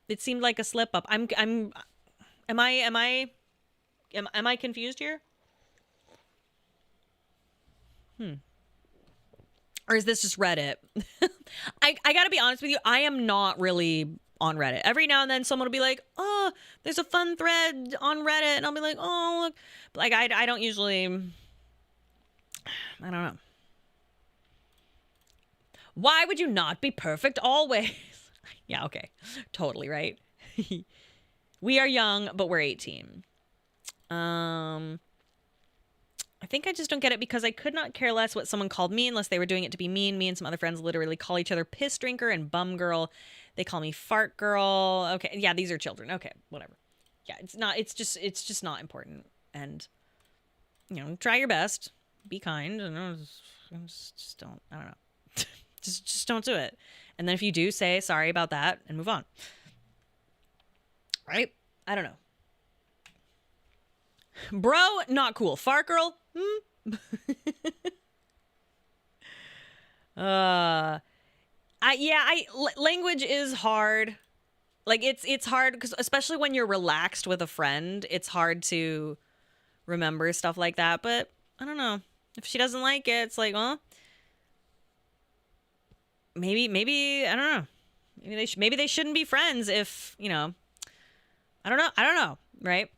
It seemed like a slip up. Am I confused here? Or is this just Reddit? I gotta be honest with you, I am not really on Reddit. Every now and then someone will be like, oh, there's a fun thread on Reddit, and I'll be like, oh, look. Like, I don't usually, I don't know. Why would you not be perfect always? Yeah, okay. Totally, right? We are young, but we're 18. I think I just don't get it because I could not care less what someone called me unless they were doing it to be mean. Me and some other friends literally call each other piss drinker and bum girl. They call me fart girl. Okay, yeah, these are children. Okay, whatever. Yeah, it's just not important. And, you know, try your best. Be kind. And just don't, I don't know. just don't do it. And then if you do, say sorry about that and move on. Right? I don't know. Bro, not cool. Fart girl? Language is hard. Like, it's hard because especially when you're relaxed with a friend, it's hard to remember stuff like that. But I don't know. If she doesn't like it, it's like, well, maybe I don't know. Maybe they shouldn't be friends if, you know, I don't know, right?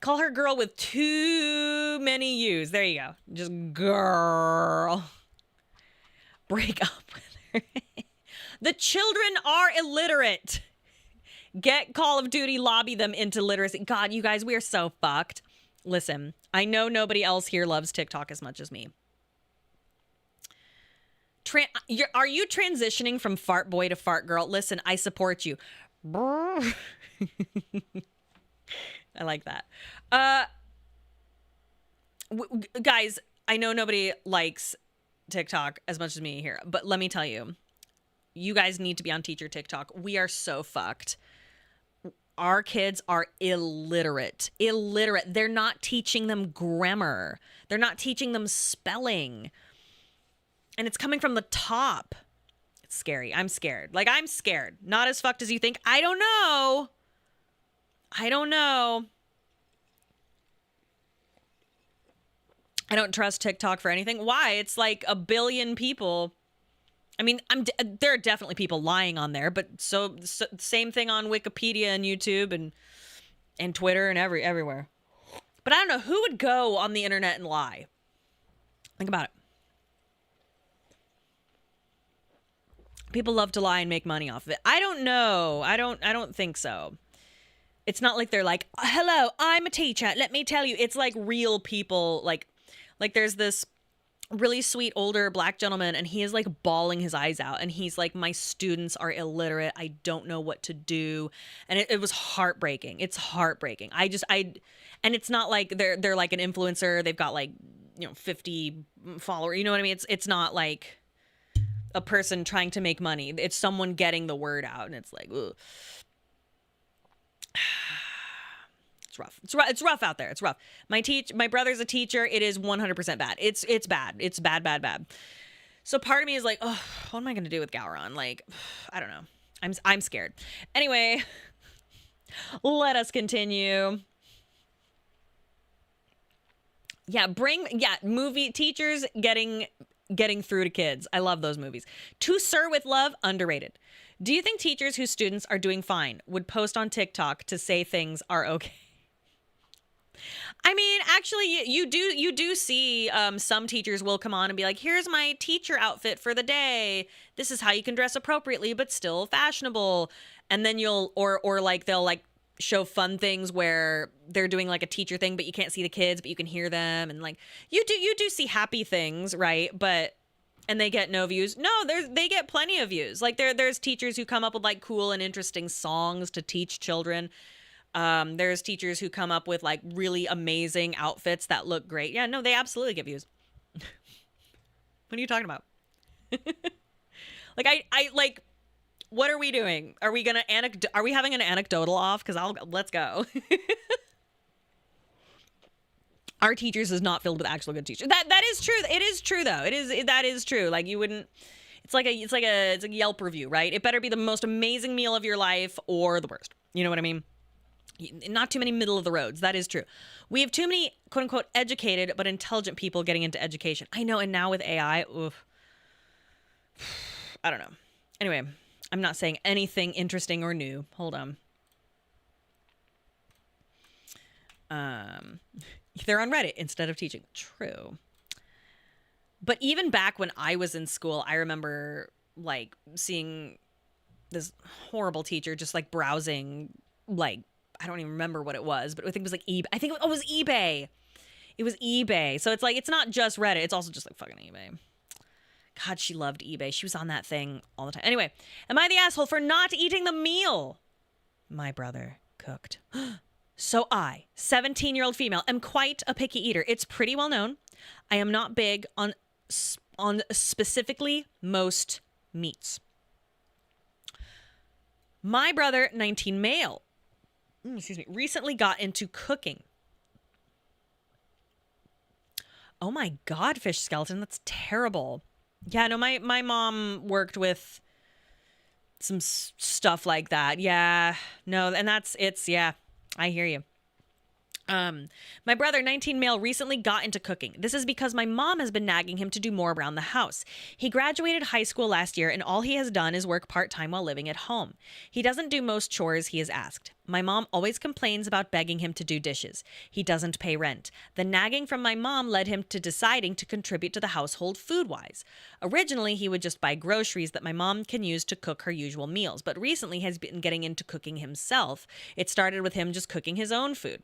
Call her girl with too many U's. There you go. Just girl. Break up with her. The children are illiterate. Get Call of Duty, lobby them into literacy. God, you guys, we are so fucked. Listen, I know nobody else here loves TikTok as much as me. Are you transitioning from fart boy to fart girl? Listen, I support you. I like that. Guys, I know nobody likes TikTok as much as me here, but let me tell you, you guys need to be on teacher TikTok. We are so fucked. Our kids are illiterate. They're not teaching them grammar. They're not teaching them spelling. And it's coming from the top. It's scary. I'm scared. Like, I'm scared. Not as fucked as you think. I don't know. I don't trust TikTok for anything. Why? It's like 1 billion people. I mean, there are definitely people lying on there, but so same thing on Wikipedia and YouTube and Twitter and everywhere. But I don't know who would go on the internet and lie. Think about it. People love to lie and make money off of it. I don't know. I don't think so. It's not like they're like, hello, I'm a teacher. Let me tell you. It's like real people. Like there's this really sweet older black gentleman, and he is like bawling his eyes out. And he's like, my students are illiterate. I don't know what to do. And it was heartbreaking. It's heartbreaking. And it's not like they're like an influencer. They've got like, 50 followers. You know what I mean? It's not like a person trying to make money. It's someone getting the word out. And it's like, ugh. It's rough. It's rough out there. It's rough. My brother's a teacher. It is 100% bad. It's bad. It's bad. So part of me is like, oh, what am I going to do with Gowron? Like, I don't know. I'm scared. Anyway, let us continue. Yeah, movie teachers getting through to kids. I love those movies. To Sir with Love, underrated. Do you think teachers whose students are doing fine would post on TikTok to say things are okay? I mean, actually, you do see some teachers will come on and be like, here's my teacher outfit for the day. This is how you can dress appropriately, but still fashionable. And then they'll like show fun things where they're doing like a teacher thing, but you can't see the kids, but you can hear them. And like, you do see happy things, right? And they get no views. No, they get plenty of views. Like there's teachers who come up with like cool and interesting songs to teach children. There's teachers who come up with like really amazing outfits that look great. Yeah, no, they absolutely get views. What are you talking about? Like I like, what are we doing? Are we having an anecdotal off? Let's go. Our teachers is not filled with actual good teachers. That is true. It is true though. That is true. Like you wouldn't. It's like a Yelp review, right? It better be the most amazing meal of your life or the worst. You know what I mean? Not too many middle of the roads. That is true. We have too many quote unquote educated but intelligent people getting into education. I know, and now with AI, oof, I don't know. Anyway, I'm not saying anything interesting or new. Hold on. They're on Reddit instead of teaching. True. But even back when I was in school, I remember like seeing this horrible teacher just like browsing, like, I don't even remember what it was, but I think it was like eBay. I think it was eBay. It was eBay. So it's like, it's not just Reddit. It's also just like fucking eBay. God, she loved eBay. She was on that thing all the time. Anyway, am I the asshole for not eating the meal my brother cooked? So I, 17-year-old female, am quite a picky eater. It's pretty well known. I am not big on specifically most meats. My brother, 19 male, recently got into cooking. Oh my God, fish skeleton, that's terrible. Yeah, no, my mom worked with some stuff like that. Yeah, no, and yeah, I hear you. My brother, 19 male, recently got into cooking. This is because my mom has been nagging him to do more around the house. He graduated high school last year, and all he has done is work part-time while living at home. He doesn't do most chores he is asked. My mom always complains about begging him to do dishes. He doesn't pay rent. The nagging from my mom led him to deciding to contribute to the household food-wise. Originally, he would just buy groceries that my mom can use to cook her usual meals, but recently has been getting into cooking himself. It started with him just cooking his own food.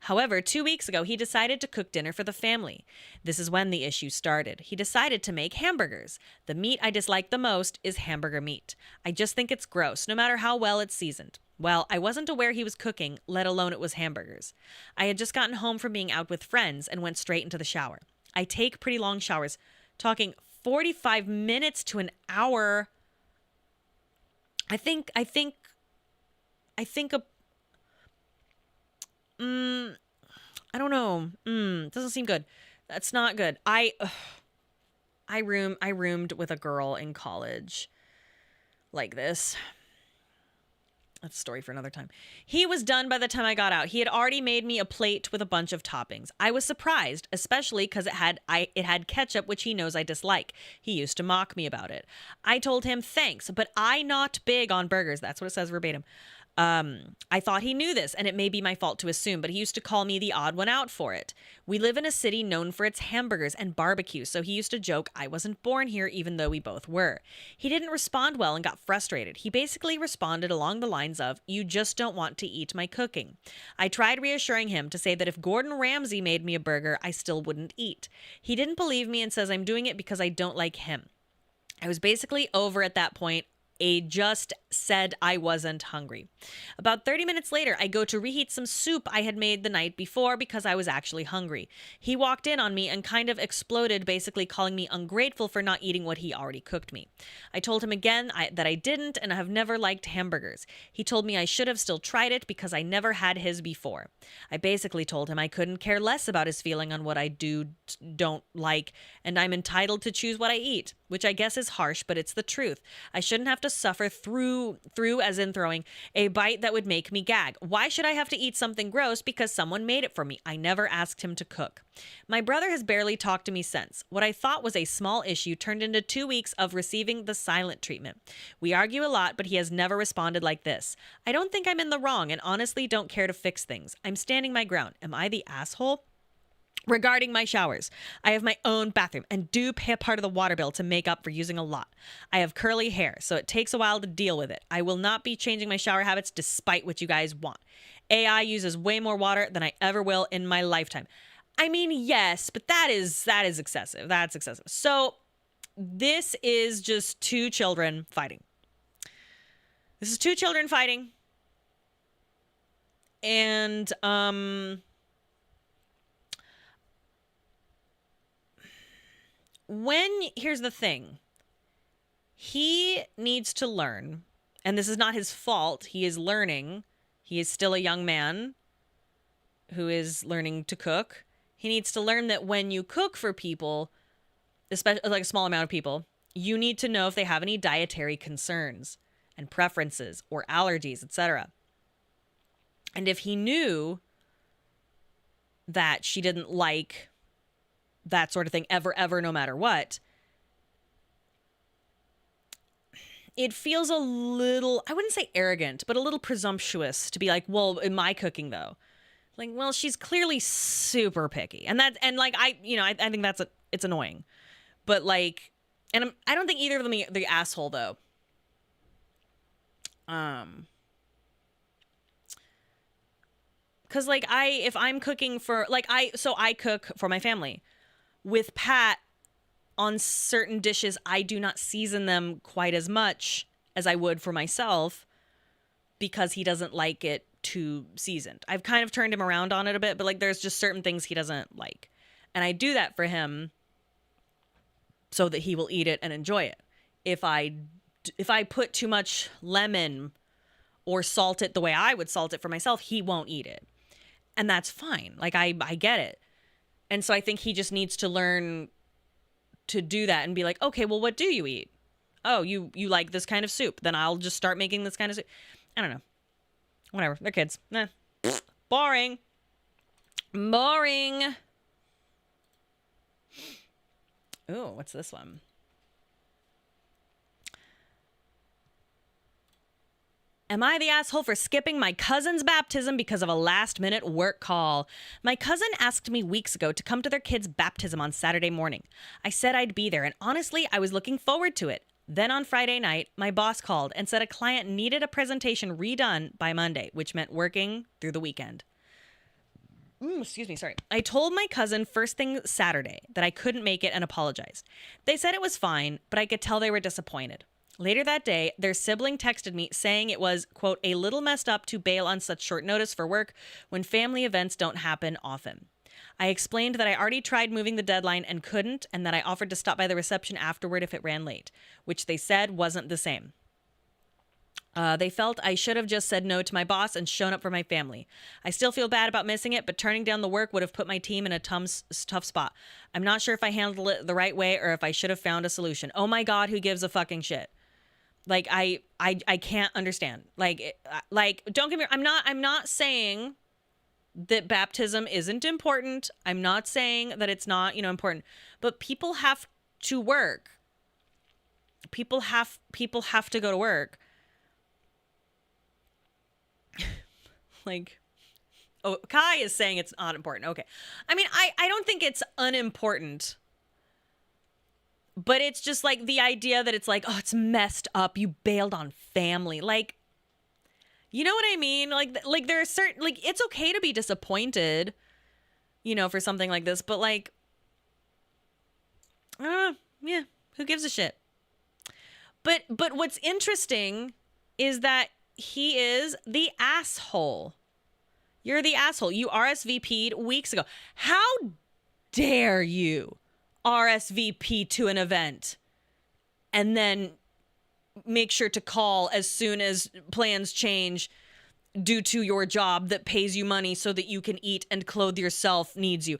However, 2 weeks ago, he decided to cook dinner for the family. This is when the issue started. He decided to make hamburgers. The meat I dislike the most is hamburger meat. I just think it's gross, no matter how well it's seasoned. Well, I wasn't aware he was cooking, let alone it was hamburgers. I had just gotten home from being out with friends and went straight into the shower. I take pretty long showers, talking 45 minutes to an hour. I think I don't know. Doesn't seem good. That's not good. I roomed with a girl in college like this. That's a story for another time. He was done by the time I got out. He had already made me a plate with a bunch of toppings. I was surprised, especially because it had ketchup, which he knows I dislike. He used to mock me about it. I told him thanks, but I not big on burgers. That's what it says verbatim. I thought he knew this, and it may be my fault to assume, but he used to call me the odd one out for it. We live in a city known for its hamburgers and barbecue, so he used to joke I wasn't born here, even though we both were. He didn't respond well and got frustrated. He basically responded along the lines of, "You just don't want to eat my cooking." I tried reassuring him to say that if Gordon Ramsay made me a burger, I still wouldn't eat. He didn't believe me and says I'm doing it because I don't like him. I was basically over at that point. Just said I wasn't hungry. About 30 minutes later, I go to reheat some soup I had made the night before because I was actually hungry. He walked in on me and kind of exploded, basically calling me ungrateful for not eating what he already cooked me. I told him again that I didn't and I have never liked hamburgers. He told me I should have still tried it because I never had his before. I basically told him I couldn't care less about his feeling on what I don't like, and I'm entitled to choose what I eat, which I guess is harsh, but it's the truth. I shouldn't have to suffer through as in throwing a bite that would make me gag. Why should I have to eat something gross because someone made it for me? I never asked him to cook. My brother has barely talked to me since. What I thought was a small issue turned into 2 weeks of receiving the silent treatment. We argue a lot, but he has never responded like this. I don't think I'm in the wrong and honestly don't care to fix things. I'm standing my ground. Am I the asshole? Regarding my showers, I have my own bathroom and do pay a part of the water bill to make up for using a lot. I have curly hair, so it takes a while to deal with it. I will not be changing my shower habits despite what you guys want. AI uses way more water than I ever will in my lifetime. I mean, yes, but that is excessive. That's excessive. So this is just two children fighting. This is two children fighting. And, here's the thing, he needs to learn, and this is not his fault. He is learning. He is still a young man. who is learning to cook, he needs to learn that when you cook for people, especially like a small amount of people, you need to know if they have any dietary concerns and preferences or allergies, etc. And if he knew that she didn't like that sort of thing ever, no matter what, it feels a little, I wouldn't say arrogant, but a little presumptuous to be like, well, in my cooking though, like, well, she's clearly super picky. And I think it's annoying, but like, and I don't think either of them are the asshole though. Cause like if I'm cooking for I cook for my family with Pat. On certain dishes, I do not season them quite as much as I would for myself because he doesn't like it too seasoned. I've kind of turned him around on it a bit, but like there's just certain things he doesn't like. And I do that for him so that he will eat it and enjoy it. If I put too much lemon or salt it the way I would salt it for myself, he won't eat it. And that's fine. Like I get it. And so I think he just needs to learn to do that and be like, okay, well, what do you eat? Oh, you like this kind of soup. Then I'll just start making this kind of soup. I don't know. Whatever. They're kids. Boring. Boring. Ooh, what's this one? Am I the asshole for skipping my cousin's baptism because of a last-minute work call? My cousin asked me weeks ago to come to their kid's baptism on Saturday morning. I said I'd be there, and honestly, I was looking forward to it. Then on Friday night, my boss called and said a client needed a presentation redone by Monday, which meant working through the weekend. Excuse me, sorry. I told my cousin first thing Saturday that I couldn't make it and apologized. They said it was fine, but I could tell they were disappointed. Later that day, their sibling texted me saying it was, quote, a little messed up to bail on such short notice for work when family events don't happen often. I explained that I already tried moving the deadline and couldn't, and that I offered to stop by the reception afterward if it ran late, which they said wasn't the same. They felt I should have just said no to my boss and shown up for my family. I still feel bad about missing it, but turning down the work would have put my team in a tough spot. I'm not sure if I handled it the right way or if I should have found a solution. Oh my God, who gives a fucking shit? Like, I can't understand. Like, don't get me wrong. I'm not saying that baptism isn't important. I'm not saying that it's not, important. But people have to work. People have to go to work. Like, oh, Kai is saying it's not important. Okay. I mean, I don't think it's unimportant. But it's just like the idea that it's like, oh, it's messed up. You bailed on family. Like, you know what I mean? Like there are certain, like, it's okay to be disappointed, for something like this. But like, yeah, who gives a shit? But what's interesting is that he is the asshole. You're the asshole. You RSVP'd weeks ago. How dare you RSVP to an event and then make sure to call as soon as plans change due to your job that pays you money so that you can eat and clothe yourself needs you.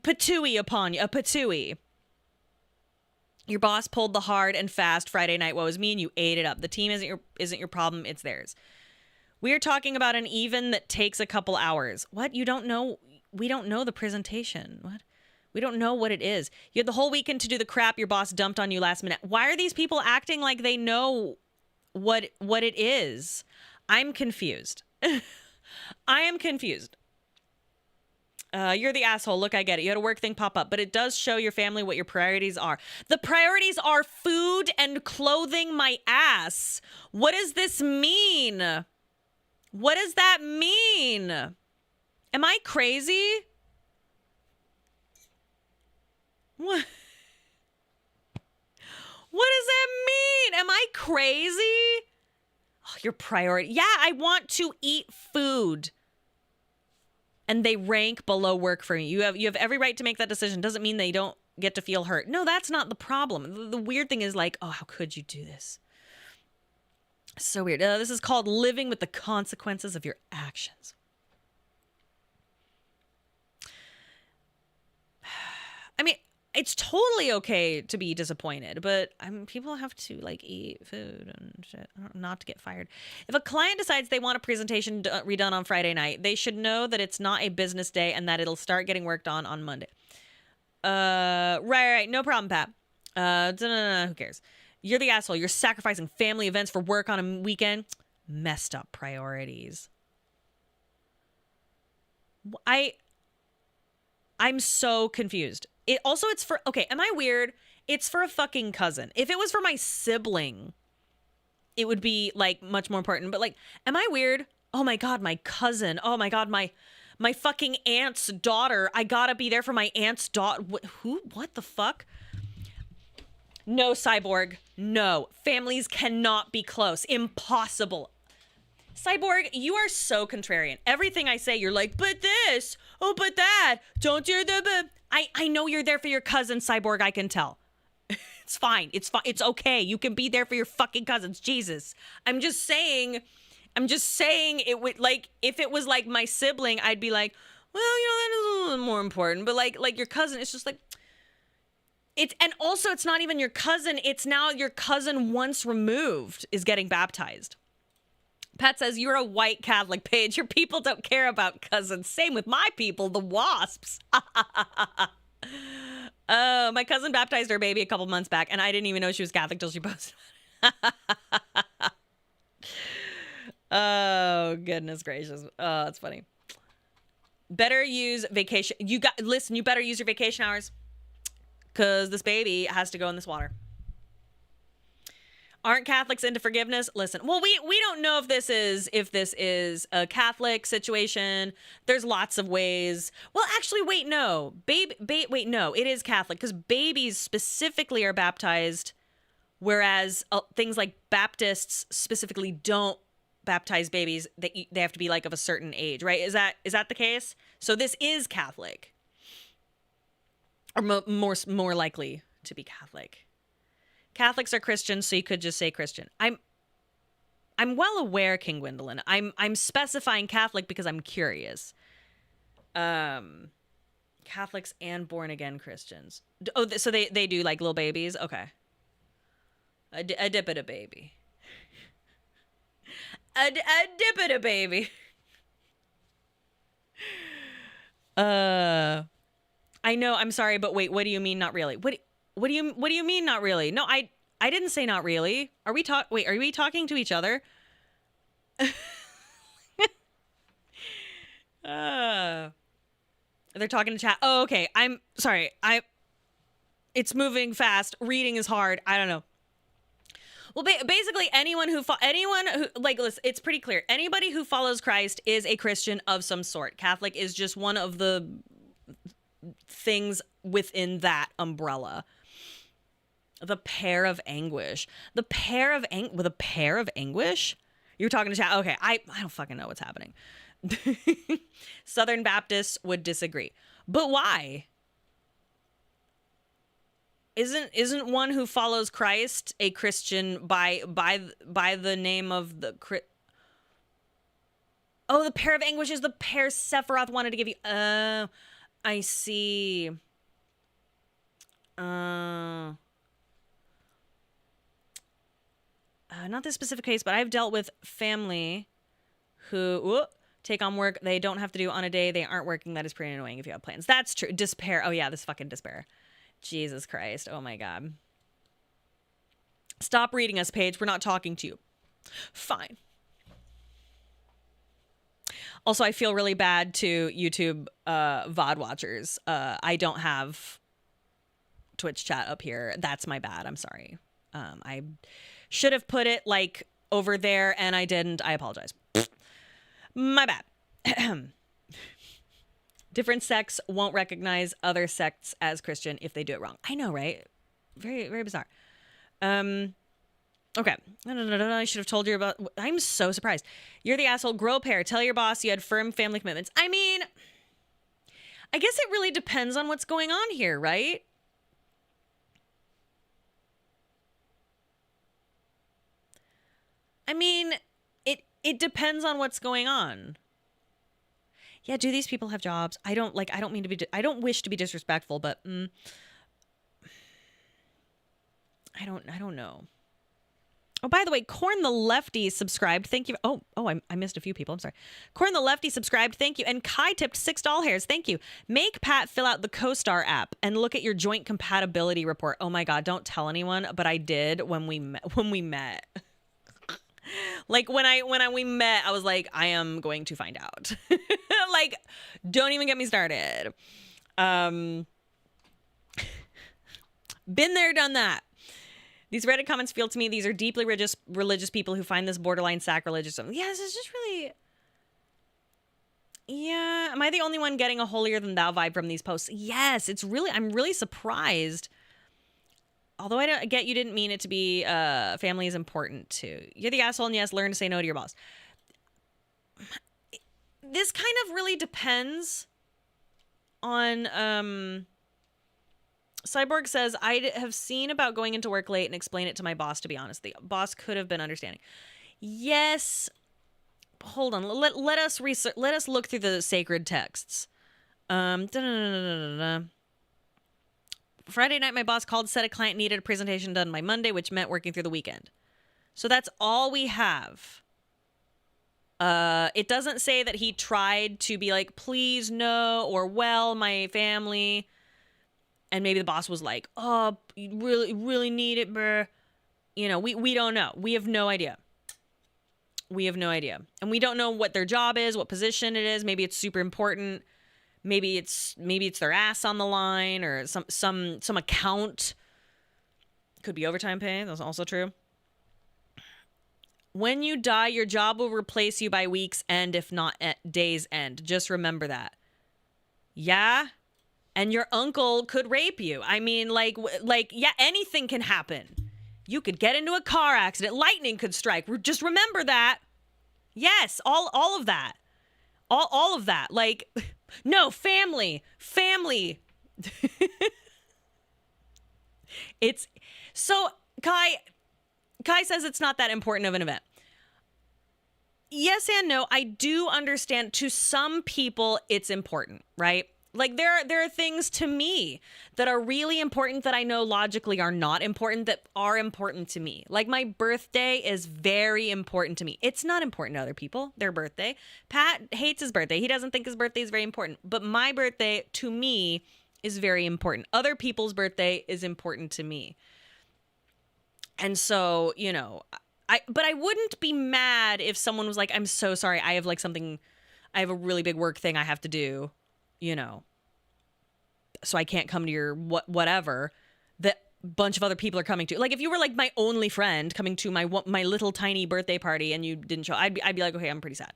Patooey upon you, a patooey. Your boss pulled the hard and fast Friday night. What was me and you ate it up. The team isn't your problem, it's theirs. We're talking about an even that takes a couple hours. What? You don't know? We don't know the presentation. What? We don't know what it is. You had the whole weekend to do the crap your boss dumped on you last minute. Why are these people acting like they know what it is? I'm confused. I am confused. You're the asshole. Look, I get it. You had a work thing pop up, but it does show your family what your priorities are. The priorities are food and clothing my ass. What does this mean? What does that mean? Am I crazy? What? What does that mean? Am I crazy? Oh, your priority. Yeah, I want to eat food. And they rank below work for me. You have every right to make that decision. Doesn't mean they don't get to feel hurt. No, that's not the problem. The weird thing is like, oh, how could you do this? So weird. This is called living with the consequences of your actions. I mean, it's totally okay to be disappointed, but people have to like eat food and shit, not to get fired. If a client decides they want a presentation redone on Friday night, they should know that it's not a business day and that it'll start getting worked on Monday. Right. No problem, Pat. Who cares? You're the asshole. You're sacrificing family events for work on a weekend. Messed up priorities. I'm so confused. It's for, okay, am I weird? It's for a fucking cousin. If it was for my sibling, it would be like much more important. But like, am I weird? Oh my God, my cousin. Oh my God, my fucking aunt's daughter. I gotta be there for my aunt's daughter. Who? What the fuck? No, Cyborg. No. Families cannot be close. Impossible. Cyborg, you are so contrarian. Everything I say, you're like, but this, oh, but that, don't do the, I know you're there for your cousin, Cyborg, I can tell. It's fine. It's fine. It's okay. You can be there for your fucking cousins. Jesus. I'm just saying it would, like, if it was like my sibling, I'd be like, well, that is a little more important. But like your cousin, it's just like, and also it's not even your cousin. It's now your cousin once removed is getting baptized. Pat says, you're a white Catholic, Paige. Your people don't care about cousins. Same with my people, the Wasps. Oh, my cousin baptized her baby a couple months back, and I didn't even know she was Catholic till she posted. Oh, goodness gracious. Oh, that's funny. Better use vacation. Listen, you better use your vacation hours, because this baby has to go in this water. Aren't Catholics into forgiveness? Listen, well, we don't know if this is a Catholic situation. There's lots of ways. Well, actually, wait, no. Wait, no, it is Catholic, because babies specifically are baptized, whereas things like Baptists specifically don't baptize babies. They have to be like of a certain age, right? Is that the case? So this is Catholic, or more likely to be Catholic. Catholics are Christians, so you could just say Christian. I'm well aware, King Gwendolyn. I'm specifying Catholic because I'm curious. Catholics and born again Christians. Oh, so they do like little babies. Okay. A dip at a baby. A dip at a baby. I know. I'm sorry, but wait. What do you mean? Not really. What do you mean not really? No, I didn't say not really. Are we talking to each other? They're talking to chat. Oh, okay. I'm sorry. It's moving fast. Reading is hard. I don't know. Well, basically anyone who like, listen, it's pretty clear. Anybody who follows Christ is a Christian of some sort. Catholic is just one of the things within that umbrella. The pair of anguish. With a pair of anguish? You're talking to chat. Okay, I don't fucking know what's happening. Southern Baptists would disagree. But why? Isn't one who follows Christ a Christian by the name of the Oh, the pair of anguish is the pair Sephiroth wanted to give you. I see. Not this specific case, but I've dealt with family who take on work they don't have to do on a day they aren't working. That is pretty annoying if you have plans. That's true. Despair. Oh, yeah, this fucking despair. Jesus Christ. Oh, my God. Stop reading us, Paige. We're not talking to you. Fine. Also, I feel really bad to YouTube VOD watchers. I don't have Twitch chat up here. That's my bad. I'm sorry. I should have put it like over there and I didn't. I apologize. My bad. Different sects won't recognize other sects as Christian if they do it wrong. I know, right? Very, very bizarre. Okay. I should have told you about... I'm so surprised. You're the asshole. Grow a pair. Tell your boss you had firm family commitments. I mean, I guess it really depends on what's going on here, right? I mean, it depends on what's going on. Yeah, do these people have jobs? I don't wish to be disrespectful, but I don't know. Oh, by the way, Corn the Lefty subscribed. Thank you. I missed a few people. I'm sorry. Corn the Lefty subscribed. Thank you. And Kai tipped $6 hairs. Thank you. Make Pat fill out the CoStar app and look at your joint compatibility report. Oh my God, don't tell anyone, but I did when we met. Like when we met, I was like, I am going to find out. Like, don't even get me started. Been there, done that. These Reddit comments feel to me these are deeply religious people who find this borderline sacrilegious. Yeah, this is just really... Yeah, am I the only one getting a holier than thou vibe from these posts? Yes, I'm really surprised. Although I get you didn't mean it to be family is important too. You're the asshole, and yes, learn to say no to your boss. This kind of really depends on... Cyborg says, I have seen about going into work late and explain it to my boss, to be honest. The boss could have been understanding. Yes. Hold on. Let us research. Let us look through the sacred texts. Friday night, my boss called, said a client needed a presentation done by Monday, which meant working through the weekend. So that's all we have. It doesn't say that he tried to be like, please no, or well, my family... And maybe the boss was like, oh, you really need it, bruh. You know, we don't know. We have no idea. We have no idea. And we don't know what their job is, what position it is. Maybe it's super important. Maybe it's their ass on the line or some account. Could be overtime pay. That's also true. When you die, your job will replace you by week's end, if not at day's end. Just remember that. Yeah? And your uncle could rape you. I mean, yeah, anything can happen. You could get into a car accident. Lightning could strike. Just remember that. Yes, all of that. All of that. Like, no, family. It's so Kai says it's not that important of an event. Yes and no. I do understand to some people it's important, right? Like there are things to me that are really important that I know logically are not important that are important to me. Like my birthday is very important to me. It's not important to other people, their birthday. Pat hates his birthday. He doesn't think his birthday is very important. But my birthday to me is very important. Other people's birthday is important to me. And so, you know, but I wouldn't be mad if someone was like, I'm so sorry. I have a really big work thing I have to do. You know, so I can't come to your whatever that bunch of other people are coming to. Like if you were like my only friend coming to my little tiny birthday party and you didn't show, I'd be like, okay, I'm pretty sad.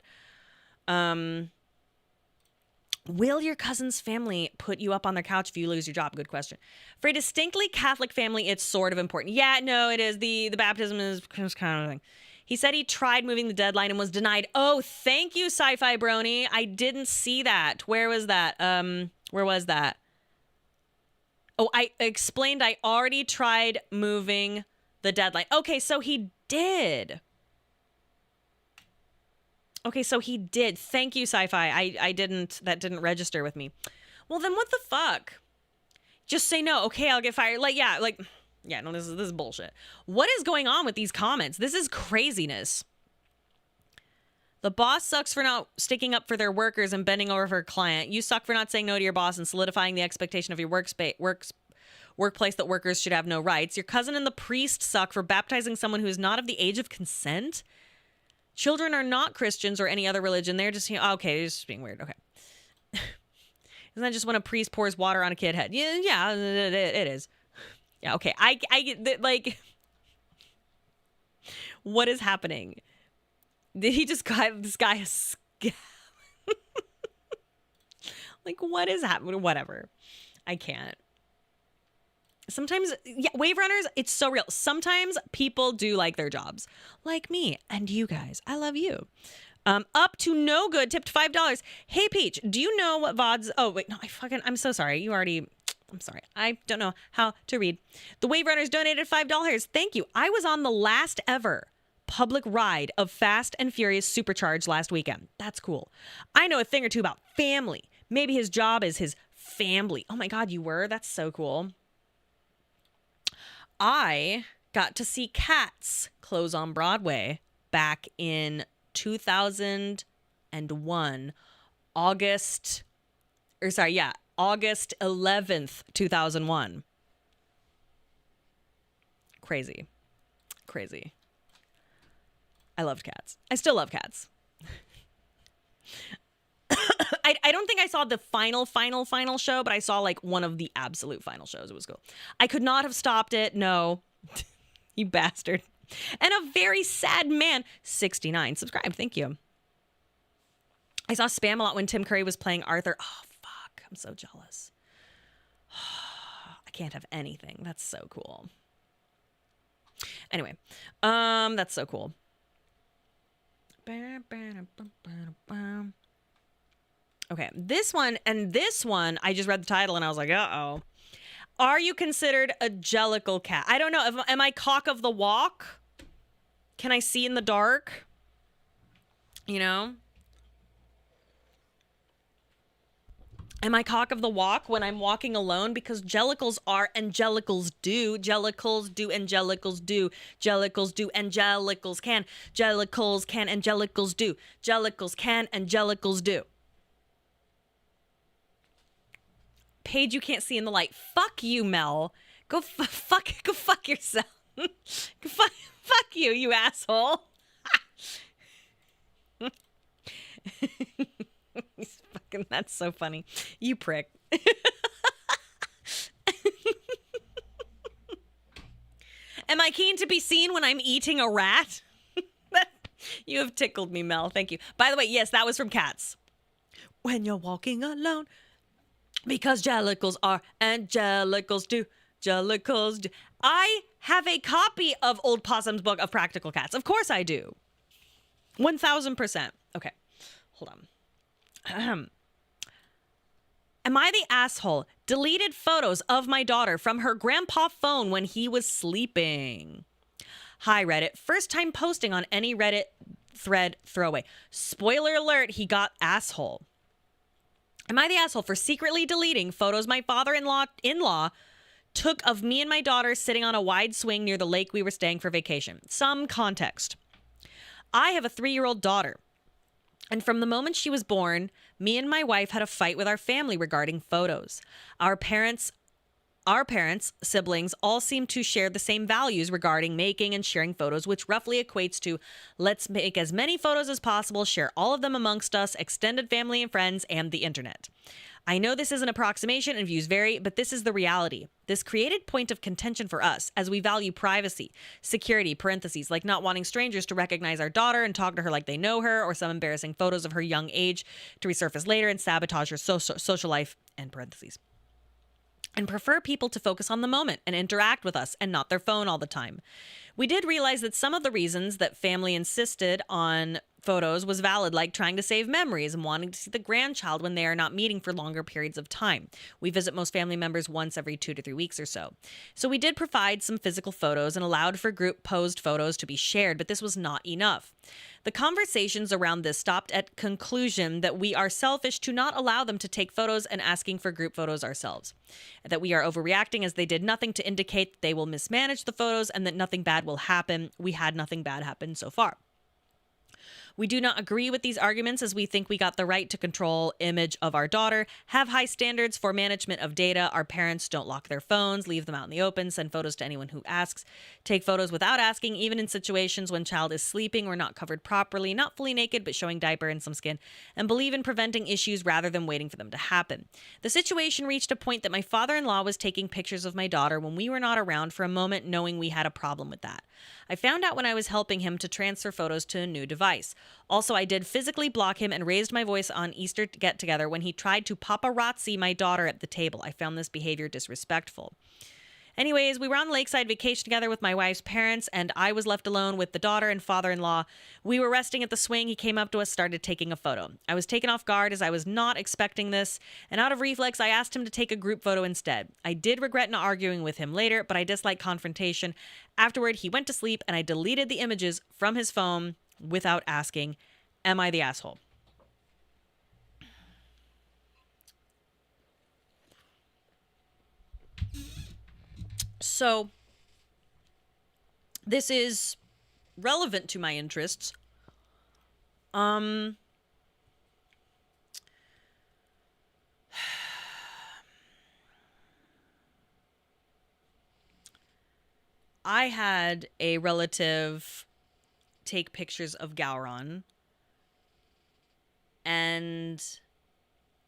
Will your cousin's family put you up on their couch if you lose your job? Good question. For a distinctly Catholic family, it's sort of important. Yeah, no, it is. The baptism is kind of a thing. He said he tried moving the deadline and was denied. Oh, thank you, Sci-Fi Brony. I didn't see that. Where was that? Where was that? Oh, I explained I already tried moving the deadline. Okay, so he did. Okay, so he did. Thank you, Sci-Fi. That didn't register with me. Well, then what the fuck? Just say no. Okay, I'll get fired. Yeah, no, this is bullshit. What is going on with these comments? This is craziness. The boss sucks for not sticking up for their workers and bending over for a client. You suck for not saying no to your boss and solidifying the expectation of your workplace that workers should have no rights. Your cousin and the priest suck for baptizing someone who is not of the age of consent. Children are not Christians or any other religion. They're just, okay, they're just being weird. Okay. Isn't that just when a priest pours water on a kid's head? Yeah, it is. Yeah, okay. I get like, what is happening? Did he just got this guy a scab? Like, what is happening? Whatever. I can't. Sometimes, yeah, wave runners, it's so real. Sometimes people do like their jobs. Like me and you guys. I love you. Up to no good, tipped $5. Hey, Peach, do you know what VODs... Oh, wait, no, I'm so sorry. I'm sorry. I don't know how to read. The Wave Runners donated $5. Thank you. I was on the last ever public ride of Fast and Furious Supercharged last weekend. That's cool. I know a thing or two about family. Maybe his job is his family. Oh my God, you were? That's so cool. I got to see Cats close on Broadway back in 2001, August 11th, 2001. Crazy. I loved Cats. I still love Cats. I don't think I saw the final show, but I saw like one of the absolute final shows. It was cool. I could not have stopped it. No. You bastard. And a very sad man, 69, subscribe. Thank you. I saw Spam a lot when Tim Curry was playing Arthur. Oh, fuck. I'm so jealous. I can't have anything. That's so cool. Anyway, that's so cool. Okay, this one, I just read the title and I was like, uh-oh. Are you considered a jellicle cat? I don't know. Am I cock of the walk? Can I see in the dark? You know? Am I cock of the walk when I'm walking alone? Because jellicles are angelicals do. Jellicles do angelicals do. Jellicles do angelicals can. Jellicles can angelicals do. Jellicles can angelicals do. Paige, you can't see in the light. Fuck you, Mel. Go fuck yourself. Fuck you, you asshole. That's so funny. You prick. Am I keen to be seen when I'm eating a rat? You have tickled me, Mel. Thank you. By the way, yes, that was from Cats. When you're walking alone, because jellicles are angelicals do. Jellicles do. I have a copy of Old Possum's book of Practical Cats. Of course I do. 1000%. Okay, hold on. Am I the asshole? Deleted photos of my daughter from her grandpa phone when he was sleeping. Hi, Reddit. First time posting on any Reddit thread throwaway. Spoiler alert, he got asshole. Am I the asshole for secretly deleting photos my father-in-law took of me and my daughter sitting on a wide swing near the lake we were staying for vacation? Some context. I have a 3-year-old daughter. And from the moment she was born, me and my wife had a fight with our family regarding photos. Our parents, siblings, all seem to share the same values regarding making and sharing photos, which roughly equates to let's make as many photos as possible, share all of them amongst us, extended family and friends, and the internet. I know this is an approximation and views vary, but this is the reality. This created point of contention for us as we value privacy, security, parentheses, like not wanting strangers to recognize our daughter and talk to her like they know her, or some embarrassing photos of her young age to resurface later and sabotage her social life, end parentheses. And prefer people to focus on the moment and interact with us and not their phone all the time. We did realize that some of the reasons that family insisted on photos was valid, like trying to save memories and wanting to see the grandchild when they are not meeting for longer periods of time. We visit most family members once every 2 to 3 weeks or so. So we did provide some physical photos and allowed for group posed photos to be shared, but this was not enough. The conversations around this stopped at conclusion that we are selfish to not allow them to take photos and asking for group photos ourselves. That we are overreacting as they did nothing to indicate that they will mismanage the photos and that nothing bad will happen. We had nothing bad happen so far. We do not agree with these arguments as we think we got the right to control image of our daughter, have high standards for management of data. Our parents don't lock their phones, leave them out in the open, send photos to anyone who asks, take photos without asking, even in situations when child is sleeping or not covered properly, not fully naked but showing diaper and some skin, and believe in preventing issues rather than waiting for them to happen. The situation reached a point that my father-in-law was taking pictures of my daughter when we were not around for a moment, knowing we had a problem with that. I found out when I was helping him to transfer photos to a new device. Also, I did physically block him and raised my voice on Easter get-together when he tried to paparazzi my daughter at the table. I found this behavior disrespectful. Anyways, we were on lakeside vacation together with my wife's parents, and I was left alone with the daughter and father-in-law. We were resting at the swing. He came up to us, started taking a photo. I was taken off guard as I was not expecting this, and out of reflex, I asked him to take a group photo instead. I did regret not arguing with him later, but I dislike confrontation. Afterward, he went to sleep, and I deleted the images from his phone without asking, am I the asshole? So, this is relevant to my interests. I had a relative take pictures of Gowron, and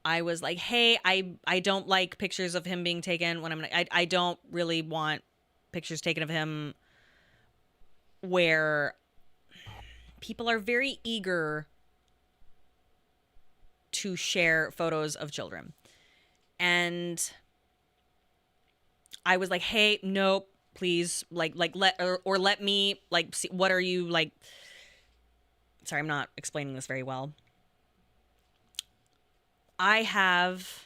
I was like, hey, I don't like pictures of him being taken when I don't really want pictures taken of him where people are very eager to share photos of children. And I was like, hey, nope, please, let me, see, what are you, sorry, I'm not explaining this very well. I have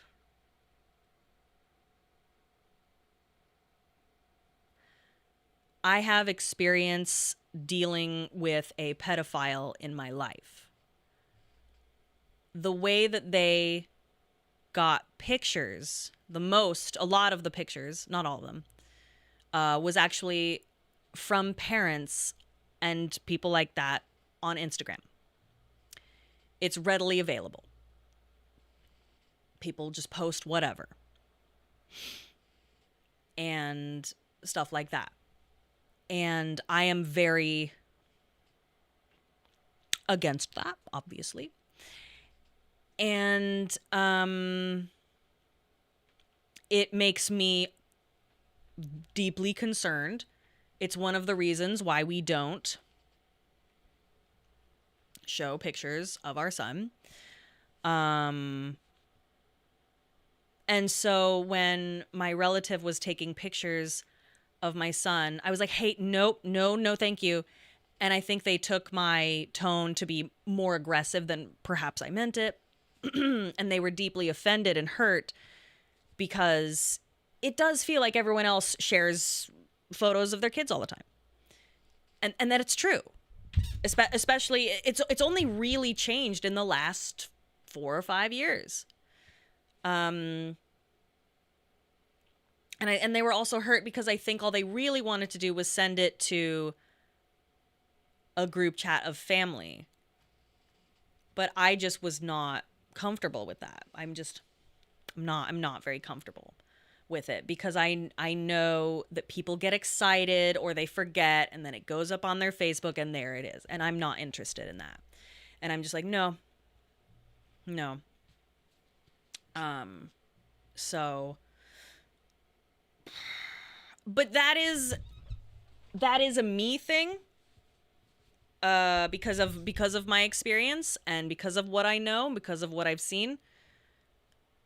experience dealing with a pedophile in my life. The way that they got pictures, a lot of the pictures, not all of them, was actually from parents and people like that on Instagram. It's readily available. People just post whatever and stuff like that. And I am very against that, obviously. And it makes me deeply concerned. It's one of the reasons why we don't show pictures of our son. And so when my relative was taking pictures of my son, I was like, hey, no, thank you. And I think they took my tone to be more aggressive than perhaps I meant it. And they were deeply offended and hurt because it does feel like everyone else shares photos of their kids all the time. And that it's true. Especially, it's only really changed in the last 4 or 5 years. And they were also hurt because I think all they really wanted to do was send it to a group chat of family. But I just was not comfortable with that. I'm not very comfortable with it because I know that people get excited or they forget and then it goes up on their Facebook and there it is. And I'm not interested in that. And I'm just like, no. So, but that is a me thing, because of my experience and because of what I know, because of what I've seen.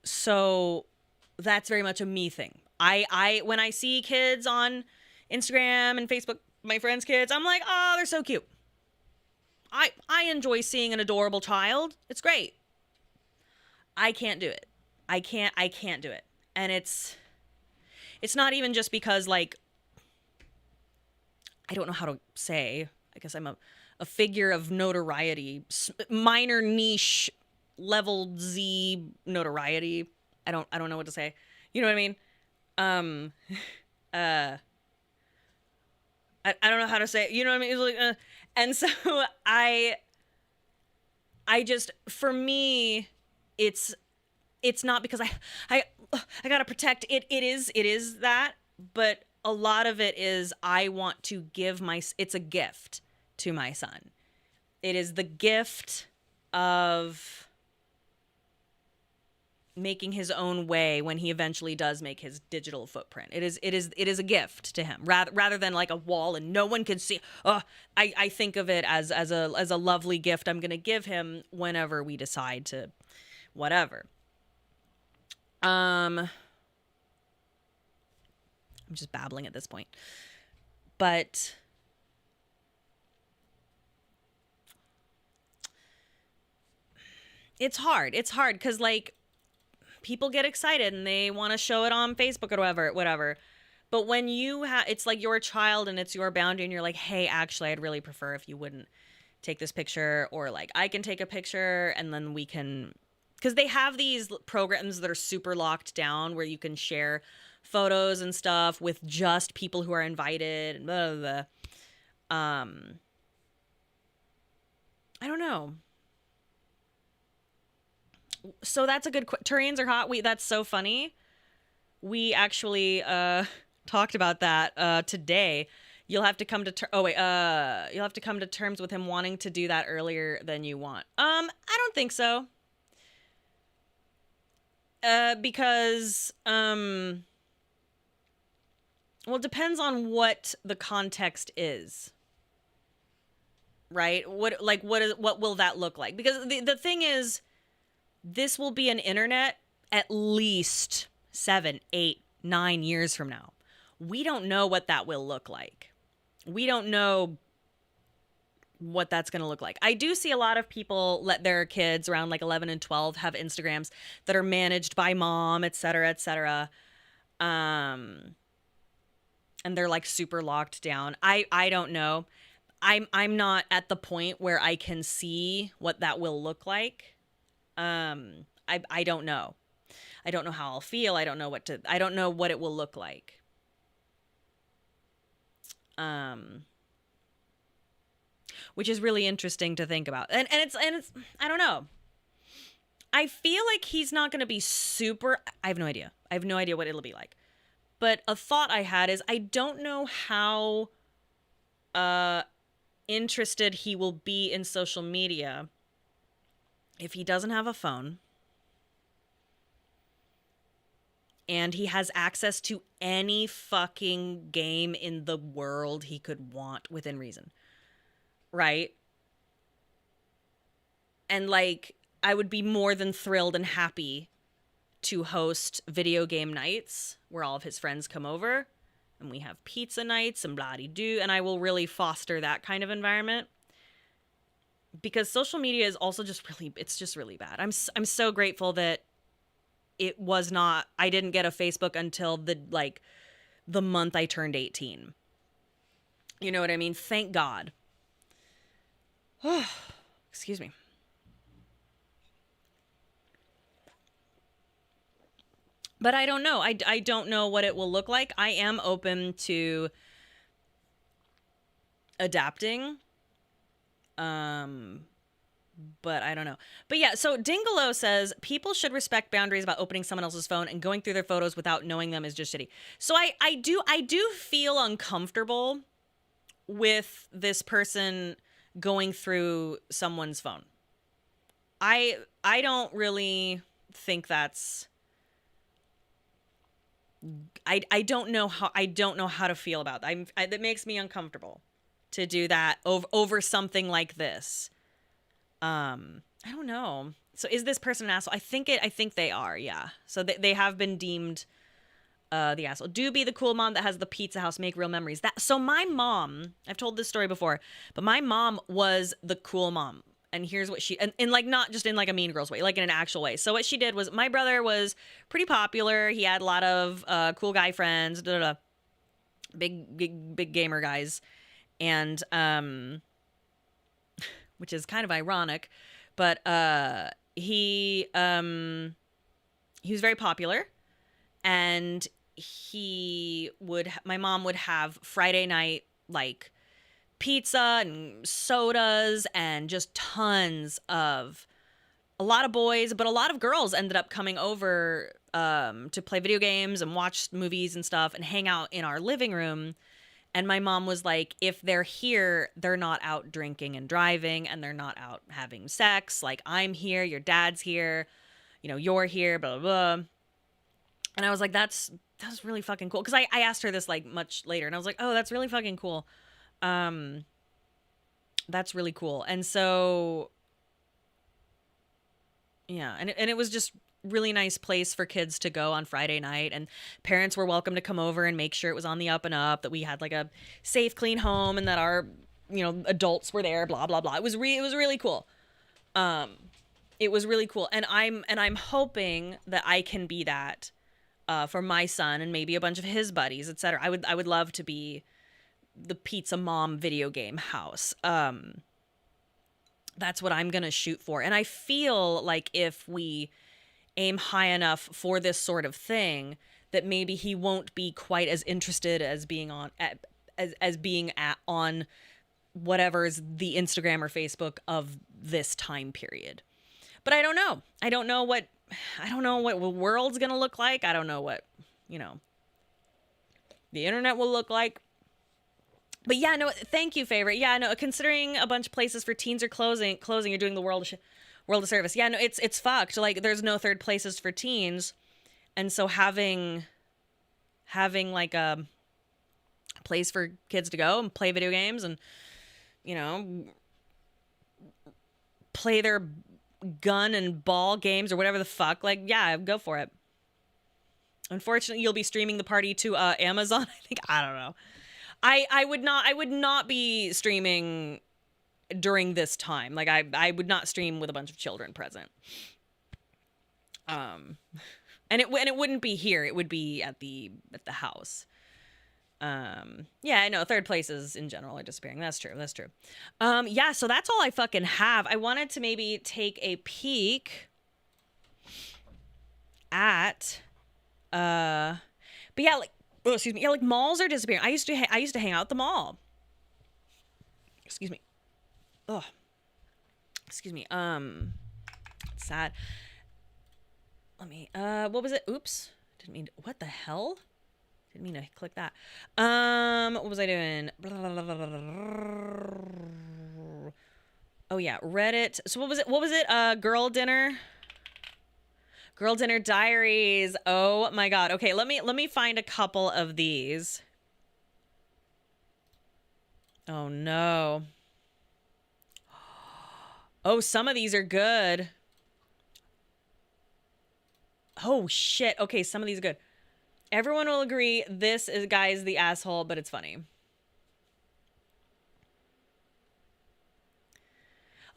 So that's very much a me thing. I when I see kids on Instagram and Facebook, my friends' kids, I'm like, oh, they're so cute. I enjoy seeing an adorable child. It's great. I can't do it. I can't do it. And it's not even just because, like, I don't know how to say, I guess I'm a figure of notoriety, minor niche level Z notoriety. I don't know what to say. You know what I mean? I don't know how to say it. You know what I mean? It's like, and so I just, for me, it's not because I gotta protect it. It is that, but a lot of it is I want to give it's a gift to my son. It is the gift of making his own way when he eventually does make his digital footprint. It is a gift to him rather than like a wall and no one can see. I think of it as a lovely gift I'm going to give him whenever we decide to whatever. I'm I'm just babbling at this point. But it's hard. It's hard because, like, people get excited and they want to show it on Facebook or whatever. But when you it's like your child and it's your boundary and you're like, hey, actually, I'd really prefer if you wouldn't take this picture, or like I can take a picture and then we can, because they have these programs that are super locked down where you can share photos and stuff with just people who are invited and blah, blah, blah. I don't know. So that's a good Turians are hot. That's so funny. We actually talked about that today. You'll have to come to you'll have to come to terms with him wanting to do that earlier than you want. I don't think so. Because well, it depends on what the context is. Right? What will that look like? Because the thing is, this will be an internet at least 7, 8, 9 years from now. We don't know what that will look like. We don't know what that's going to look like. I do see a lot of people let their kids around like 11 and 12 have Instagrams that are managed by mom, et cetera, et cetera. And they're like super locked down. I don't know. I'm not at the point where I can see what that will look like. I don't know. I don't know how I'll feel. I don't know what it will look like. Which is really interesting to think about. And it's I don't know. I feel like he's not going to be super, I have no idea. I have no idea what it'll be like. But a thought I had is I don't know how interested he will be in social media if he doesn't have a phone and he has access to any fucking game in the world he could want within reason. Right? And like, I would be more than thrilled and happy to host video game nights where all of his friends come over and we have pizza nights and blah-de-doo, and I will really foster that kind of environment. Because social media is also just really bad. I'm so grateful that I didn't get a Facebook until the month I turned 18. You know what I mean? Thank God. Oh, excuse me. But I don't know. I don't know what it will look like. I am open to adapting. But I don't know. But yeah, so Dingalo says people should respect boundaries about opening someone else's phone and going through their photos without knowing them is just shitty. So I do feel uncomfortable with this person going through someone's phone. I don't really think that's I don't know how to feel about that. That makes me uncomfortable to do that over something like this. I don't know. So is this person an asshole? I think they are. Yeah. So they have been deemed the asshole. Do be the cool mom that has the pizza house, make real memories. So my mom, I've told this story before, but my mom was the cool mom. And here's what and like, not just in like a Mean Girls way, like in an actual way. So what she did was, my brother was pretty popular. He had a lot of cool guy friends, big gamer guys. And, which is kind of ironic, but he was very popular, and my mom would have Friday night, like, pizza and sodas and just tons of, a lot of boys, but a lot of girls ended up coming over to play video games and watch movies and stuff and hang out in our living room. And my mom was like, if they're here, they're not out drinking and driving, and they're not out having sex. Like, I'm here, your dad's here, you're here, blah, blah, blah. And I was like, that's really fucking cool. Because I asked her this like much later, and I was like, oh, that's really fucking cool. That's really cool. And so, yeah, and it was just, really nice place for kids to go on Friday night, and parents were welcome to come over and make sure it was on the up and up, that we had like a safe, clean home, and that our, adults were there, blah blah blah. It was really cool. It was really cool, and I'm hoping that I can be that for my son and maybe a bunch of his buddies, etc. I would love to be the pizza mom video game house. That's what I'm gonna shoot for, and I feel like if we aim high enough for this sort of thing, that maybe he won't be quite as interested as being on on whatever's the Instagram or Facebook of this time period. But I don't know. I don't know what the world's gonna look like. I don't know what, the internet will look like. But yeah, no, thank you, favorite. Yeah, no, considering a bunch of places for teens are closing, you're doing the world a service. Yeah, no, it's fucked. Like, there's no third places for teens. And so having like a place for kids to go and play video games and, play their gun and ball games or whatever the fuck, like, yeah, go for it. Unfortunately, you'll be streaming the party to Amazon. I don't know. I would not be streaming during this time. Like, I would not stream with a bunch of children present. And it wouldn't be here. It would be at the house. Yeah, I know, third places in general are disappearing. That's true. Yeah, so that's all I fucking have. I wanted to maybe take a peek at but yeah, like, oh, excuse me. Yeah, like, malls are disappearing. I used to hang out at the mall. Excuse me. Oh. Excuse me. It's sad. Let me what was it? Oops. Didn't mean to, what the hell? Didn't mean to click that. What was I doing? Oh yeah, Reddit. So what was it? Girl dinner diaries. Oh my god. Okay, let me find a couple of these. Oh no. Oh, some of these are good. Oh shit. Okay, some of these are good. Everyone will agree this guy is the asshole, but it's funny.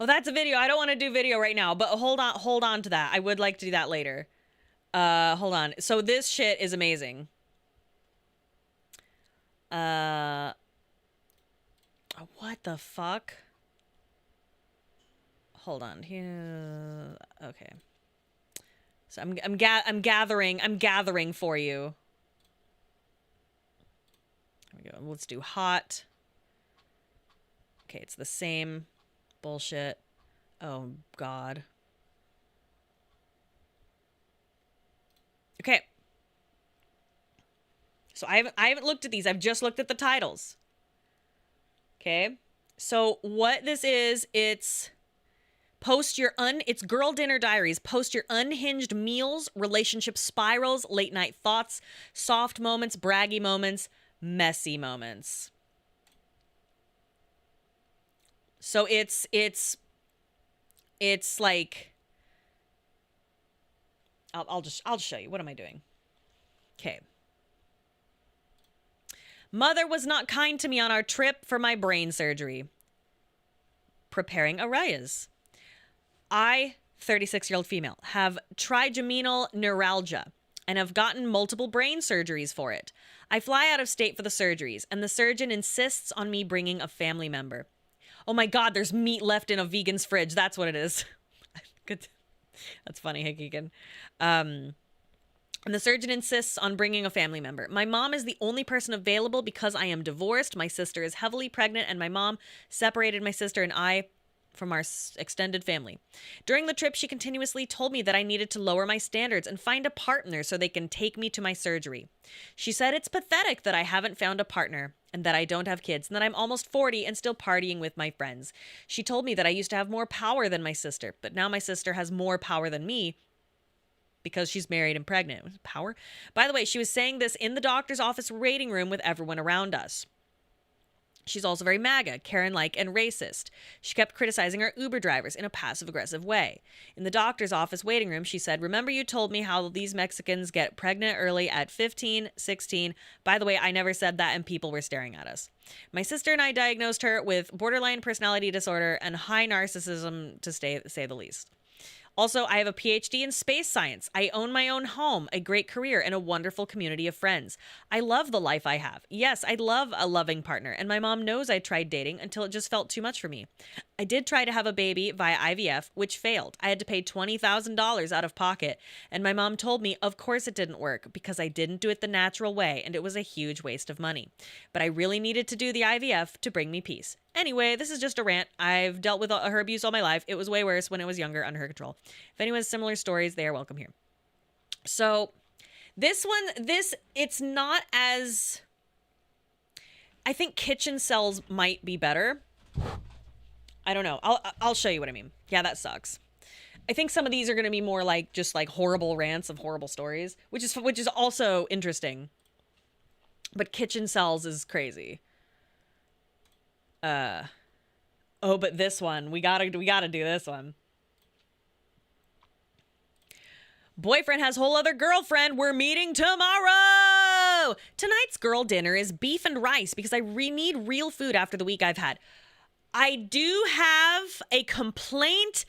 Oh, that's a video. I don't want to do video right now, but hold on to that. I would like to do that later. Hold on. So this shit is amazing. What the fuck? Hold on here. Okay. So I'm gathering for you. Here we go. Let's do hot. Okay, it's the same bullshit. Oh god. Okay. So I haven't looked at these. I've just looked at the titles. Okay. So what this is, it's girl dinner diaries. Post your unhinged meals, relationship spirals, late night thoughts, soft moments, braggy moments, messy moments. So it's like, I'll just show you. What am I doing? Okay. Mother was not kind to me on our trip for my brain surgery. Preparing Arias. I, 36-year-old female, have trigeminal neuralgia and have gotten multiple brain surgeries for it. I fly out of state for the surgeries, and the surgeon insists on me bringing a family member. Oh my god, there's meat left in a vegan's fridge. That's what it is. Good. That's funny, Hikigan. And the surgeon insists on bringing a family member. My mom is the only person available because I am divorced. My sister is heavily pregnant, and my mom separated my sister and I from our extended family. During the trip, she continuously told me that I needed to lower my standards and find a partner so they can take me to my surgery. She said it's pathetic that I haven't found a partner and that I don't have kids and that I'm almost 40 and still partying with my friends. She told me that I used to have more power than my sister, but now my sister has more power than me because she's married and pregnant. Power? By the way, she was saying this in the doctor's office waiting room with everyone around us. She's also very MAGA, Karen-like, and racist. She kept criticizing our Uber drivers in a passive-aggressive way. In the doctor's office waiting room, she said, "Remember you told me how these Mexicans get pregnant early at 15, 16. By the way, I never said that, and people were staring at us. My sister and I diagnosed her with borderline personality disorder and high narcissism, to say the least. Also, I have a PhD in space science. I own my own home, a great career, and a wonderful community of friends. I love the life I have. Yes, I love a loving partner, and my mom knows I tried dating until it just felt too much for me. I did try to have a baby via IVF, which failed. I had to pay $20,000 out of pocket, and my mom told me, of course it didn't work, because I didn't do it the natural way, and it was a huge waste of money. But I really needed to do the IVF to bring me peace. Anyway, this is just a rant. I've dealt with her abuse all my life. It was way worse when I was younger, under her control. If anyone has similar stories, they are welcome here." So this one, it's not as... I think kitchen cells might be better. I don't know. I'll show you what I mean. Yeah, that sucks. I think some of these are going to be more like just like horrible rants of horrible stories, which is also interesting. But kitchen cells is crazy. Oh, but this one, we gotta do this one. Boyfriend has whole other girlfriend. We're meeting tomorrow. Tonight's girl dinner is beef and rice because I need real food after the week I've had. I do have a complaint.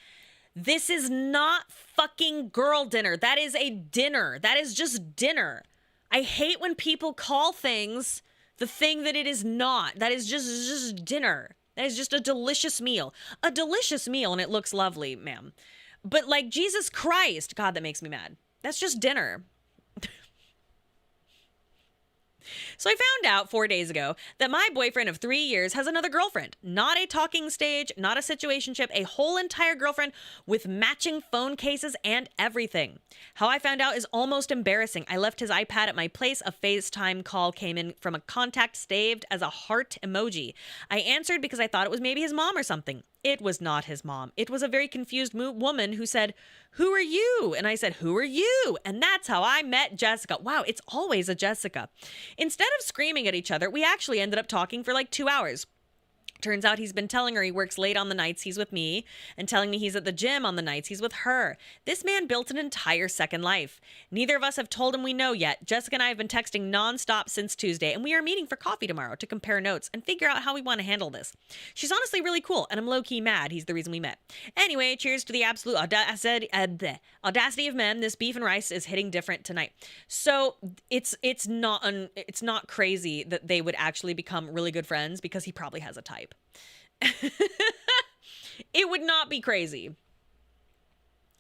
This is not fucking girl dinner. That is a dinner. That is just dinner. I hate when people call things the thing that it is not. That is just dinner. That is just a delicious meal. A delicious meal, and it looks lovely, ma'am. But like, Jesus Christ, God, that makes me mad. That's just dinner. So I found out 4 days ago that my boyfriend of 3 years has another girlfriend. Not a talking stage, not a situationship, a whole entire girlfriend with matching phone cases and everything. How I found out is almost embarrassing. I left his iPad at my place. A FaceTime call came in from a contact saved as a heart emoji. I answered because I thought it was maybe his mom or something. It was not his mom. It was a very confused woman who said, "Who are you?" And I said, "Who are you?" And that's how I met Jessica. Wow, it's always a Jessica. Instead of screaming at each other, we actually ended up talking for like 2 hours. Turns out he's been telling her he works late on the nights he's with me and telling me he's at the gym on the nights he's with her. This man built an entire second life. Neither of us have told him we know yet. Jessica and I have been texting nonstop since Tuesday, and we are meeting for coffee tomorrow to compare notes and figure out how we want to handle this. She's honestly really cool, and I'm low-key mad he's the reason we met. Anyway, cheers to the absolute audacity of men. This beef and rice is hitting different tonight. So it's not crazy that they would actually become really good friends because he probably has a type. It would not be crazy.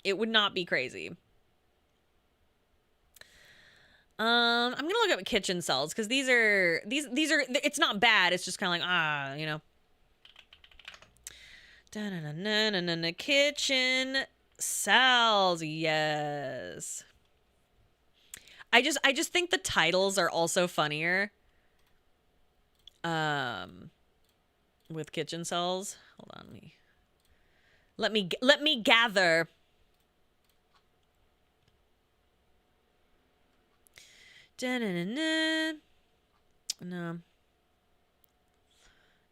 It would not be crazy. I'm gonna look up kitchen cells because these are it's not bad. It's just kind of like, you know. Da-na-na-na-na-na, kitchen cells, yes. I just think the titles are also funnier. With kitchen cells. Hold on, let me gather. Da-na-na-na.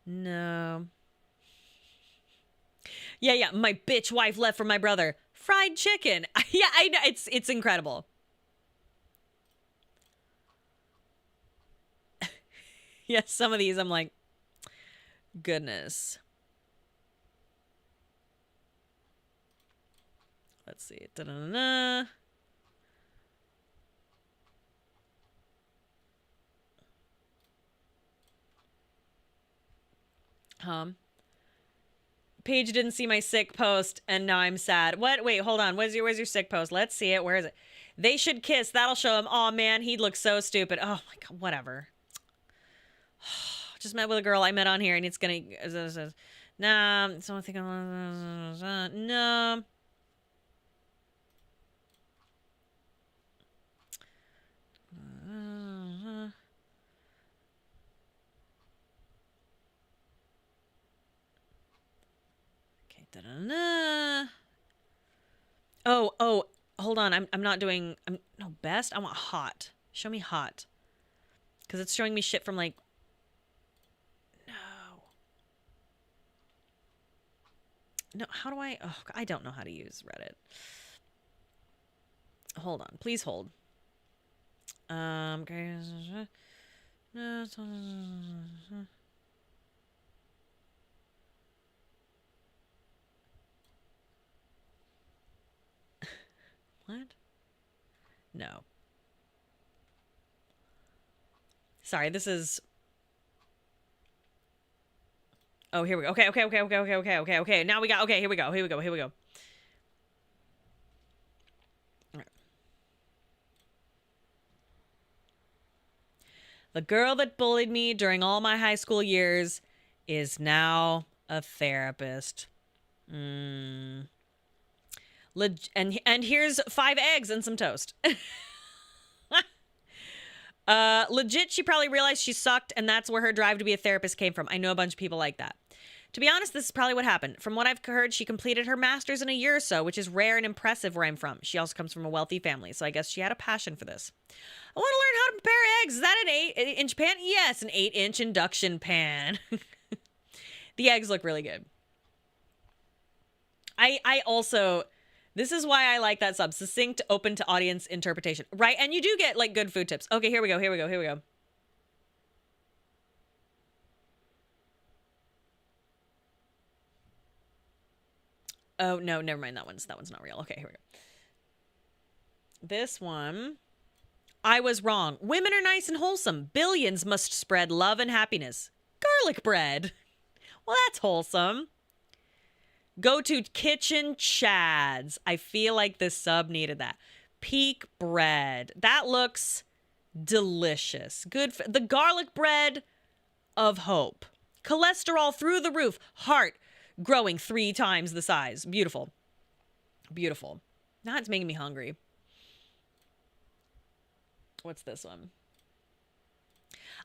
No. Yeah, my bitch wife left for my brother. Fried chicken. Yeah, I know, it's incredible. Yes, some of these I'm like, goodness. Let's see. Da-da-da-da. Paige didn't see my sick post, and now I'm sad. What? Wait, hold on. Where's your sick post? Let's see it. Where is it? They should kiss. That'll show him. Oh man, he'd look so stupid. Oh my god. Whatever. Just met with a girl I met on here, and it's gonna. Nah. Someone think I'm. No. Da-da-da. Oh, hold on. I'm not doing. No, best. I want hot. Show me hot. Because it's showing me shit from like. No. No, how do I? Oh, I don't know how to use Reddit. Hold on. Please hold. Okay. What? No. Sorry, this is... Oh, here we go. Okay. Now we got... Okay, here we go. Right. The girl that bullied me during all my high school years is now a therapist. And here's 5 eggs and some toast. Legit, she probably realized she sucked, and that's where her drive to be a therapist came from. I know a bunch of people like that. To be honest, this is probably what happened. From what I've heard, she completed her master's in a year or so, which is rare and impressive where I'm from. She also comes from a wealthy family, so I guess she had a passion for this. I want to learn how to prepare eggs. Is that an 8-inch pan? Yes, an 8-inch induction pan. The eggs look really good. I also... This is why I like that sub. Succinct, open to audience interpretation. Right? And you do get, like, good food tips. Okay, here we go. Oh, no, never mind. That one's not real. Okay, here we go. This one. I was wrong. Women are nice and wholesome. Billions must spread love and happiness. Garlic bread. Well, that's wholesome. Go to Kitchen Chads. I feel like this sub needed that. Peak bread. That looks delicious. Good. The garlic bread of hope. Cholesterol through the roof. Heart growing 3 times the size. Beautiful. Beautiful. Now it's making me hungry. What's this one?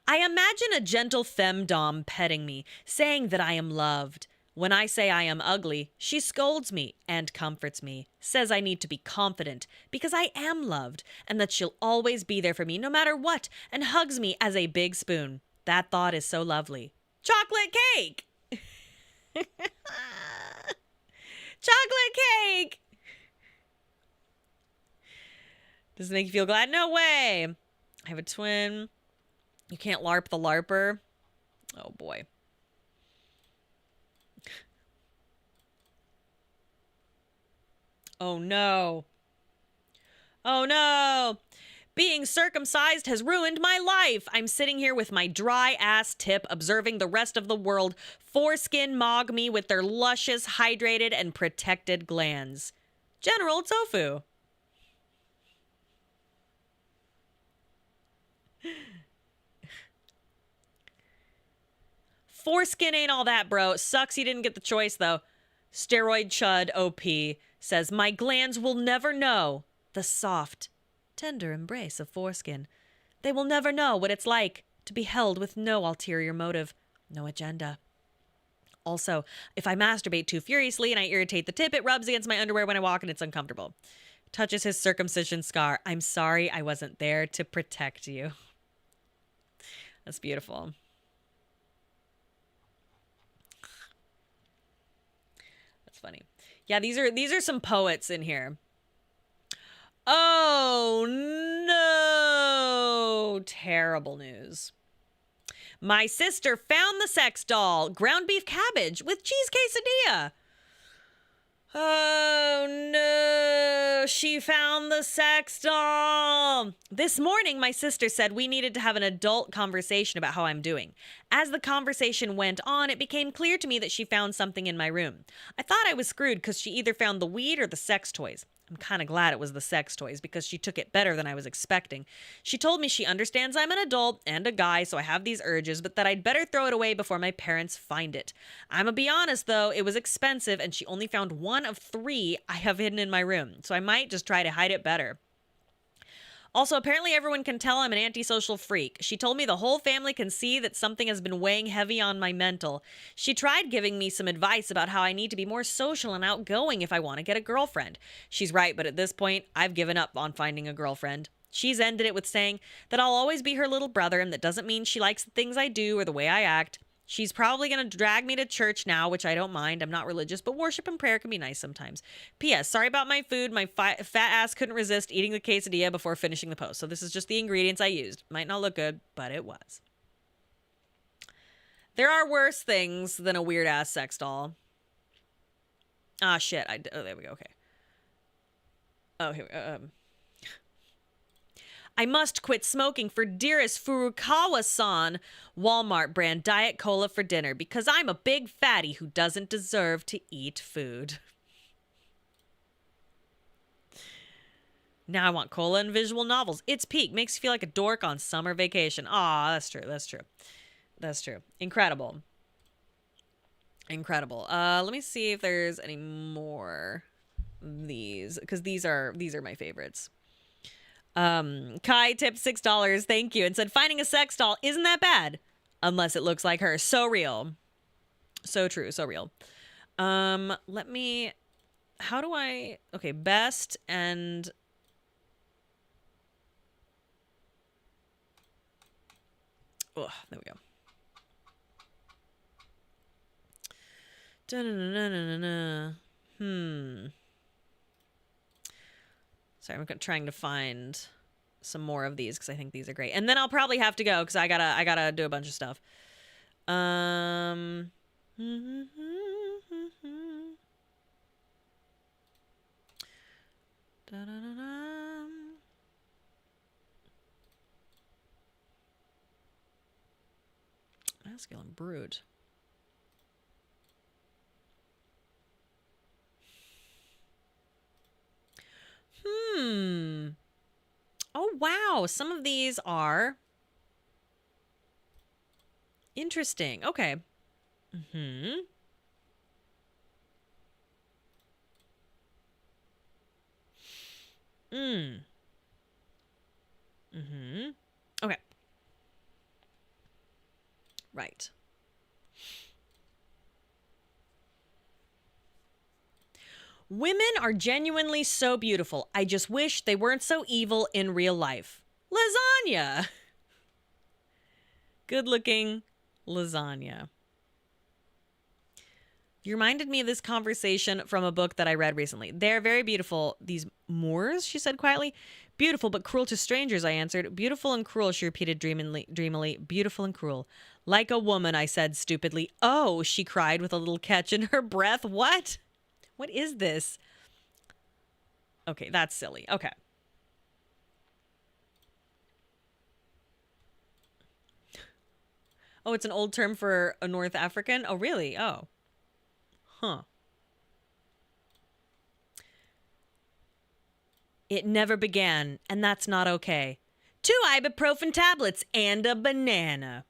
I imagine a gentle femdom petting me, saying that I am loved. When I say I am ugly, she scolds me and comforts me, says I need to be confident because I am loved and that she'll always be there for me no matter what, and hugs me as a big spoon. That thought is so lovely. Chocolate cake! Chocolate cake! Does it make you feel glad? No way! I have a twin. You can't LARP the LARPer. Oh boy. Oh no. Oh no. Being circumcised has ruined my life. I'm sitting here with my dry ass tip, observing the rest of the world foreskin mog me with their luscious, hydrated, and protected glands. General Tofu. Foreskin ain't all that, bro. Sucks you didn't get the choice, though. Steroid Chud OP says, my glands will never know the soft, tender embrace of foreskin. They will never know what it's like to be held with no ulterior motive, no agenda. Also, if I masturbate too furiously and I irritate the tip, it rubs against my underwear when I walk and it's uncomfortable. Touches his circumcision scar. I'm sorry I wasn't there to protect you. That's beautiful. That's funny. Yeah, these are some poets in here. Oh no! Terrible news. My sister found the sex doll, ground beef cabbage with cheese quesadilla. Oh no, she found the sex doll. This morning, my sister said we needed to have an adult conversation about how I'm doing. As the conversation went on, it became clear to me that she found something in my room. I thought I was screwed because she either found the weed or the sex toys. I'm kind of glad it was the sex toys because she took it better than I was expecting. She told me she understands I'm an adult and a guy, so I have these urges, but that I'd better throw it away before my parents find it. I'm gonna be honest, though, it was expensive and she only found 1 of 3 I have hidden in my room, so I might just try to hide it better. Also, apparently everyone can tell I'm an antisocial freak. She told me the whole family can see that something has been weighing heavy on my mental. She tried giving me some advice about how I need to be more social and outgoing if I want to get a girlfriend. She's right, but at this point, I've given up on finding a girlfriend. She's ended it with saying that I'll always be her little brother and that doesn't mean she likes the things I do or the way I act. She's probably going to drag me to church now, which I don't mind. I'm not religious, but worship and prayer can be nice sometimes. P.S. Sorry about my food. My fat ass couldn't resist eating the quesadilla before finishing the post. So this is just the ingredients I used. Might not look good, but it was. There are worse things than a weird ass sex doll. Ah, shit. Oh, there we go. Okay. Oh, here we go. I must quit smoking for dearest Furukawa-san Walmart brand Diet Cola for dinner because I'm a big fatty who doesn't deserve to eat food. Now I want cola and visual novels. It's peak. Makes you feel like a dork on summer vacation. Aw, that's true. That's true. That's true. Incredible. Incredible. Let me see if there's any more of these because these are my favorites. Kai tipped $6, thank you, and said finding a sex doll isn't that bad unless it looks like her. So real. So true, so real. Let me, how do I, okay, best and oh, there we go. Da-na-na-na-na-na. Sorry, I'm trying to find some more of these because I think these are great. And then I'll probably have to go because I gotta do a bunch of stuff. Masculine brute. Oh, wow. Some of these are interesting. Okay. Okay. Right. Women are genuinely so beautiful. I just wish they weren't so evil in real life. Lasagna. Good looking lasagna. You reminded me of this conversation from a book that I read recently. They're very beautiful. These Moors, she said quietly. Beautiful but cruel to strangers, I answered. Beautiful and cruel, she repeated dreamily. Beautiful and cruel. Like a woman, I said stupidly. Oh, she cried with a little catch in her breath. What? What is this? Okay, that's silly. Okay. Oh, it's an old term for a North African? Oh, really? Oh. Huh. It never began, and that's not okay. 2 ibuprofen tablets and a banana.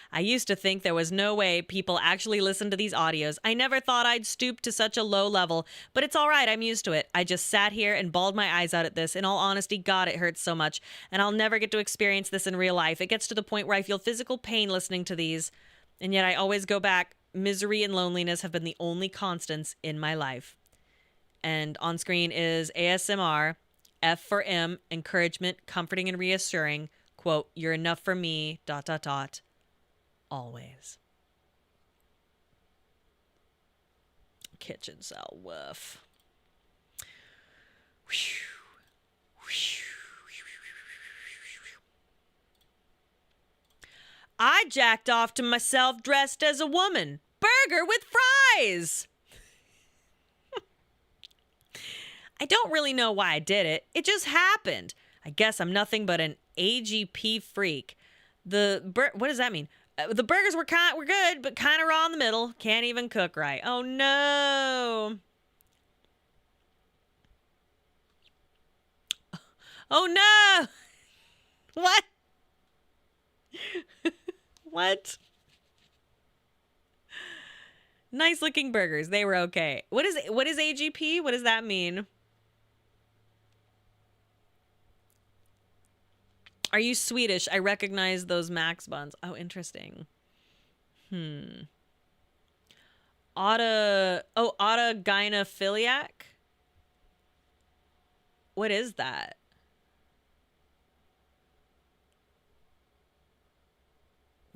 I used to think there was no way people actually listen to these audios. I never thought I'd stoop to such a low level, but it's all right. I'm used to it. I just sat here and bawled my eyes out at this. In all honesty, God, it hurts so much, and I'll never get to experience this in real life. It gets to the point where I feel physical pain listening to these, and yet I always go back. Misery and loneliness have been the only constants in my life. And on screen is ASMR, F for M, encouragement, comforting and reassuring. Quote, you're enough for me, ... always. Kitchen cell woof. I jacked off to myself dressed as a woman. Burger with fries. I don't really know why I did it. It just happened. I guess I'm nothing but an AGP freak. What does that mean? The burgers were good, but kind of raw in the middle. Can't even cook right. Oh no. Oh no. What? What? Nice looking burgers. They were okay. What is AGP? What does that mean? Are you Swedish? I recognize those Max buns. Oh, interesting. Autogynephiliac? What is that?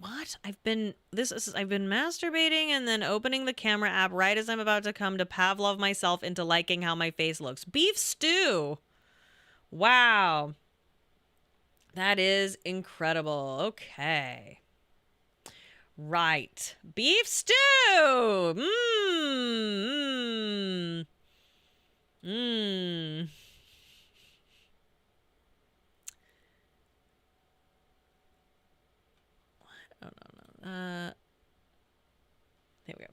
What? I've been masturbating and then opening the camera app right as I'm about to come to Pavlov myself into liking how my face looks. Beef stew. Wow. That is incredible. Okay. Right. Beef stew. Mmm. Mmm. Oh, no. Here we go.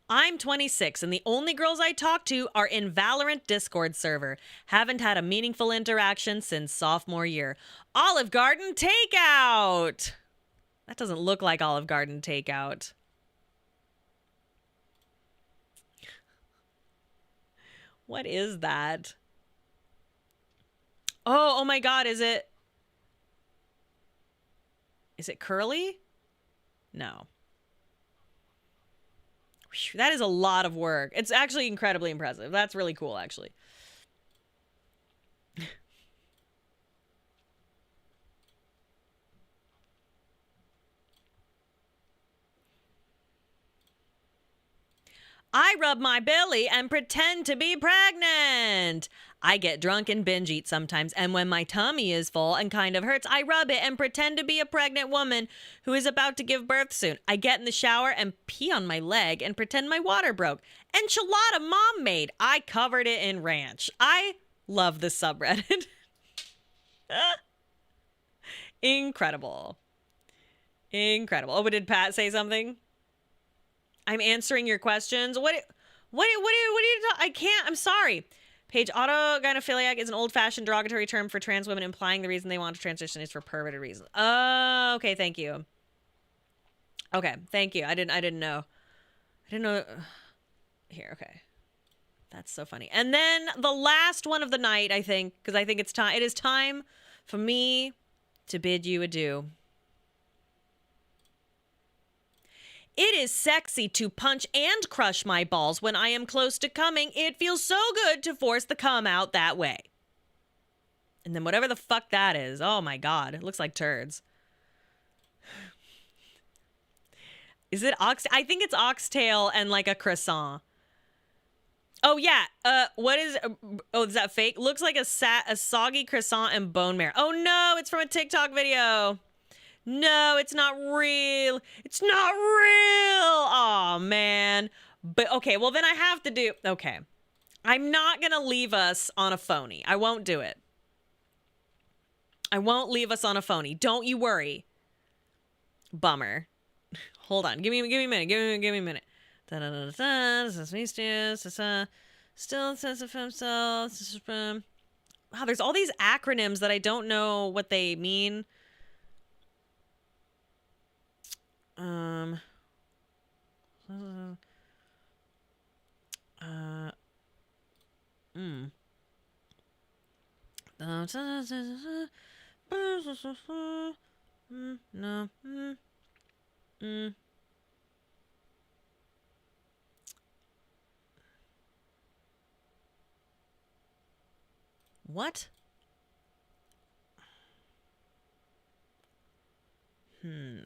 I'm 26 and the only girls I talk to are in Valorant Discord server. Haven't had a meaningful interaction since sophomore year. Olive Garden takeout. That doesn't look like Olive Garden takeout. What is that? Oh my God, is it curly? No. That is a lot of work. It's actually incredibly impressive. That's really cool, actually. I rub my belly and pretend to be pregnant. I get drunk and binge eat sometimes, and when my tummy is full and kind of hurts, I rub it and pretend to be a pregnant woman who is about to give birth soon. I get in the shower and pee on my leg and pretend my water broke. Enchilada mom made. I covered it in ranch. I love this subreddit. Incredible. Incredible. Oh, but did Pat say something? I'm answering your questions. What are you talking? I can't. I'm sorry. Page, autogynephiliac is an old-fashioned derogatory term for trans women implying the reason they want to transition is for perverted reasons. Oh, okay. Thank you. Okay. Thank you. I didn't know. Here. Okay. That's so funny. And then the last one of the night, I think, because I think it is time for me to bid you adieu. It is sexy to punch and crush my balls when I am close to coming. It feels so good to force the cum out that way. And then whatever the fuck that is. Oh my God. It looks like turds. Is it ox? I think it's oxtail and like a croissant. Oh yeah. What is? Oh, is that fake? Looks like a soggy croissant and bone marrow. Oh no, it's from a TikTok video. No, it's not real. It's not real. Oh, man. But okay, well then I have to do... Okay. I'm not going to leave us on a phony. I won't do it. I won't leave us on a phony. Don't you worry. Bummer. Hold on. Give me a minute. Give me a minute. Still a sense of himself. Wow, there's all these acronyms that I don't know what they mean. No. What?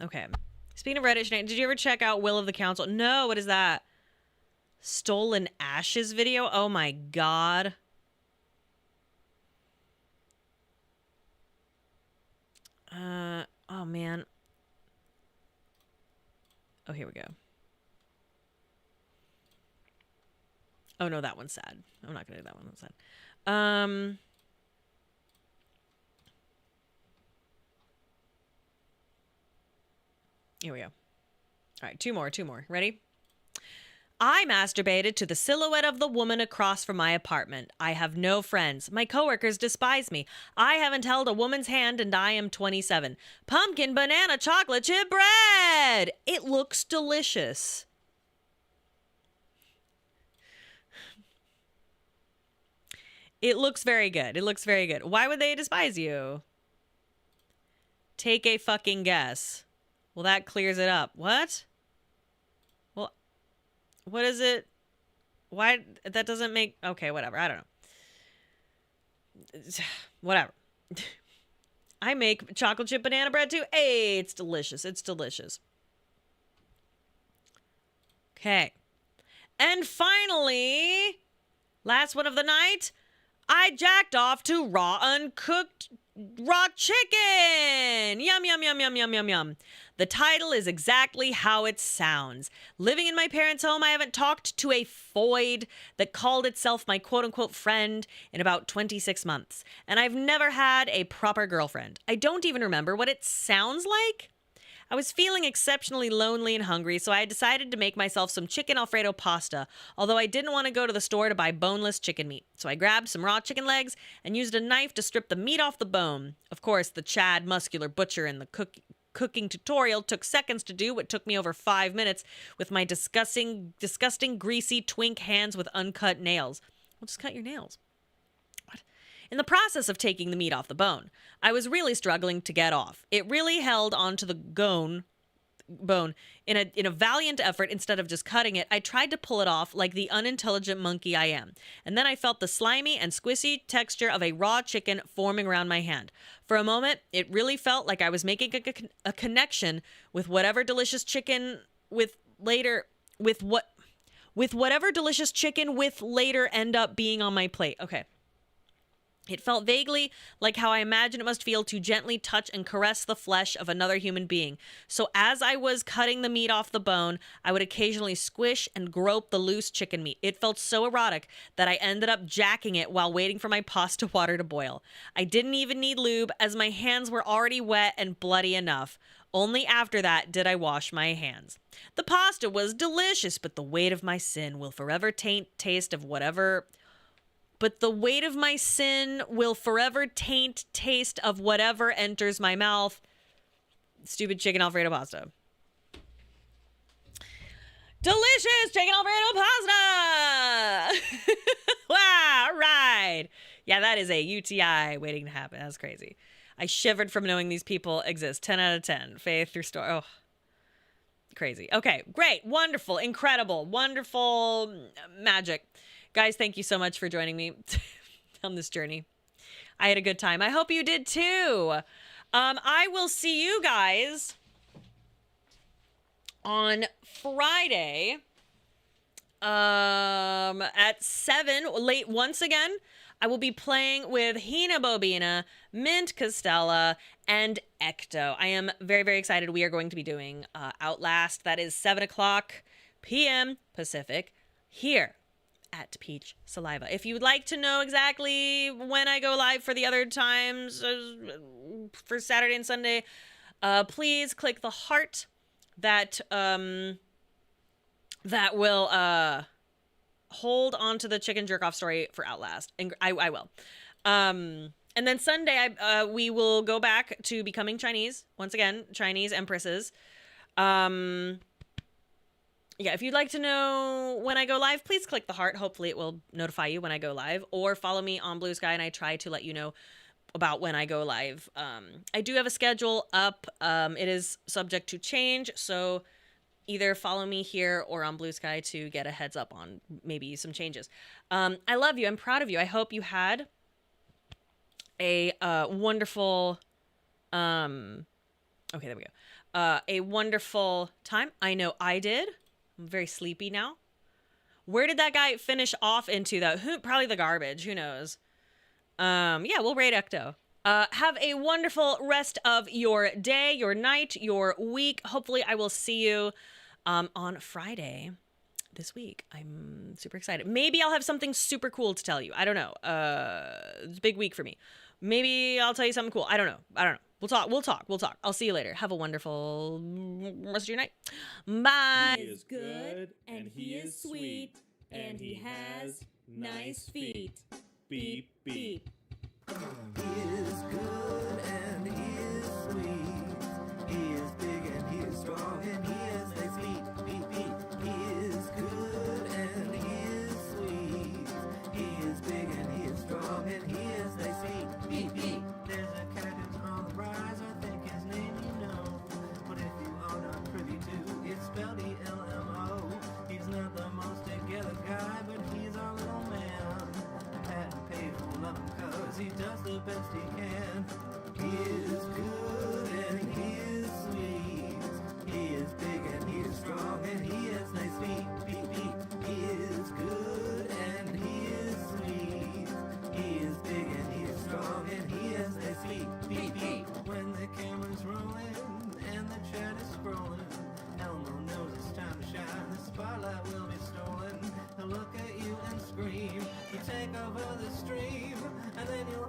Okay. Speaking of Reddit, did you ever check out Will of the Council? No, what is that? Stolen Ashes video? Oh my God. Oh man. Oh, here we go. Oh no, that one's sad. I'm not gonna do that one. That's sad. Here we go. All right, two more. Ready? I masturbated to the silhouette of the woman across from my apartment. I have no friends. My coworkers despise me. I haven't held a woman's hand and I am 27. Pumpkin banana chocolate chip bread. It looks delicious. It looks very good. Why would they despise you? Take a fucking guess. Well, that clears it up. What? Well, what is it? Why? That doesn't make... Okay, whatever. I don't know. Whatever. I make chocolate chip banana bread too. Hey, it's delicious. It's delicious. Okay. And finally, last one of the night, I jacked off to raw, uncooked, raw chicken. Yum, yum, yum, yum, yum, yum, yum. The title is exactly how it sounds. Living in my parents' home, I haven't talked to a foid that called itself my quote-unquote friend in about 26 months. And I've never had a proper girlfriend. I don't even remember what it sounds like. I was feeling exceptionally lonely and hungry, so I decided to make myself some chicken Alfredo pasta, although I didn't want to go to the store to buy boneless chicken meat. So I grabbed some raw chicken legs and used a knife to strip the meat off the bone. Of course, the Chad muscular butcher in the cooking tutorial took seconds to do what took me over 5 minutes with my disgusting, greasy twink hands with uncut nails. Well, just cut your nails. In the process of taking the meat off the bone, I was really struggling to get off. It really held onto the bone in a valiant effort. Instead of just cutting it, I tried to pull it off like the unintelligent monkey I am. And then I felt the slimy and squishy texture of a raw chicken forming around my hand. For a moment, it really felt like I was making a connection with whatever delicious chicken with later end up being on my plate. Okay. It felt vaguely like how I imagine it must feel to gently touch and caress the flesh of another human being. So as I was cutting the meat off the bone, I would occasionally squish and grope the loose chicken meat. It felt so erotic that I ended up jacking it while waiting for my pasta water to boil. I didn't even need lube as my hands were already wet and bloody enough. Only after that did I wash my hands. The pasta was delicious, but the weight of my sin will forever taint taste of whatever enters my mouth. Stupid chicken Alfredo pasta. Delicious chicken Alfredo pasta! Wow, all right. Yeah, that is a UTI waiting to happen. That's crazy. I shivered from knowing these people exist. 10 out of 10. Faith through story. Oh, crazy. Okay, great. Wonderful. Incredible. Wonderful magic. Guys, thank you so much for joining me on this journey. I had a good time. I hope you did too. I will see you guys on Friday at 7 late once again. I will be playing with Hina Bobina, Mint Costella, and Ecto. I am very, very excited. We are going to be doing Outlast. That is 7 o'clock p.m. Pacific here at Peach Saliva. If you would like to know exactly when I go live for the other times, for Saturday and Sunday, please click the heart that will hold on to the chicken jerk-off story for Outlast. And I will. And then Sunday, we will go back to becoming Chinese. Once again, Chinese Empresses. Yeah, if you'd like to know when I go live, please click the heart. Hopefully it will notify you when I go live. Or follow me on Blue Sky, and I try to let you know about when I go live. I do have a schedule up. It is subject to change, so either follow me here or on Blue Sky to get a heads up on maybe some changes. I love you. I'm proud of you. I hope you had a wonderful... okay, there we go. A wonderful time. I know I did. I'm very sleepy now. Where did that guy finish off into, though? Probably the garbage. Who knows? Yeah, we'll raid Ecto. Have a wonderful rest of your day, your night, your week. Hopefully I will see you on Friday this week. I'm super excited. Maybe I'll have something super cool to tell you. I don't know. It's a big week for me. Maybe I'll tell you something cool. I don't know. We'll talk. I'll see you later. Have a wonderful rest of your night. Bye. He is good, and he is sweet, and he has nice feet. Beep, beep. He is good and he is sweet. He is big and he is strong and he is nice feet. Beep, beep. He is good and he is sweet. He is big and he is strong and he is nice feet. Beep, beep. There's a cactus on the rise, I think his name you know. But if you are not privy to, it's spelled E-L-M-O. He's not the most together guy, but he's our little man. Pat and Paige will love him 'cause he does the best he can. He is good and he is sweet. He is big and he is strong and he has nice feet. He is good and he is sweet. He is big and he is strong and he has nice feet. When the camera's rolling and the chat is scrolling, Elmo knows it's time to shine. The spotlight will be stolen. He'll look at you and scream. You take over the stream, and then you